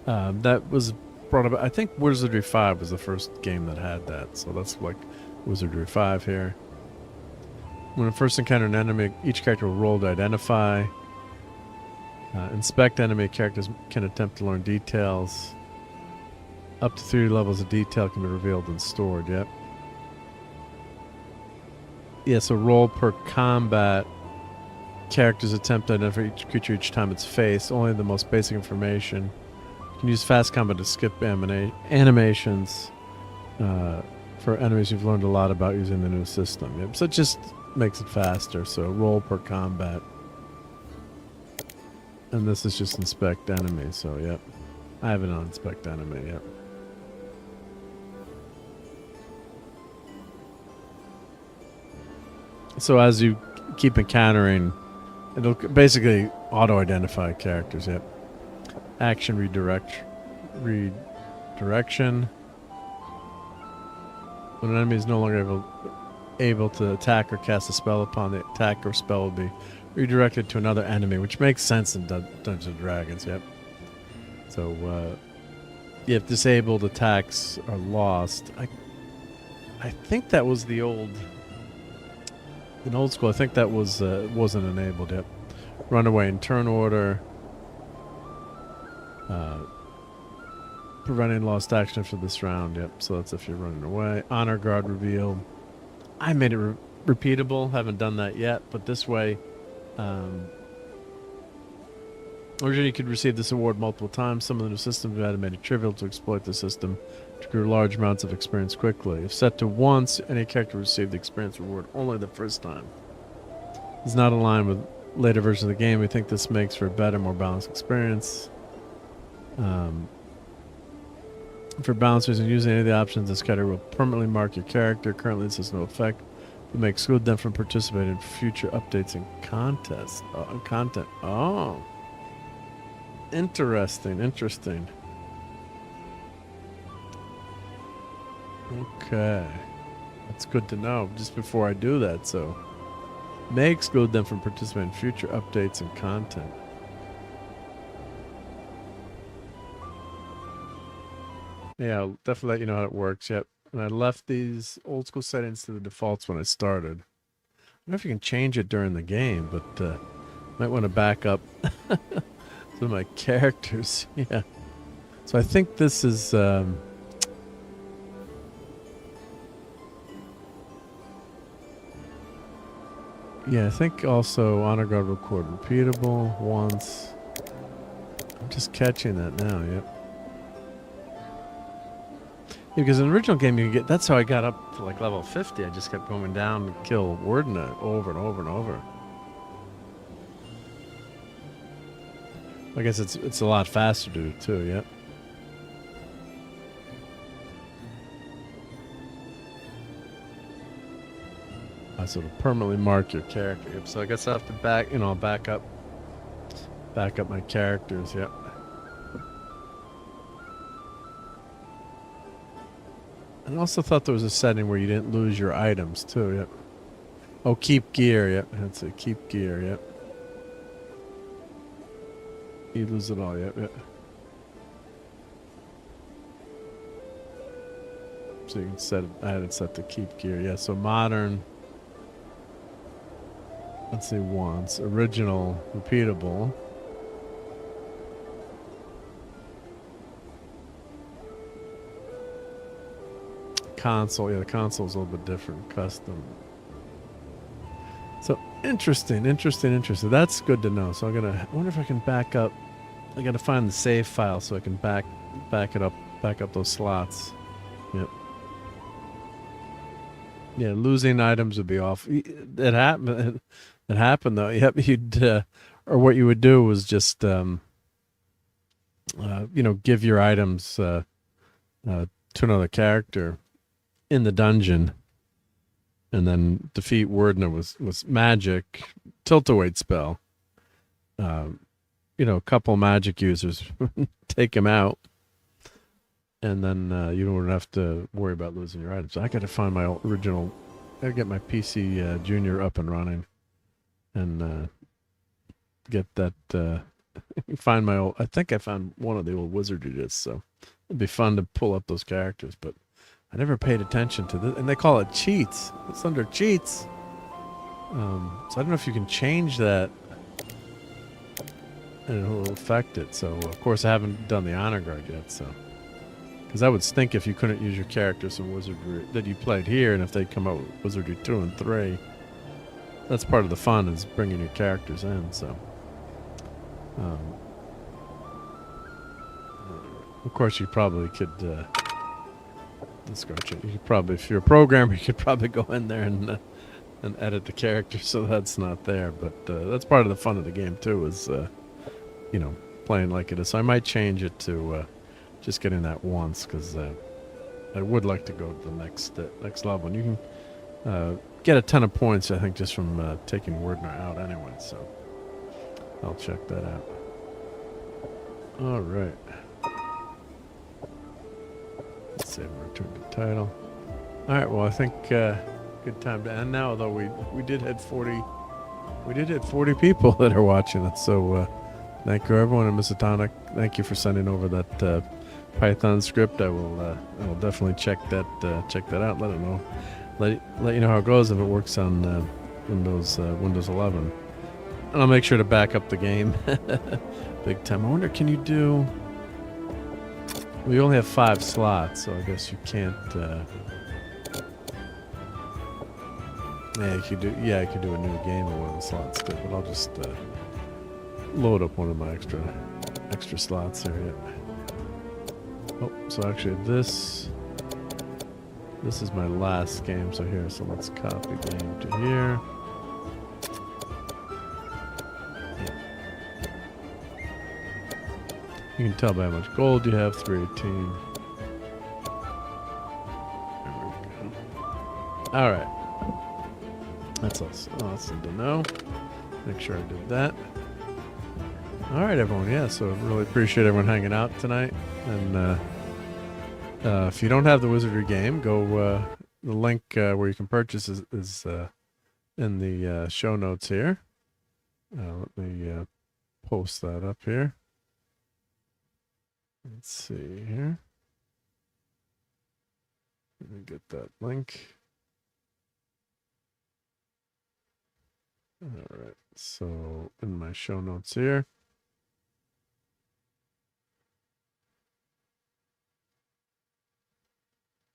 That was brought about. I think Wizardry 5 was the first game that had that. So that's like Wizardry 5 here. When you first encounter an enemy, each character will roll to identify. Inspect enemy characters can attempt to learn details. Up to 3 levels of detail can be revealed and stored. Yep. Yeah, so roll per combat. Characters attempt to identify each creature each time it's faced. Only the most basic information. You can use fast combat to skip animations for enemies you've learned a lot about using the new system. Yep. So it just makes it faster. So roll per combat. And this is just inspect enemy. So yep. I have it on inspect enemy. Yep. So as you keep encountering, it'll basically auto-identify characters. Yep. Action redirection. When an enemy is no longer able to attack or cast a spell upon the attack or spell will be redirected to another enemy, which makes sense in Dungeons and Dragons. Yep. So if disabled attacks are lost, I think that was the old. In old school, I think that wasn't enabled yet. Runaway in turn order. Preventing lost action for this round. Yep, so that's if you're running away. Honor guard reveal. I made it repeatable. Haven't done that yet, but this way, Originally, you could receive this award multiple times. Some of the new systems have made it trivial to exploit the system to accrue large amounts of experience quickly. If set to once, any character will receive the experience reward only the first time. It's not aligned with later versions of the game. We think this makes for a better, more balanced experience. For balancers and using any of the options, this category will permanently mark your character. Currently, this has no effect. It may exclude them from participating in future updates and contests. Content. Oh. Interesting. Okay. That's good to know just before I do that, so. May exclude them from participating in future updates and content. Yeah, I'll definitely let you know how it works. Yep. And I left these old school settings to the defaults when I started. I don't know if you can change it during the game, but might want to back up some of my characters. Yeah. So I think this is... yeah, I think also honor guard record repeatable once. I'm just catching that now, yep. Yeah, because in the original game you get, that's how I got up to like level 50. I just kept going down to kill Wardna over and over and over. I guess it's a lot faster to do too, yep. So to permanently mark your character. Yep. So I guess I have to back up my characters. Yep. And I also thought there was a setting where you didn't lose your items too. Yep. Oh, keep gear. Yep. That's it. Keep gear. Yep. You lose it all. Yep. Yep. So you can set it. I had it set to keep gear. Yeah. So modern. Let's see, once. Original, repeatable. Console, yeah, the console is a little bit different. Custom. So, interesting. That's good to know. So I wonder if I can back up. I gotta find the save file so I can back up those slots. Yep. Yeah, losing items would be off. It happened. It happened though. Yep, or what you would do was just, give your items to another character in the dungeon, and then defeat Wardna was magic, tilt-a-weight spell. A couple magic users take him out, and then you don't have to worry about losing your items. So I got to find my original. I got to get my PC Junior up and running. And get that, find my old, I think I found one of the old Wizardry discs, so it'd be fun to pull up those characters, but I never paid attention to this, and they call it cheats. It's under cheats. So I don't know if you can change that, and it will affect it, so of course I haven't done the honor guard yet, so, because I would stink if you couldn't use your characters in Wizardry, that you played here, and if they come out with Wizardry 2 and 3, that's part of the fun, is bringing your characters in. So, of course, you probably could. Let's go check. You could probably, if you're a programmer, you could probably go in there and edit the character, so that's not there. But that's part of the fun of the game too, is playing like it is. So I might change it to just getting that once, because I would like to go to the next level. And you can. Get a ton of points, I think, just from taking Wardna out anyway, so I'll check that out. All right. Let's save and return to title. All right, well, I think good time to end now, although we did hit 40 people that are watching us, so thank you, everyone, and Mr. Tonic, thank you for sending over that Python script. I will definitely check that out, let it know. Let you know how it goes if it works on Windows 11, and I'll make sure to back up the game big time. I wonder, can you do? We only have 5 slots, so I guess you can't. Yeah, you could do a new game on one of the slots too. But I'll just load up one of my extra slots here yet. Oh, so actually this is my last game. So here, so let's copy game to here. You can tell by how much gold you have. 318. There we go. All right. That's awesome to know. Make sure I did that. All right, everyone. Yeah, so really appreciate everyone hanging out tonight. And if you don't have the Wizardry game, go. The link where you can purchase is in the show notes here. Let me post that up here. Let's see here. Let me get that link. All right, so in my show notes here.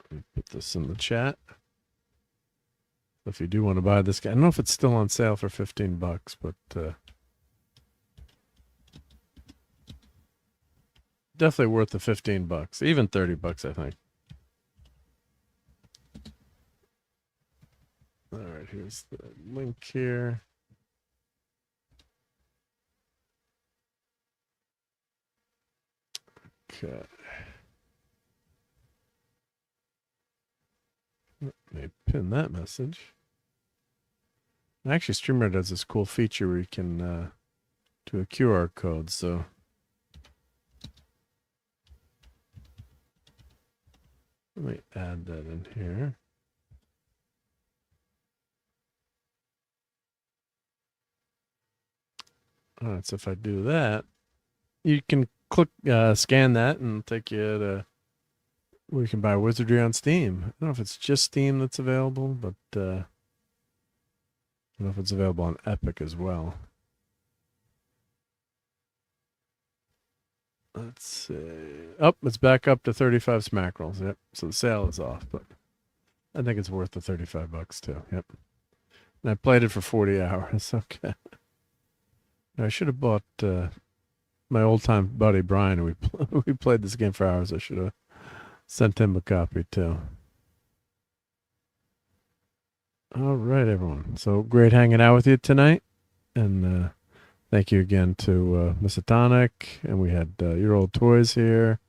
Let me put this in the chat. If you do want to buy this guy, I don't know if it's still on sale for $15, but definitely worth the $15, even $30, I think. All right, here's the link here. Okay. Let me pin that message. Actually, Streamer does this cool feature where you can do a QR code, so let me add that in here. All right, so if I do that, you can click, scan that, and take you to where you can buy Wizardry on Steam. I don't know if it's just Steam that's available, but I don't know if it's available on Epic as well. Let's see. Oh, it's back up to 35 smack rolls. Yep. So the sale is off, but I think it's worth the $35 too. Yep. And I played it for 40 hours. Okay. I should have bought my old-time buddy Brian, and we played this game for hours. I should have sent him a copy too. All right, everyone. So great hanging out with you tonight, and thank you again to Miss Atonic, and we had Your Old Toys here.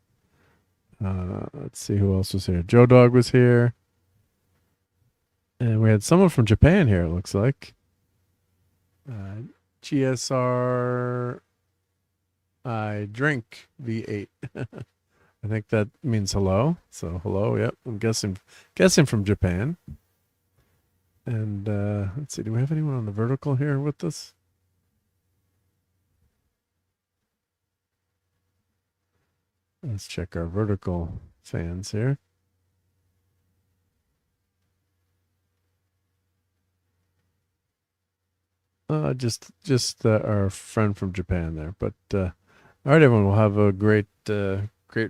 Let's see who else was here. Joe Dog was here, and we had someone from Japan here. It looks like. GSR I drink V8. I think that means hello. So hello, yep. I'm guessing from Japan. And let's see, do we have anyone on the vertical here with us? Let's check our vertical fans here. Just our friend from Japan there. But all right, everyone, we'll have a great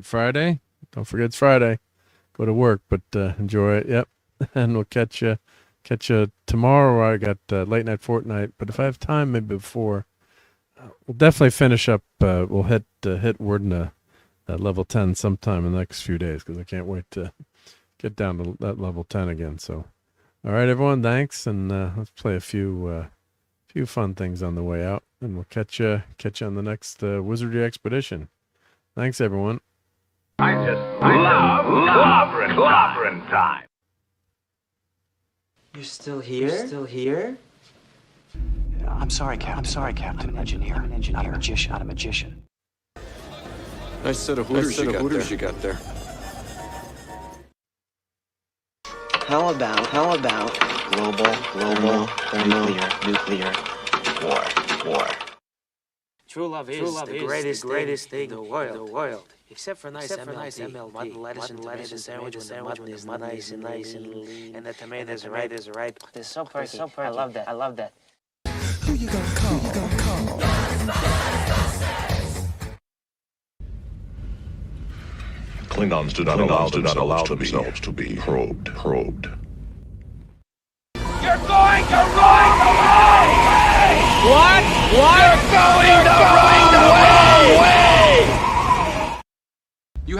Friday. Don't forget it's Friday. Go to work, but enjoy it. Yep, and we'll catch you tomorrow. I got late night Fortnite, but if I have time, maybe before, we'll definitely finish up. We'll hit Wordna at level 10 sometime in the next few days, because I can't wait to get down to that level 10 again. So, all right, everyone, thanks, and let's play a few fun things on the way out, and we'll catch you on the next Wizardry Expedition. Thanks, everyone. I love clobbering time. You're still here? I'm sorry, Captain. I'm an engineer, not a magician. Nice set of hooters you got there. How about global nuclear war? True love is the greatest thing in the world. Except for nice MLT, lettuce and sandwich when the mutton is nice and lean, and the tomatoes are ripe. They're so pretty. I love that. Who you gonna call? Klingons do not allow themselves to be probed. You're going to run away! What? You're going to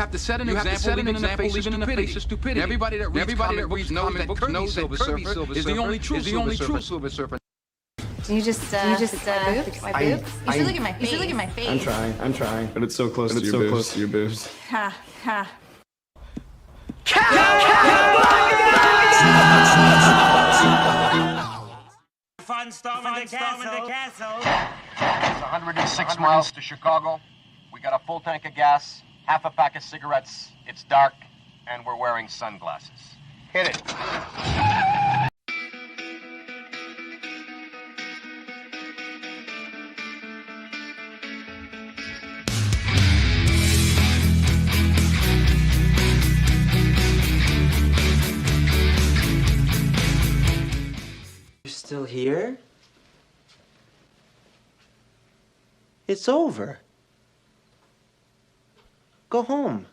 have to set an example, even in the face of stupidity. Everybody that reads comic books knows that Kirby Silver Surfer is the only true Silver Surfer. Can you just look at my boobs? You should look at my face. You should look at my face. I'm trying. But it's so close to your boobs. Ha, ha. Fun storming the castle. It's 106 miles to Chicago. We got a full tank of gas, half a pack of cigarettes. It's dark, and we're wearing sunglasses. Hit it. You're still here? It's over. Go home.